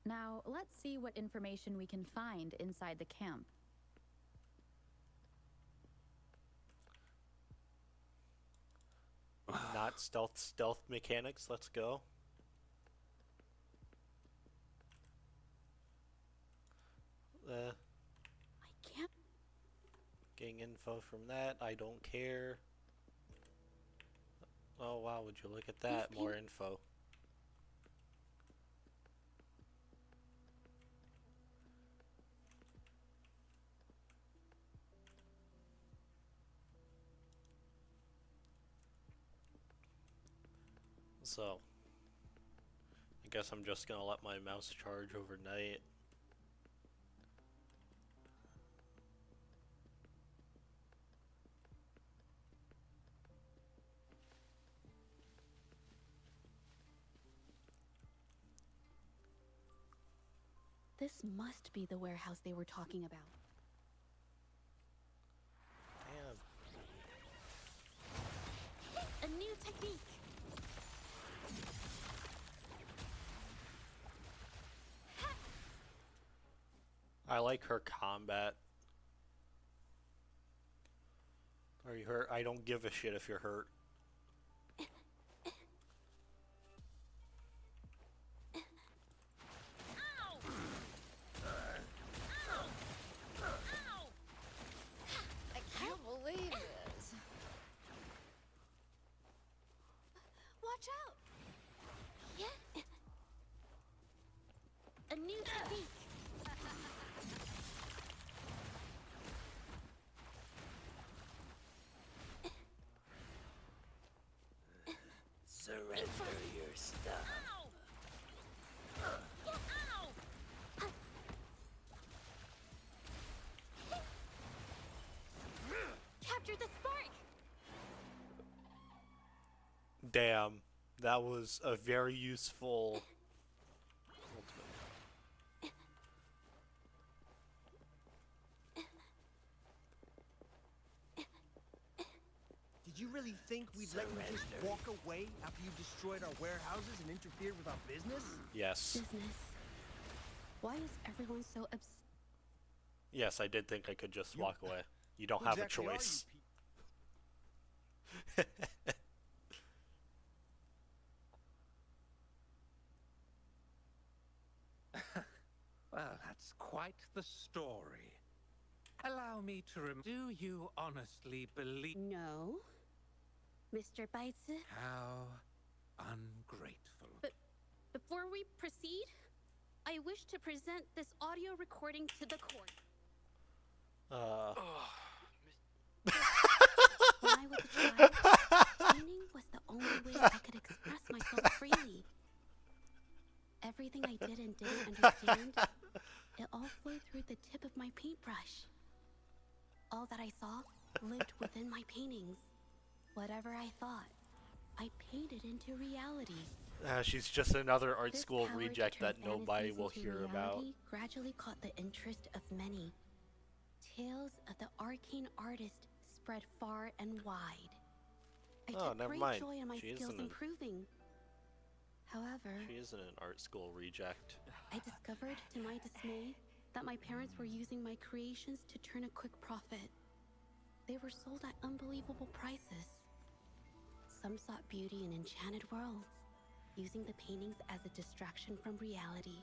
Now, let's see what information we can find inside the camp. Not stealth mechanics. Let's go. I can't. Getting info from that. I don't care. Oh wow, would you look at that? More info. So, I guess I'm just gonna let my mouse charge overnight. This must be the warehouse they were talking about. Damn. A new technique. I like her combat. Are you hurt? I don't give a shit if you're hurt. a new technique. Surrender your stuff. Capture the spark! Damn, that was a very useful. Did you really think we'd let you just walk away after you destroyed our warehouses and interfered with our business? Yes. Business. Why is everyone so Yes, I did think I could just walk away. You don't Who have exactly a are you choice. Well, that's quite the story. Allow me to do you honestly believe... No. Mr. Baitsu? How ungrateful. But before we proceed, I wish to present this audio recording to the court. When I was a child, painting was the only way I could express myself freely. Everything I did and didn't understand, it all flowed through the tip of my paintbrush. All that I saw lived within my paintings. Whatever I thought, I painted into reality. She's just another art This school power to reject turn that nobody fantasies will into hear about. reality gradually caught the interest of many. Tales of the arcane artist spread far and wide. I Oh, took never great mind. joy in my She skills isn't an- improving. However, She isn't an art school reject. I discovered, to my dismay, that my parents were using my creations to turn a quick profit. They were sold at unbelievable prices. Some sought beauty in enchanted worlds, using the paintings as a distraction from reality.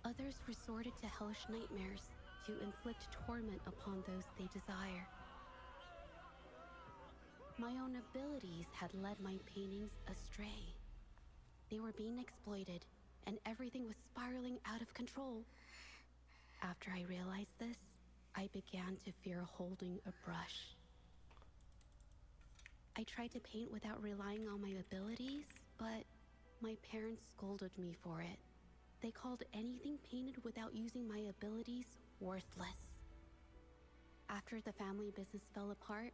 Others resorted to hellish nightmares to inflict torment upon those they desire. My own abilities had led my paintings astray. They were being exploited, and everything was spiraling out of control. After I realized this, I began to fear holding a brush. I tried to paint without relying on my abilities, but my parents scolded me for it. They called anything painted without using my abilities worthless. After the family business fell apart,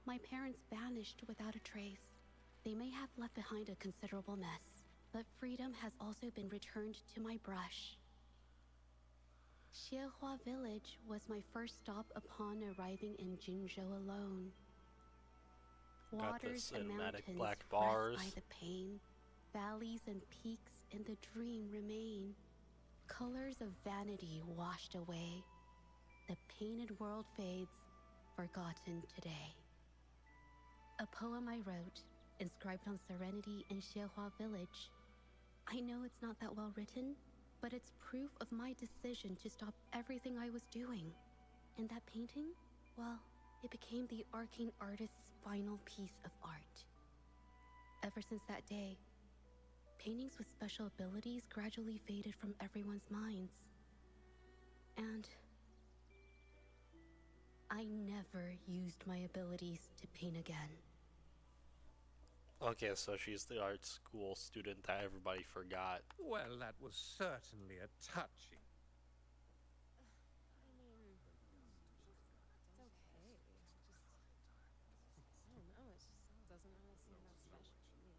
my parents vanished without a trace. They may have left behind a considerable mess, but freedom has also been returned to my brush. Xiehua Village was my first stop upon arriving in Jinzhou alone. Got the Waters and cinematic mountains black rest bars. by the pain. Valleys and peaks in the dream remain. Colors of vanity washed away. The painted world fades, forgotten today. A poem I wrote, inscribed on serenity in Xiehua Village. I know it's not that well written, but it's proof of my decision to stop everything I was doing. And that painting, well, it became the arcane artist's final piece of art. Ever since that day, paintings with special abilities gradually faded from everyone's minds. And I never used my abilities to paint again. Okay, so she's the art school student that everybody forgot. Well, that was certainly a touching. I mean, it's okay. I don't know, it just doesn't really seem that special to me.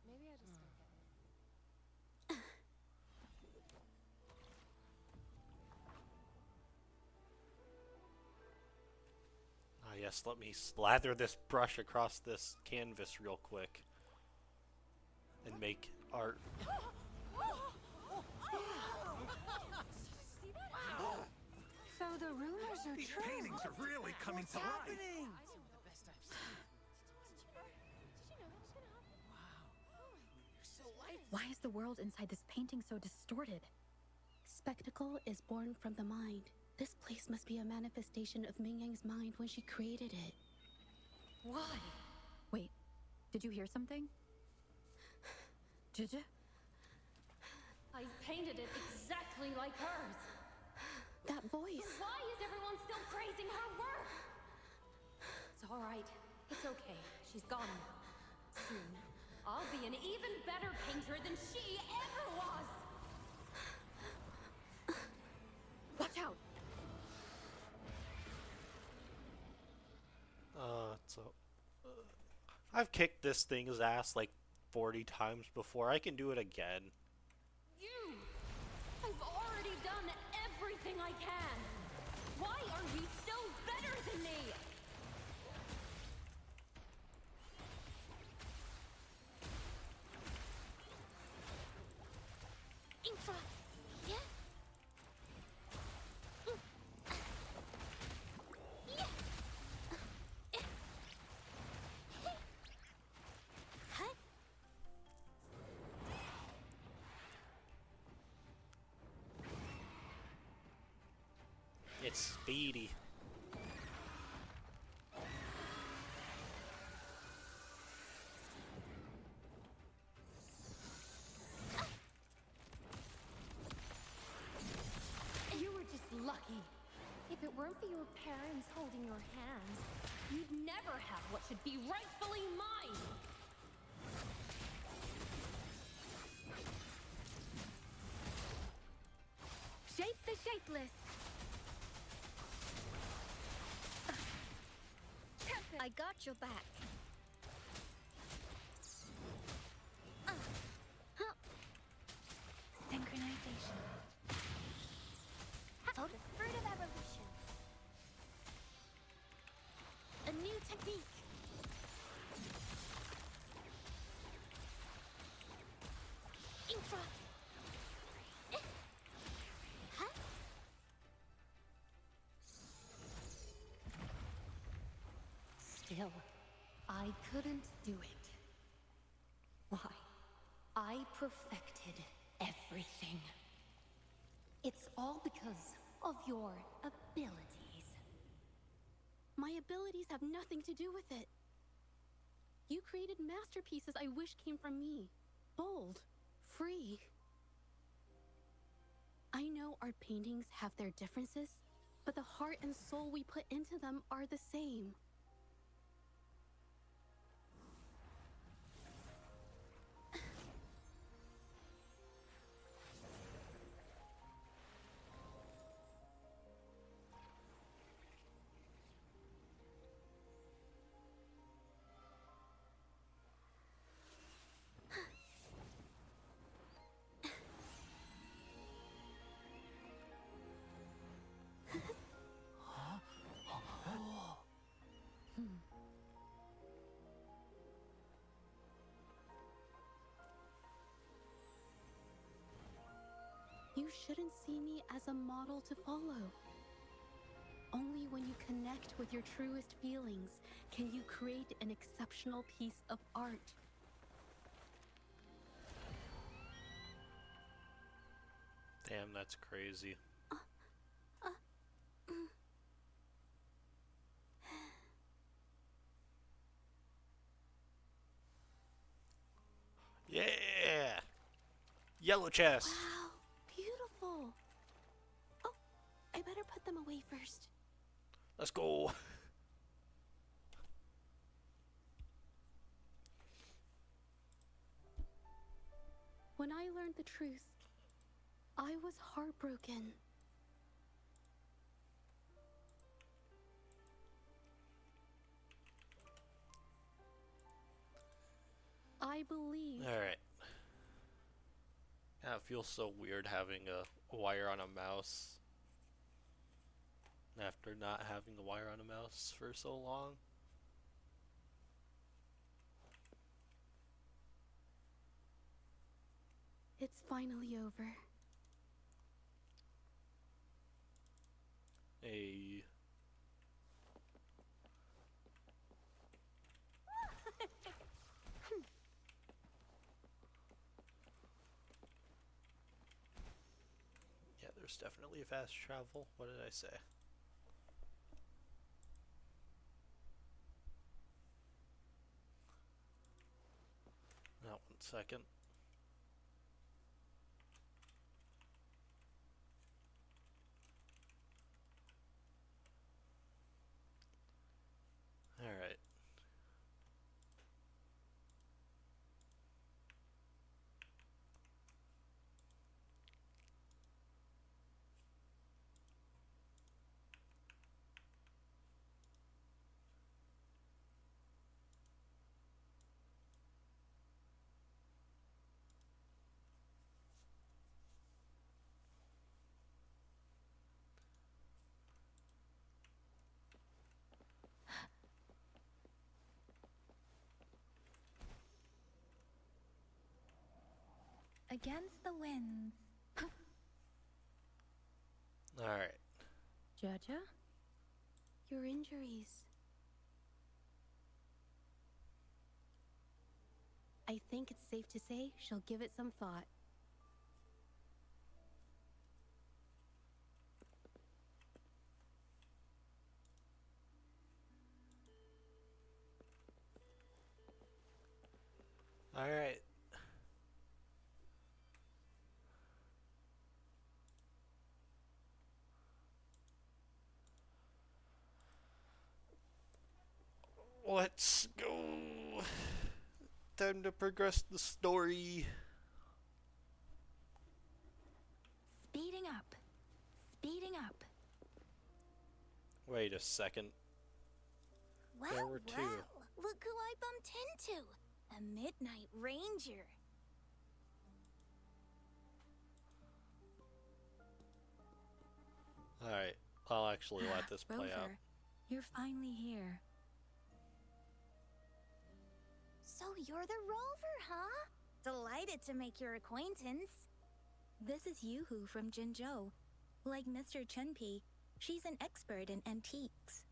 Maybe I just don't get it. Ah, yes, let me slather this brush across this canvas real quick. And make art. So the rumors are These true. paintings are really coming to life. Why is the world inside this painting so distorted? Spectacle is born from the mind. This place must be a manifestation of Ming Yang's mind when she created it. Why? Wait, did you hear something? Jija? I painted it exactly like hers. That voice. So why is everyone still praising her work? It's all right. It's okay. She's gone now. Soon, I'll be an even better painter than she ever was. Watch out. I've kicked this thing's ass like 40 times before. I can do it again. You! I've already done everything I can. Why are you still better than me? Infra. Yeah. Yeah. Huh? It's speedy. You were just lucky. If it weren't for your parents holding your hands, you'd never have what should be rightfully mine. Shape the shapeless. I got your back. Synchronization. Oh, the fruit of evolution. A new technique. Infra. Huh? Still, I couldn't do it. Why? I perfected everything. It's all because of your abilities. My abilities have nothing to do with it. You created masterpieces I wish came from me. Bold, free. I know our paintings have their differences, but the heart and soul we put into them are the same. You shouldn't see me as a model to follow. Only when you connect with your truest feelings can you create an exceptional piece of art. Damn, that's crazy. Yeah! Yellow chest! Wow, beautiful. Oh, I better put them away first. Let's go! When I learned the truth, I was heartbroken. I believe. Alright. Yeah, it feels so weird having a wire on a mouse after not having a wire on a mouse for so long. It's finally over. Hey. Yeah, there's definitely fast travel. What did I say? Now, 1 second. Against the winds. Alright. Jaja? Your injuries. I think it's safe to say she'll give it some thought. Alright. Let's go. Time to progress the story. Speeding up. Speeding up. Wait a second. There were two. Look who I bumped into. A Midnight Ranger. Alright, I'll actually let this play out. Rover, you're finally here. So you're the Rover, huh? Delighted to make your acquaintance. This is Yoo-hoo from Jinzhou. Like Mr. Chunpei, she's an expert in antiques.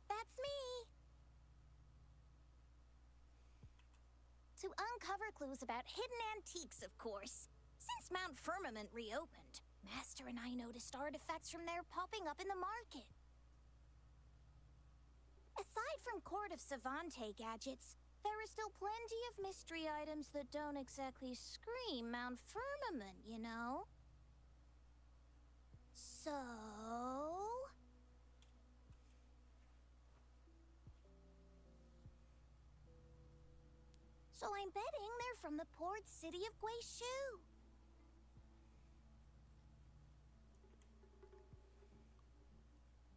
That's me! To uncover clues about hidden antiques, of course. Since Mount Firmament reopened, Master and I noticed artifacts from there popping up in the market. Aside from Court of Savante gadgets, there are still plenty of mystery items that don't exactly scream Mount Firmament, you know? So... So I'm betting they're from the port city of Guizhou.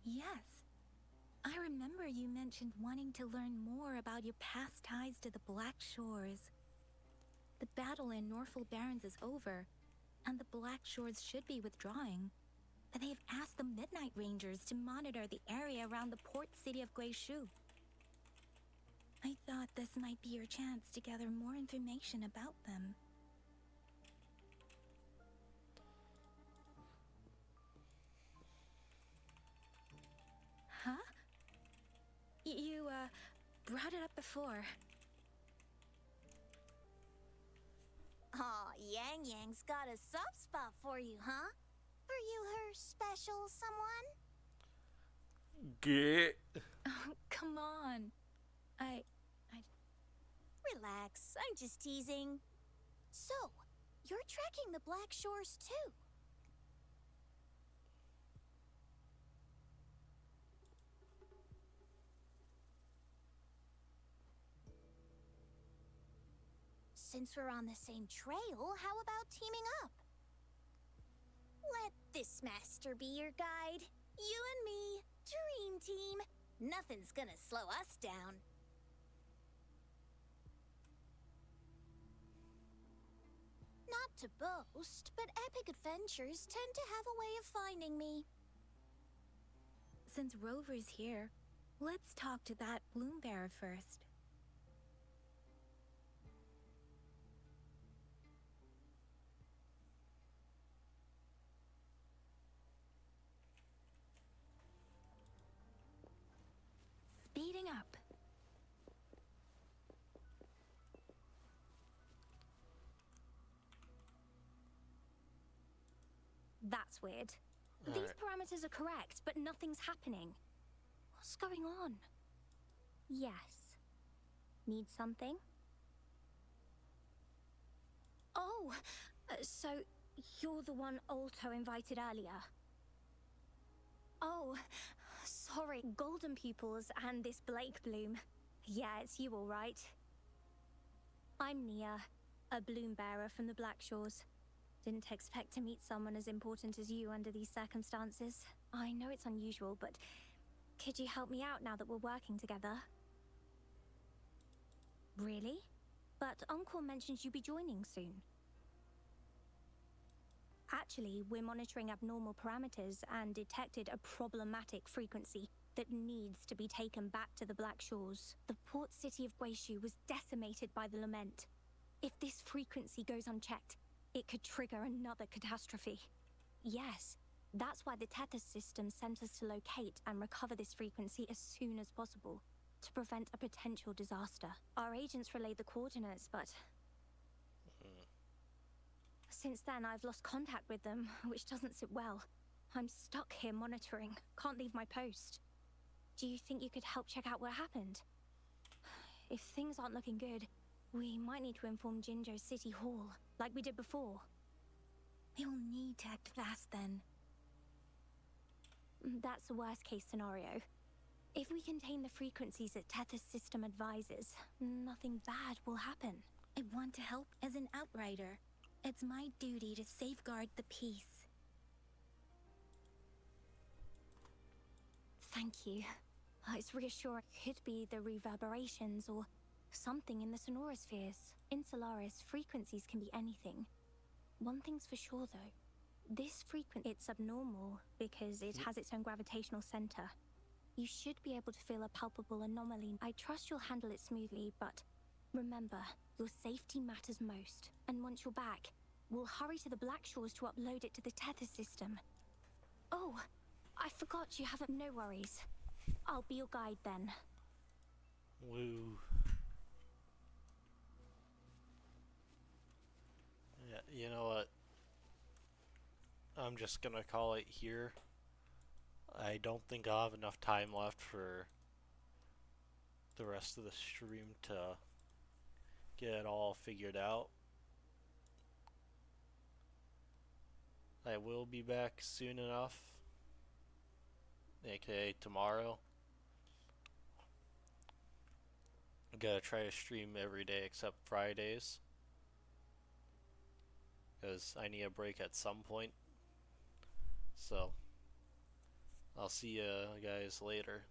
Yes. I remember you mentioned wanting to learn more about your past ties to the Black Shores. The battle in Norfolk Barrens is over, and the Black Shores should be withdrawing. But they've asked the Midnight Rangers to monitor the area around the port city of Guizhou. I thought this might be your chance to gather more information about them. Huh? You, brought it up before. Aw, Yang Yang's got a soft spot for you, huh? Are you her special someone? Get. Oh, come on. Relax, I'm just teasing. So, you're tracking the Black Shores too? Since we're on the same trail, how about teaming up? Let this master be your guide. You and me, dream team. Nothing's gonna slow us down. Not to boast, but epic adventures tend to have a way of finding me. Since Rover's here, let's talk to that Bloom Bearer first. Speeding up. That's weird. These parameters are correct, but nothing's happening. What's going on? Yes. Need something? Oh, so you're the one Alto invited earlier. Oh, sorry. Golden Pupils and this Blake Bloom. Yeah, it's you all right. I'm Nia, a bloom bearer from the Black Shores. Didn't expect to meet someone as important as you under these circumstances. I know it's unusual, but could you help me out now that we're working together? Really? But Uncle mentioned you'd be joining soon. Actually, we're monitoring abnormal parameters and detected a problematic frequency that needs to be taken back to the Black Shores. The port city of Guizhou was decimated by the lament. If this frequency goes unchecked, it could trigger another catastrophe. Yes, that's why the Tethys system sent us to locate and recover this frequency as soon as possible, to prevent a potential disaster. Our agents relayed the coordinates, but since then I've lost contact with them, which doesn't sit well. I'm stuck here monitoring, can't leave my post. Do you think you could help check out what happened? If things aren't looking good, we might need to inform Jinjo City Hall, like we did before. We'll need to act fast then. That's the worst case scenario. If we contain the frequencies that Tethys system advises, nothing bad will happen. I want to help as an outrider. It's my duty to safeguard the peace. Thank you. It's reassuring. Could be the reverberations or something in the sonorospheres. In Solaris, frequencies can be anything. One thing's for sure, though. This frequency, it's abnormal because it has its own gravitational center. You should be able to feel a palpable anomaly. I trust you'll handle it smoothly, but remember, your safety matters most. And once you're back, we'll hurry to the Black Shores to upload it to the Tethys system. Oh, I forgot you haven't. No worries. I'll be your guide then. Woo. Yeah, you know what? I'm just gonna call it here. I don't think I'll have enough time left for the rest of the stream to get it all figured out. I will be back soon enough, aka tomorrow. I'm gonna try to stream every day except Fridays, because I need a break at some point. So, I'll see you guys later.